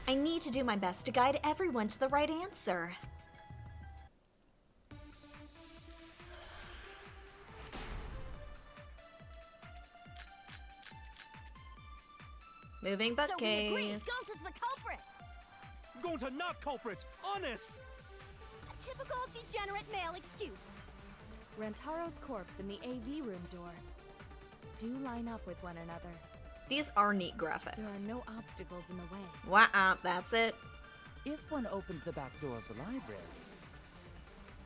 I need to do my best to guide everyone to the right answer. Moving So we agree, bookcase. Gonta's the culprit. Gonta not culprit! Honest! A typical degenerate male excuse. Rantaro's corpse and the AV room door do line up with one another. These are neat There graphics. are no obstacles in the way. Wah, that's it. If one opened the back door of the library,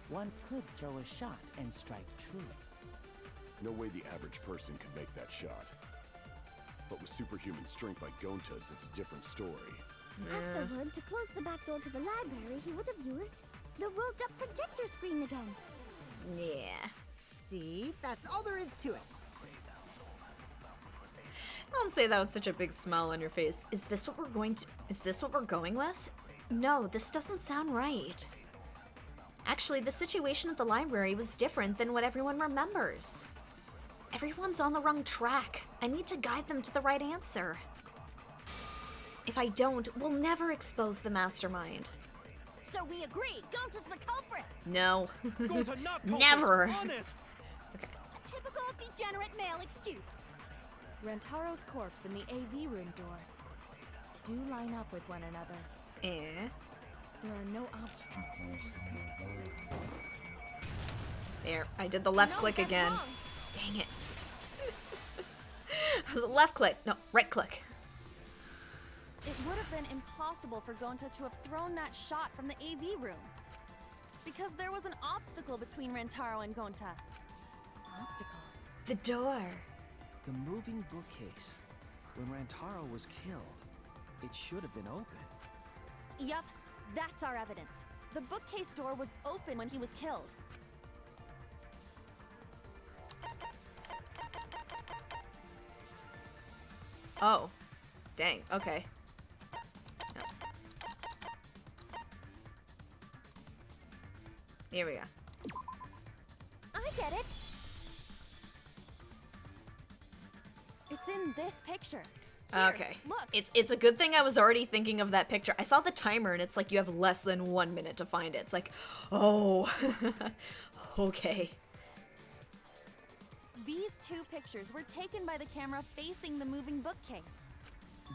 one could throw a shot and strike true. No way the average person could make that shot. But with superhuman strength like Gonta's, it's a different story. Afterward, to close the back door to the library, he would have used the rolled up projector screen again. Yeah. See? That's all there is to it. Don't say that with such a big smile on your face. Is this what we're going with? No, this doesn't sound right. Actually, the situation at the library was different than what everyone remembers. Everyone's on the wrong track. I need to guide them to the right answer. If I don't, we'll never expose the mastermind. So we agree, Gonta's the culprit. No. Gonta not culprit! Never. Honest! A typical degenerate male excuse. Rantaro's corpse and the AV room door do line up with one another. Eh? There are no obstacles. There, I did the left click again. Dang it. Left click, no, right click. It would have been impossible for Gonta to have thrown that shot from the AV room. Because there was an obstacle between Rantaro and Gonta. Obstacle? The door. The moving bookcase. When Rantaro was killed, it should have been open. Yup, that's our evidence. The bookcase door was open when he was killed. Oh. Dang, okay. No. Here we go. I get it. It's in this picture. Here, Okay. look. It's a good thing I was already thinking of that picture. I saw the timer and it's like you have less than 1 minute to find it. It's like, oh. Okay. These two pictures were taken by the camera facing the moving bookcase.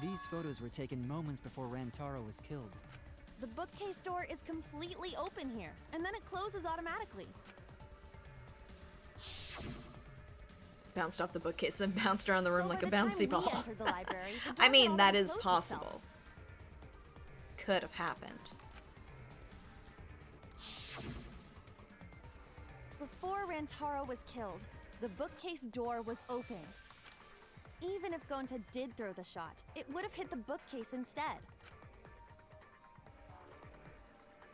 These photos were taken moments before Rantaro was killed. The bookcase door is completely open here, and then it closes automatically. Bounced off the bookcase, then bounced around the room So like by a the time bouncy we ball. entered the library, the door I mean, had that already is closed possible. itself. Could have happened. Before Rantaro was killed, the bookcase door was open. Even if Gonta did throw the shot, it would have hit the bookcase instead.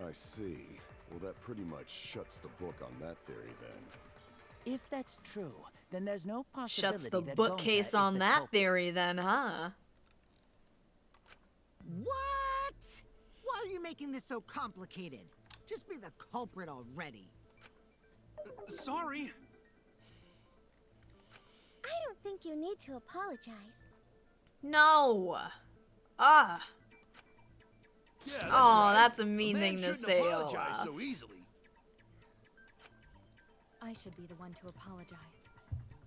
I see. Well, that pretty much shuts the book on that theory then. If that's true, then there's no possibility Shuts the that bookcase Gonta is on the that culprit. theory then, huh? What? Why are you making this so complicated? Just be the culprit already. Sorry. I don't think you need to apologize. No. Ah. Yeah, that's Oh, right. that's a mean man thing to shouldn't say, apologize Olaf. so easily. I should be the one to apologize.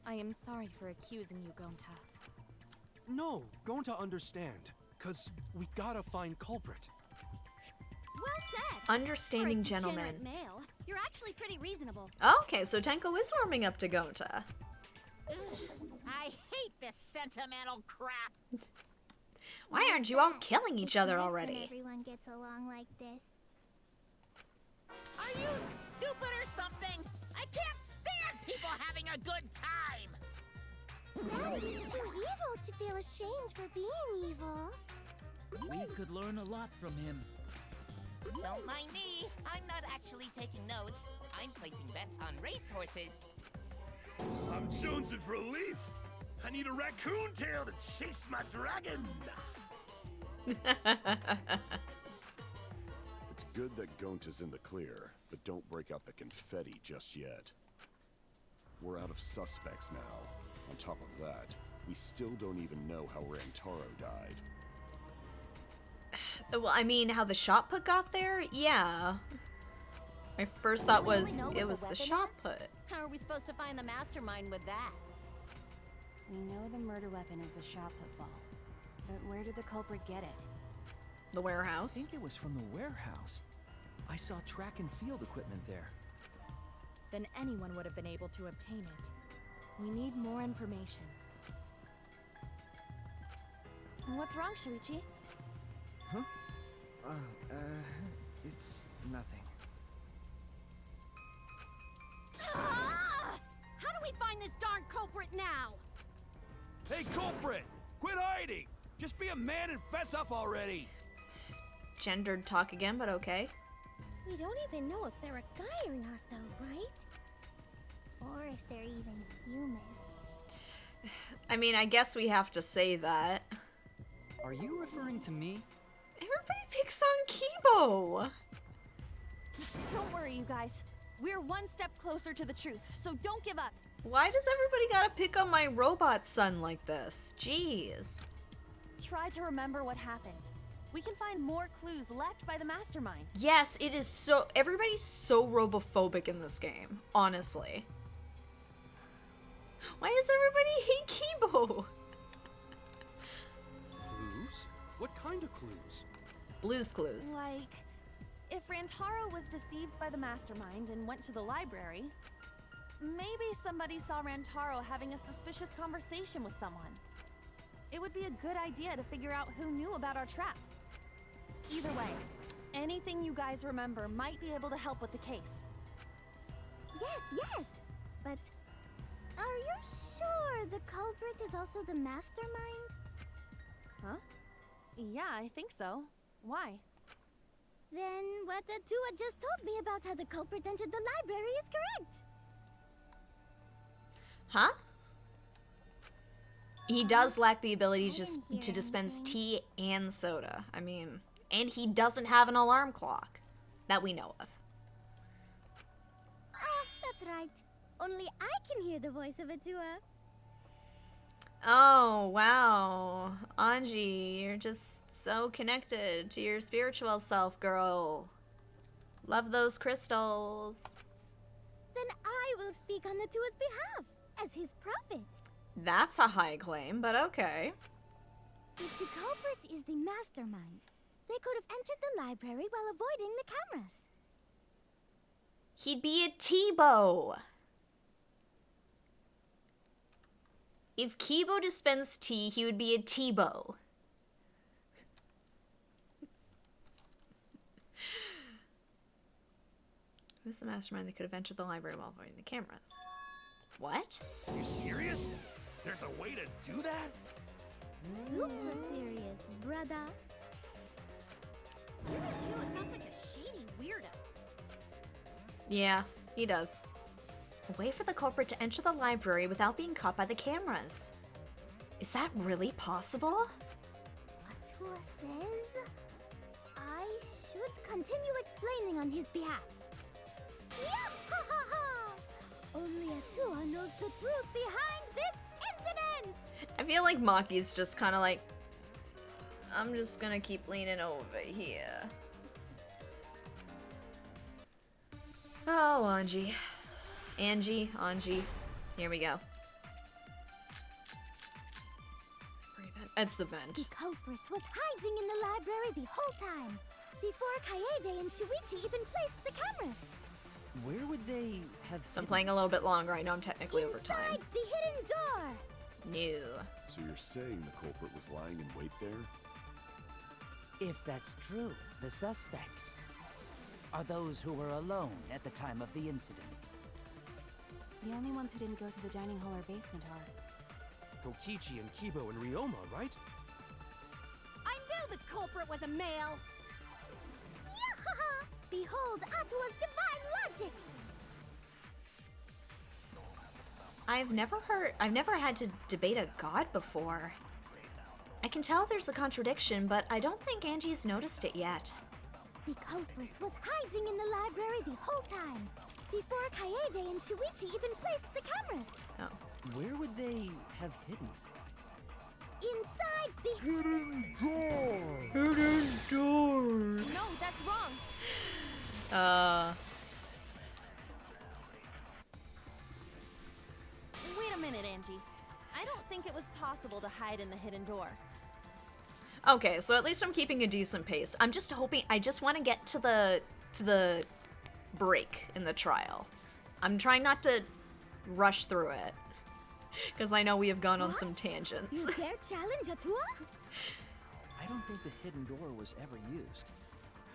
I am sorry for accusing you, Gonta. No, Gonta understand. Cause we gotta find culprit. Well said. Understanding For a gentleman. degenerate male, you're actually pretty reasonable. Okay, so Tenko is warming up to Gonta. Ugh, I hate this sentimental crap. Why aren't you all killing each other It's nice already? when everyone gets along like this. Are you stupid or something? I can't stand people having a good time! Daddy's too evil to feel ashamed for being evil. We could learn a lot from him. Don't mind me. I'm not actually taking notes. I'm placing bets on racehorses. I'm jonesing for a leaf. I need a raccoon tail to chase my dragon. It's good that Gonta's in the clear, but don't break out the confetti just yet. We're out of suspects now. On top of that, we still don't even know how Rantaro died. Well, I mean, how the shot put got there? Yeah. My first thought was it was the shot put. How are we supposed to find the mastermind with that? We know the murder weapon is the shot put ball. But where did the culprit get it? The warehouse? I think it was from the warehouse. I saw track and field equipment there. Then anyone would have been able to obtain it. We need more information. What's wrong, Shuichi? Huh? It's nothing. Ah! How do we find this darn culprit now? Hey, culprit! Quit hiding! Just be a man and fess up already! Gendered talk again, but okay. We don't even know if they're a guy or not, though, right? Or if they're even human. I mean, I guess we have to say that. Are you referring to me? Everybody picks on Kibo! Don't worry, you guys. We're one step closer to the truth, so don't give up. Why does everybody gotta pick on my robot son like this? Jeez. Try to remember what happened. We can find more clues left by the mastermind. Yes, it is so... Everybody's so robophobic in this game, honestly. Why does everybody hate Kibo? Clues? What kind of clues? Blue's Clues. Like, if Rantaro was deceived by the mastermind and went to the library, maybe somebody saw Rantaro having a suspicious conversation with someone. It would be a good idea to figure out who knew about our trap. Either way, anything you guys remember might be able to help with the case. Yes, but are you sure the culprit is also the mastermind? Huh? Yeah, I think so. Why? Then what Atua just told me about how the culprit entered the library is correct. Huh? He does lack the ability to dispense tea and soda. I mean, and he doesn't have an alarm clock that we know of. Oh, that's right. Only I can hear the voice of Atua. Oh, wow. Anji, you're just so connected to your spiritual self, girl. Love those crystals. Then I will speak on Atua's behalf, as his prophet. That's a high claim, but okay. If the culprit is the mastermind, they could have entered the library while avoiding the cameras. He'd be a T-Bow. If Kibo dispensed tea, he would be a T-Bow. Who's the mastermind that could have entered the library while avoiding the cameras? What? Are you serious? There's a way to do that? Super serious, brother. Atua sounds like a shady weirdo. Yeah, he does. A way for the culprit to enter the library without being caught by the cameras. Is that really possible? Atua says I should continue explaining on his behalf. Yeah-ha-ha-ha! Only Atua knows the truth behind this incident! I feel like Maki's just kind of like, I'm just gonna keep leaning over here. Oh, Anji. Anji. Here we go. It's the vent. The culprit was hiding in the library the whole time, before Kaede and Shuichi even placed the cameras. Where would they have... So I'm playing a little bit longer. I know I'm technically over time. Inside the hidden door! No. So you're saying the culprit was lying in wait there? If that's true, the suspects. are those who were alone at the time of the incident. The only ones who didn't go to the dining hall or basement are Kokichi and Kibo and Ryoma, right? I knew the culprit was a male! Yahaha! Behold Atua's divine logic! I've never had to debate a god before. I can tell there's a contradiction, but I don't think Angie's noticed it yet. The culprit was hiding in the library the whole time, before Kaede and Shuichi even placed the cameras. Oh. Where would they have hidden? Inside the hidden door! Hidden door! No, that's wrong! Wait a minute, Angie. I don't think it was possible to hide in the hidden door. Okay, so at least I'm keeping a decent pace. I'm just hoping, I just want to get to the break in the trial. I'm trying not to rush through it, because I know we have gone on some tangents. You dare challenge Atua? I don't think the hidden door was ever used.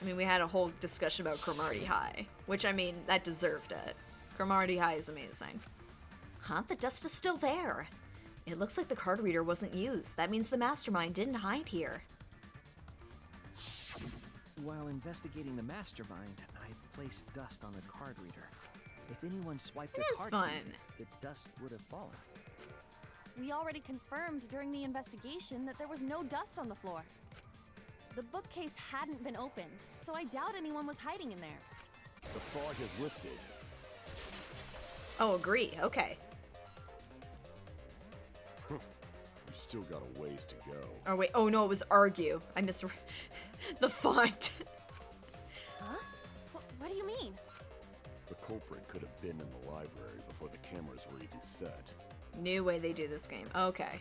I mean, we had a whole discussion about Cromartie High, which, I mean, that deserved it. Cromartie High is amazing. Huh? The dust is still there. It looks like the card reader wasn't used. That means the mastermind didn't hide here. While investigating the mastermind, I placed dust on the card reader. If anyone swiped the card key, the dust would have fallen. We already confirmed during the investigation that there was no dust on the floor. The bookcase hadn't been opened, so I doubt anyone was hiding in there. The fog has lifted. Oh, agree. Okay. You still got a ways to go. Oh, wait. Oh, no, it was argue. I misread the font. Huh? What do you mean? The culprit could have been in the library before the cameras were even set. New way they do this game. Okay.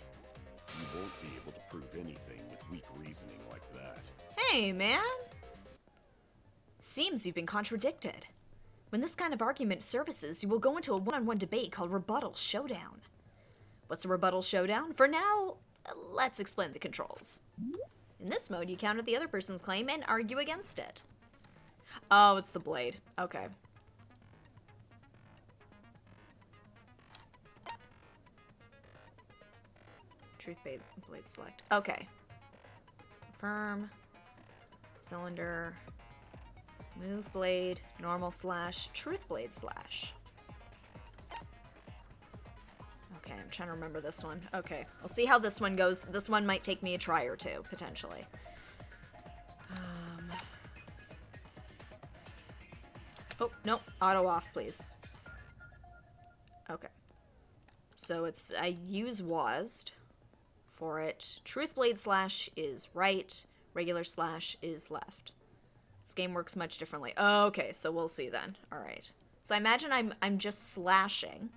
You won't be able to prove anything with weak reasoning like that. Hey, man! Seems you've been contradicted. When this kind of argument surfaces, you will go into a one-on-one debate called Rebuttal Showdown. What's a Rebuttal Showdown? For now, let's explain the controls. In this mode, you counter the other person's claim and argue against it. Oh, it's the blade. Okay. Truth blade select. Okay. Confirm. Cylinder. Move blade. Normal slash. Truth blade slash. Okay, I'm trying to remember this one. Okay, we'll see how this one goes. This one might take me a try or two, potentially. Oh, no. Auto off, please. Okay. So it's, I use WASD for it. Truth blade slash is right. Regular slash is left. This game works much differently. Oh, okay, so we'll see then. All right. So I imagine I'm just slashing.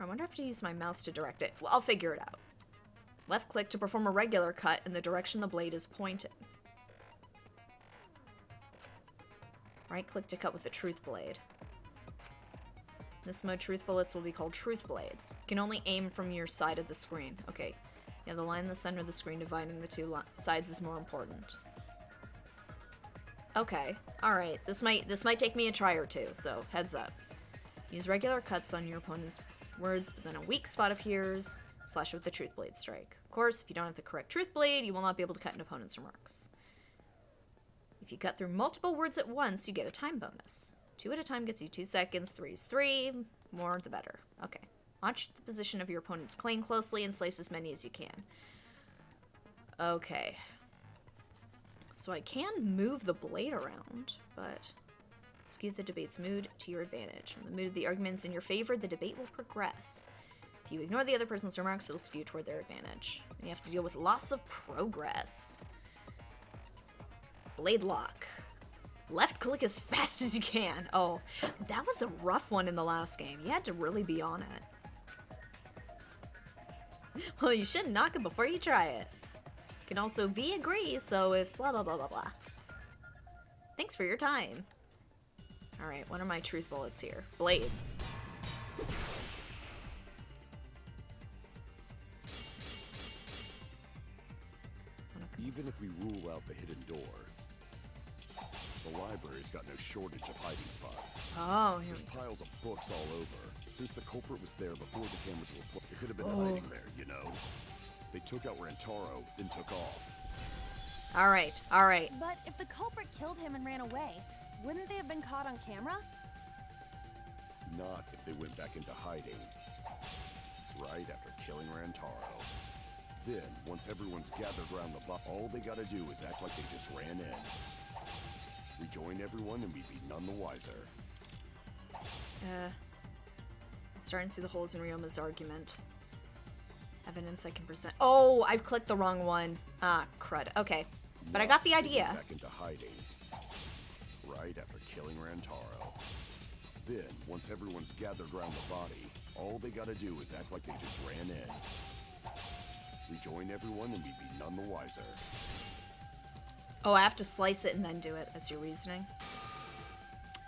I wonder if I have to use my mouse to direct it. Well, I'll figure it out. Left click to perform a regular cut in the direction the blade is pointing. Right click to cut with the truth blade. In this mode, truth bullets will be called truth blades. You can only aim from your side of the screen. Okay. Yeah, the line in the center of the screen dividing the two sides is more important. Okay. Alright. This might take me a try or two, so heads up. Use regular cuts on your opponent's words, but then a weak spot appears. Slash with the truth blade strike. Of course, if you don't have the correct truth blade, you will not be able to cut an opponent's remarks. If you cut through multiple words at once, you get a time bonus. 2 at a time gets you 2 seconds, 3 is 3, more the better. Okay. Watch the position of your opponent's claim closely and slice as many as you can. Okay. So I can move the blade around, but skew the debate's mood to your advantage. When the mood of the argument is in your favor, the debate will progress. If you ignore the other person's remarks, it'll skew toward their advantage. And you have to deal with loss of progress. Blade lock. Left click as fast as you can. Oh, that was a rough one in the last game. You had to really be on it. Well, you shouldn't knock it before you try it. You can also V agree, so if blah blah blah blah blah. Thanks for your time. Alright, what are my truth bullets here? Blades. Even if we rule out the hidden door, The library's got no shortage of hiding spots. Oh, There's piles of books all over. Since the culprit was there before the cameras were put, it could have been hiding there, you know? They took out Rantaro, then took off. All right, all right. But if the culprit killed him and ran away, wouldn't they have been caught on camera? Not if they went back into hiding. Right after killing Rantaro. Then, once everyone's gathered around the block, all they gotta do is act like they just ran in. Rejoin everyone and we'd be none the wiser. I'm starting to see the holes in Ryoma's argument. Evidence I can present. Oh, I've clicked the wrong one. Ah, crud. Okay. But I got the idea. Back into hiding. Right after killing Rantaro. Then, once everyone's gathered around the body, all they gotta do is act like they just ran in. Rejoin everyone and we'd be none the wiser. Oh, I have to slice it and then do it. That's your reasoning?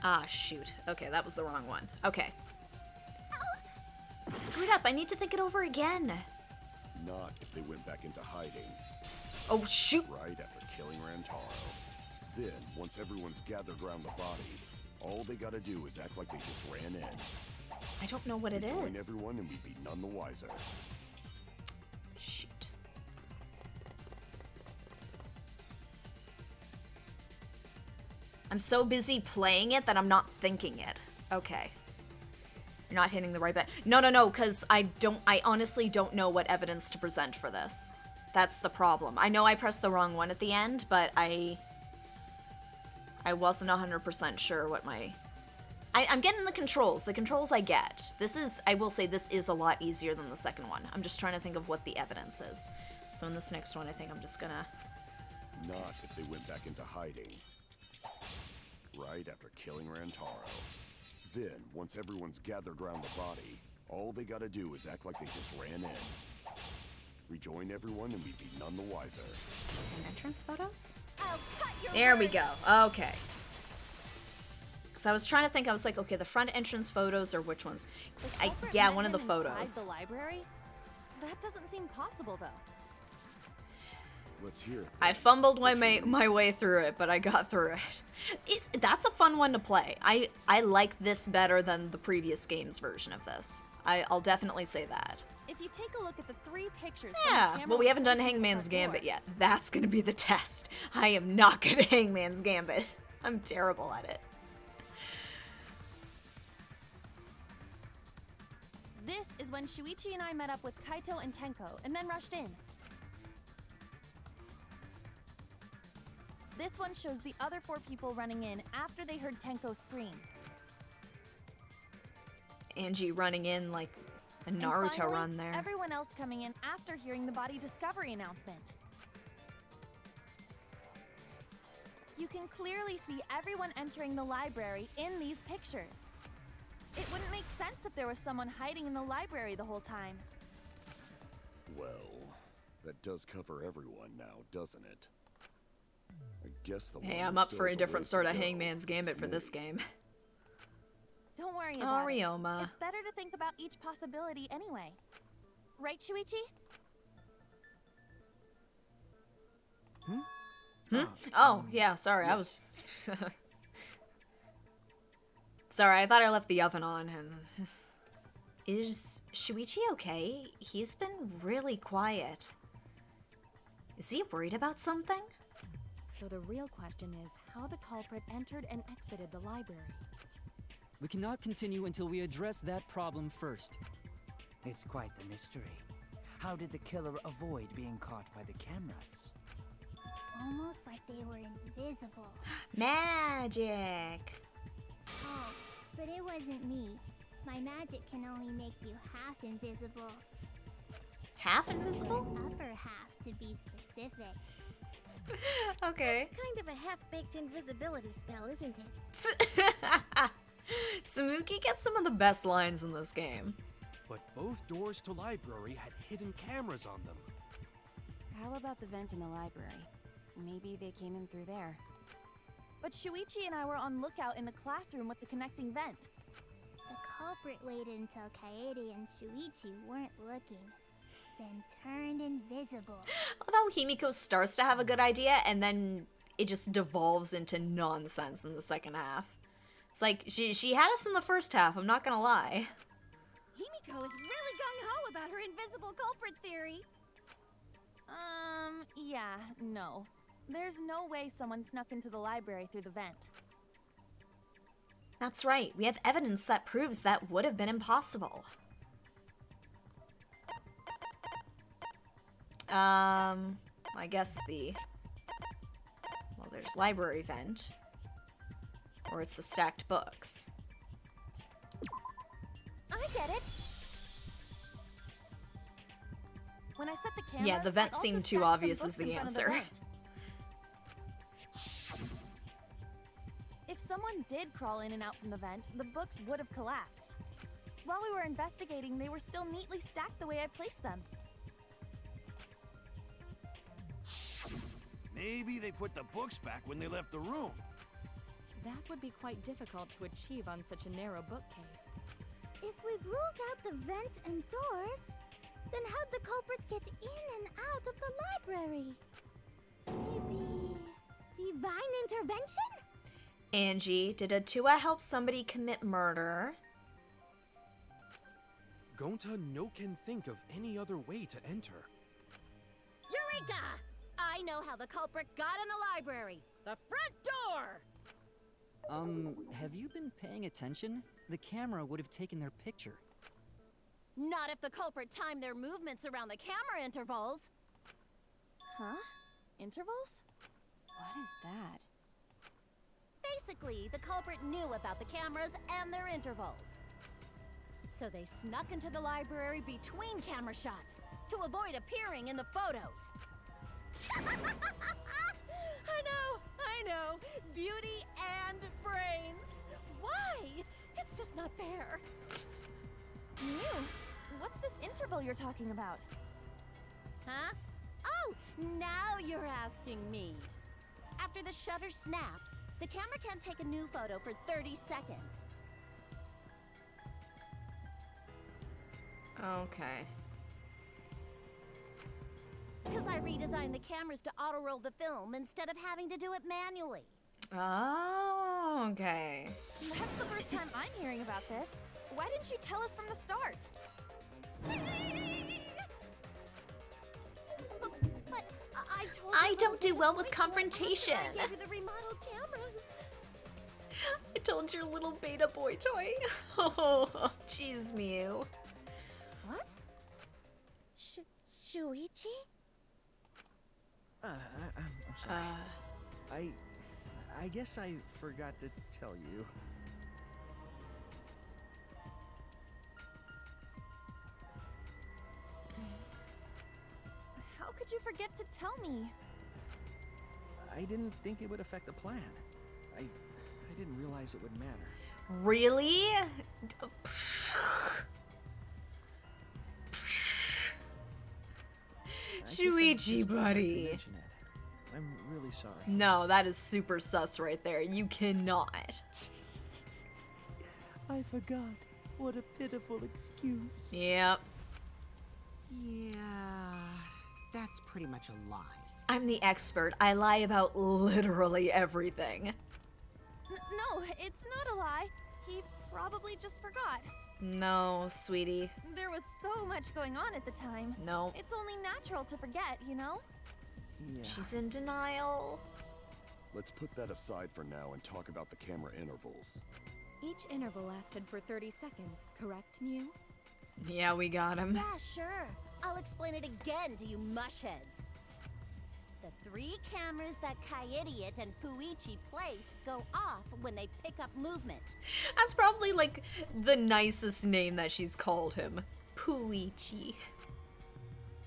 Ah, shoot. Okay, that was the wrong one. Okay. Screwed up. I need to think it over again. Not if they went back into hiding. Oh, shoot. Right after killing Rantaro. Then, once everyone's gathered around the body, all they gotta do is act like they just ran in. I don't know what it Rejoin is. everyone and we'd be none the wiser. Shoot. I'm so busy playing it that I'm not thinking it. Okay. You're not hitting the right button. No, because I honestly don't know what evidence to present for this. That's the problem. I know I pressed the wrong one at the end, but I wasn't 100% sure what my... I'm getting the controls. The controls I get. This is, I will say, this is a lot easier than the second one. I'm just trying to think of what the evidence is. So in this next one, I think I'm just gonna... Not if they went back into hiding. Right after killing Rantaro. Then, once everyone's gathered around the body, all they gotta do is act like they just ran in. Rejoin everyone and we'd be none the wiser. Entrance photos? I'll cut your There we go. Okay. So I was trying to think, I was like, okay, the front entrance photos or which ones? Yeah, one of the photos. Inside the library? That doesn't seem possible, though. Let's hear it. I fumbled my way through it, but I got through it. That's a fun one to play. I like this better than the previous game's version of this. I'll definitely say that. If you take a look at the 3 pictures... Yeah, well, we haven't done Hangman's Gambit yet. That's gonna be the test. I am not good at Hangman's Gambit. I'm terrible at it. This is when Shuichi and I met up with Kaito and Tenko, and then rushed in. This one shows the other 4 people running in after they heard Tenko scream. Angie running in like a And Naruto finally, run there. Everyone else coming in after hearing the body discovery announcement. You can clearly see everyone entering the library in these pictures. It wouldn't make sense if there was someone hiding in the library the whole time. Well, that does cover everyone now, doesn't it? I guess the Hey, one I'm who up still for a has different ways sort to of go Hangman's Gambit is for this me. game. Don't worry Oh, about it. Ryoma. It's better to think about each possibility anyway. Right, Shuichi? Oh, yeah, sorry, I was... Sorry, I thought I left the oven on. And is Shuichi okay? He's been really quiet. Is he worried about something? So the real question is how the culprit entered and exited the library. We cannot continue until we address that problem first. It's quite the mystery. How did the killer avoid being caught by the cameras? Almost like they were invisible. Magic! Oh, but it wasn't me. My magic can only make you half invisible. Half invisible? Upper half, to be specific. Okay. It's kind of a half-baked invisibility spell, isn't it? Samuki gets some of the best lines in this game. But both doors to library had hidden cameras on them. How about the vent in the library? Maybe they came in through there. But Shuichi and I were on lookout in the classroom with the connecting vent. The culprit waited until Kaede and Shuichi weren't looking, then turned invisible. I love how Himiko starts to have a good idea, and then it just devolves into nonsense in the second half. It's like, she had us in the first half, I'm not gonna lie. Himiko is really gung-ho about her invisible culprit theory. Yeah, no. There's no way someone snuck into the library through the vent. That's right, we have evidence that proves that would have been impossible. I guess well, there's library vent. Or it's the stacked books. I get it. When I set the cameras, Yeah, the vent I also seemed too stacked some obvious books as the in front of answer. vent. If someone did crawl in and out from the vent, the books would have collapsed. While we were investigating, they were still neatly stacked the way I placed them. Maybe they put the books back when they left the room. That would be quite difficult to achieve on such a narrow bookcase. If we've ruled out the vent and doors, then how'd the culprits get in and out of the library? Maybe divine intervention? Angie, did Atua help somebody commit murder? Gonta no can think of any other way to enter. Eureka! I know how the culprit got in the library. The front door! Have you been paying attention? The camera would have taken their picture. Not if the culprit timed their movements around the camera intervals. Huh? Intervals? What is that? Basically, the culprit knew about the cameras and their intervals. So they snuck into the library between camera shots to avoid appearing in the photos. I know. Beauty and brains. Why? It's just not fair. Mew, what's this interval you're talking about? Huh? Oh, now you're asking me. After the shutter snaps, the camera can't take a new photo for 30 seconds. Okay. Because I redesigned the cameras to auto-roll the film instead of having to do it manually. Oh, okay. That's the first time I'm hearing about this. Why didn't you tell us from the start? But I told I you don't do well with confrontation. I gave you the remodeled cameras. I told your little beta boy toy. Oh, jeez, Mew. What? Shuichi? I'm sorry. I guess I forgot to tell you. How could you forget to tell me? I didn't think it would affect the plan. I didn't realize it would matter. Really? Shuichi, buddy. I'm really sorry. No, that is super sus right there. You cannot. I forgot. What a pitiful excuse. Yep. Yeah, that's pretty much a lie. I'm the expert. I lie about literally everything. No, it's not a lie. He probably just forgot. No, sweetie. There was so much going on at the time. No. It's only natural to forget, you know? Yeah. She's in denial. Let's put that aside for now and talk about the camera intervals. Each interval lasted for 30 seconds, correct, Mew? Yeah, we got him. Yeah, sure. I'll explain it again to you mushheads. The 3 cameras that Kaiidiot and Puichi place go off when they pick up movement. That's probably like the nicest name that she's called him. Puichi.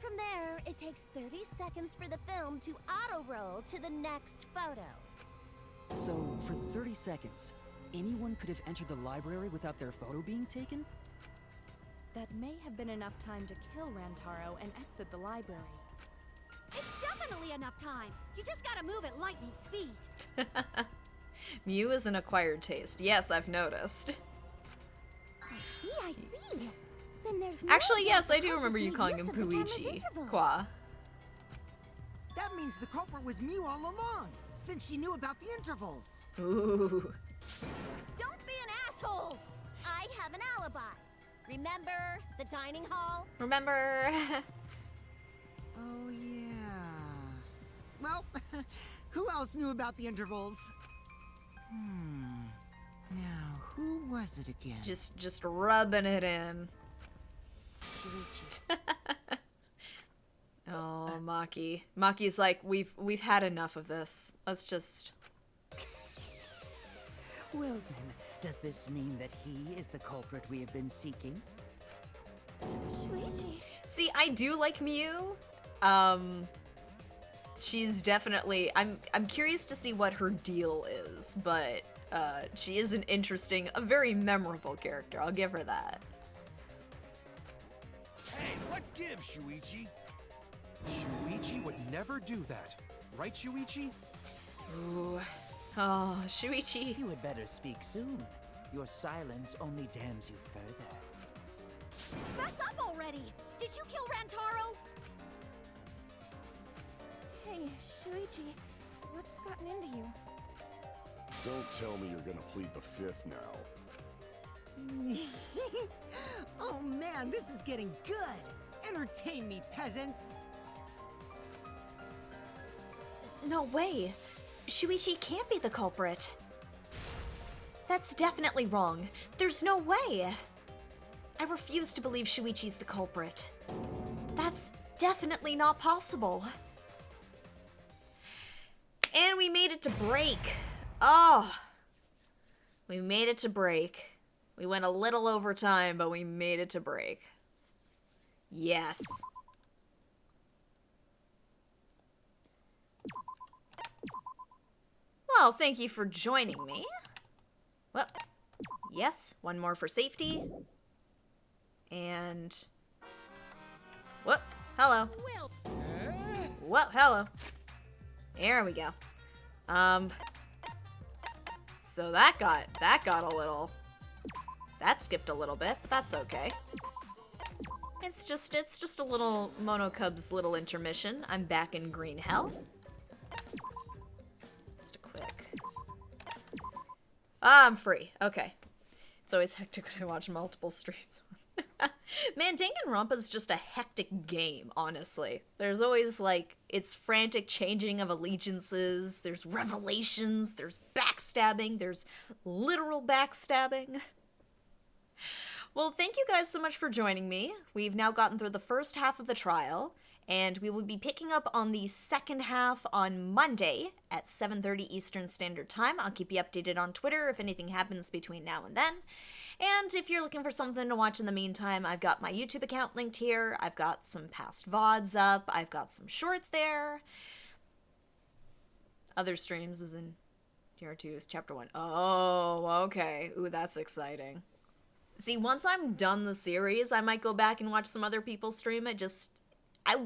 From there, it takes 30 seconds for the film to auto-roll to the next photo. So, for 30 seconds, anyone could have entered the library without their photo being taken? That may have been enough time to kill Rantaro and exit the library. It's definitely enough time. You just gotta move at lightning speed. Mew is an acquired taste. Yes, I've noticed. I see. Then there's no Actually, yes, way I do the remember you culprits calling made him use of the camera's Puichi. intervals. Qua. That means the culprit was Mew all along, since she knew about the intervals. Ooh. Don't be an asshole! I have an alibi. Remember the dining hall? Remember? Oh, yeah. Well, who else knew about the intervals? Now, who was it again? Just rubbing it in. Oh, Maki. Maki's like, we've had enough of this. Let's just... Well then, does this mean that he is the culprit we have been seeking? Shuichi. See, I do like Mew. She's definitely... I'm curious to see what her deal is, but she is an interesting, a very memorable character. I'll give her that. Hey, what gives, Shuichi? Shuichi would never do that. Right, Shuichi? Ooh. Oh, Shuichi. You had better speak soon. Your silence only damns you further. Fess up already! Did you kill Rantaro? Hey, Shuichi, what's gotten into you? Don't tell me you're gonna plead the fifth now. Oh man, this is getting good! Entertain me, peasants! No way. Shuichi can't be the culprit. That's definitely wrong. There's no way. I refuse to believe Shuichi's the culprit. That's definitely not possible. And we made it to break. Oh. We made it to break. We went a little over time, but we made it to break. Yes. Well, thank you for joining me. Well, yes, one more for safety. And... whoop, hello. Whoa, hello. There we go. So that got a little... that skipped a little bit, but that's okay. It's just a little Monokub's little intermission. I'm back in green hell. Just a quick... I'm free. Okay. It's always hectic when I watch multiple streams. Man, Danganronpa's just a hectic game, honestly. There's always, like, it's frantic changing of allegiances, there's revelations, there's backstabbing, there's literal backstabbing. Well, thank you guys so much for joining me. We've now gotten through the first half of the trial, and we will be picking up on the second half on Monday at 7:30 Eastern Standard Time. I'll keep you updated on Twitter if anything happens between now and then. And if you're looking for something to watch in the meantime, I've got my YouTube account linked here. I've got some past VODs up. I've got some shorts there. Other streams is in TR2's Chapter 1. Oh, okay. Ooh, that's exciting. See, once I'm done the series, I might go back and watch some other people stream it. I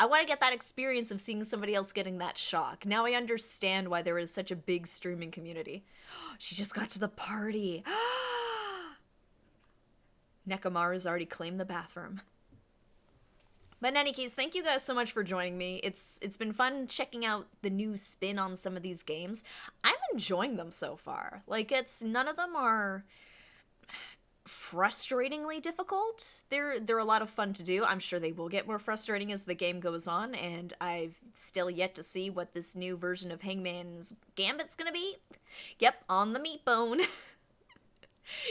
want to get that experience of seeing somebody else getting that shock. Now I understand why there is such a big streaming community. She just got to the party. Nekomaru's already claimed the bathroom. But in any case, thank you guys so much for joining me. It's been fun checking out the new spin on some of these games. I'm enjoying them so far. Like, none of them are frustratingly difficult. They're a lot of fun to do. I'm sure they will get more frustrating as the game goes on, and I've still yet to see what this new version of Hangman's Gambit's gonna be. Yep, on the meat bone.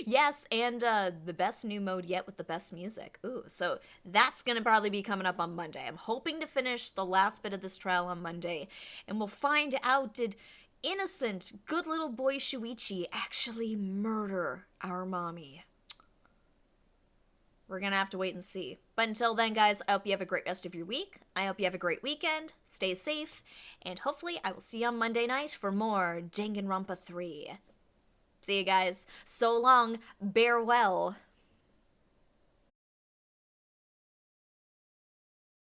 Yes, and the best new mode yet with the best music. Ooh, so that's gonna probably be coming up on Monday. I'm hoping to finish the last bit of this trial on Monday, and we'll find out, did innocent, good little boy Shuichi actually murder our mommy? We're gonna have to wait and see. But until then, guys, I hope you have a great rest of your week. I hope you have a great weekend. Stay safe, and hopefully I will see you on Monday night for more Danganronpa 3. See you guys. So long. Bear well.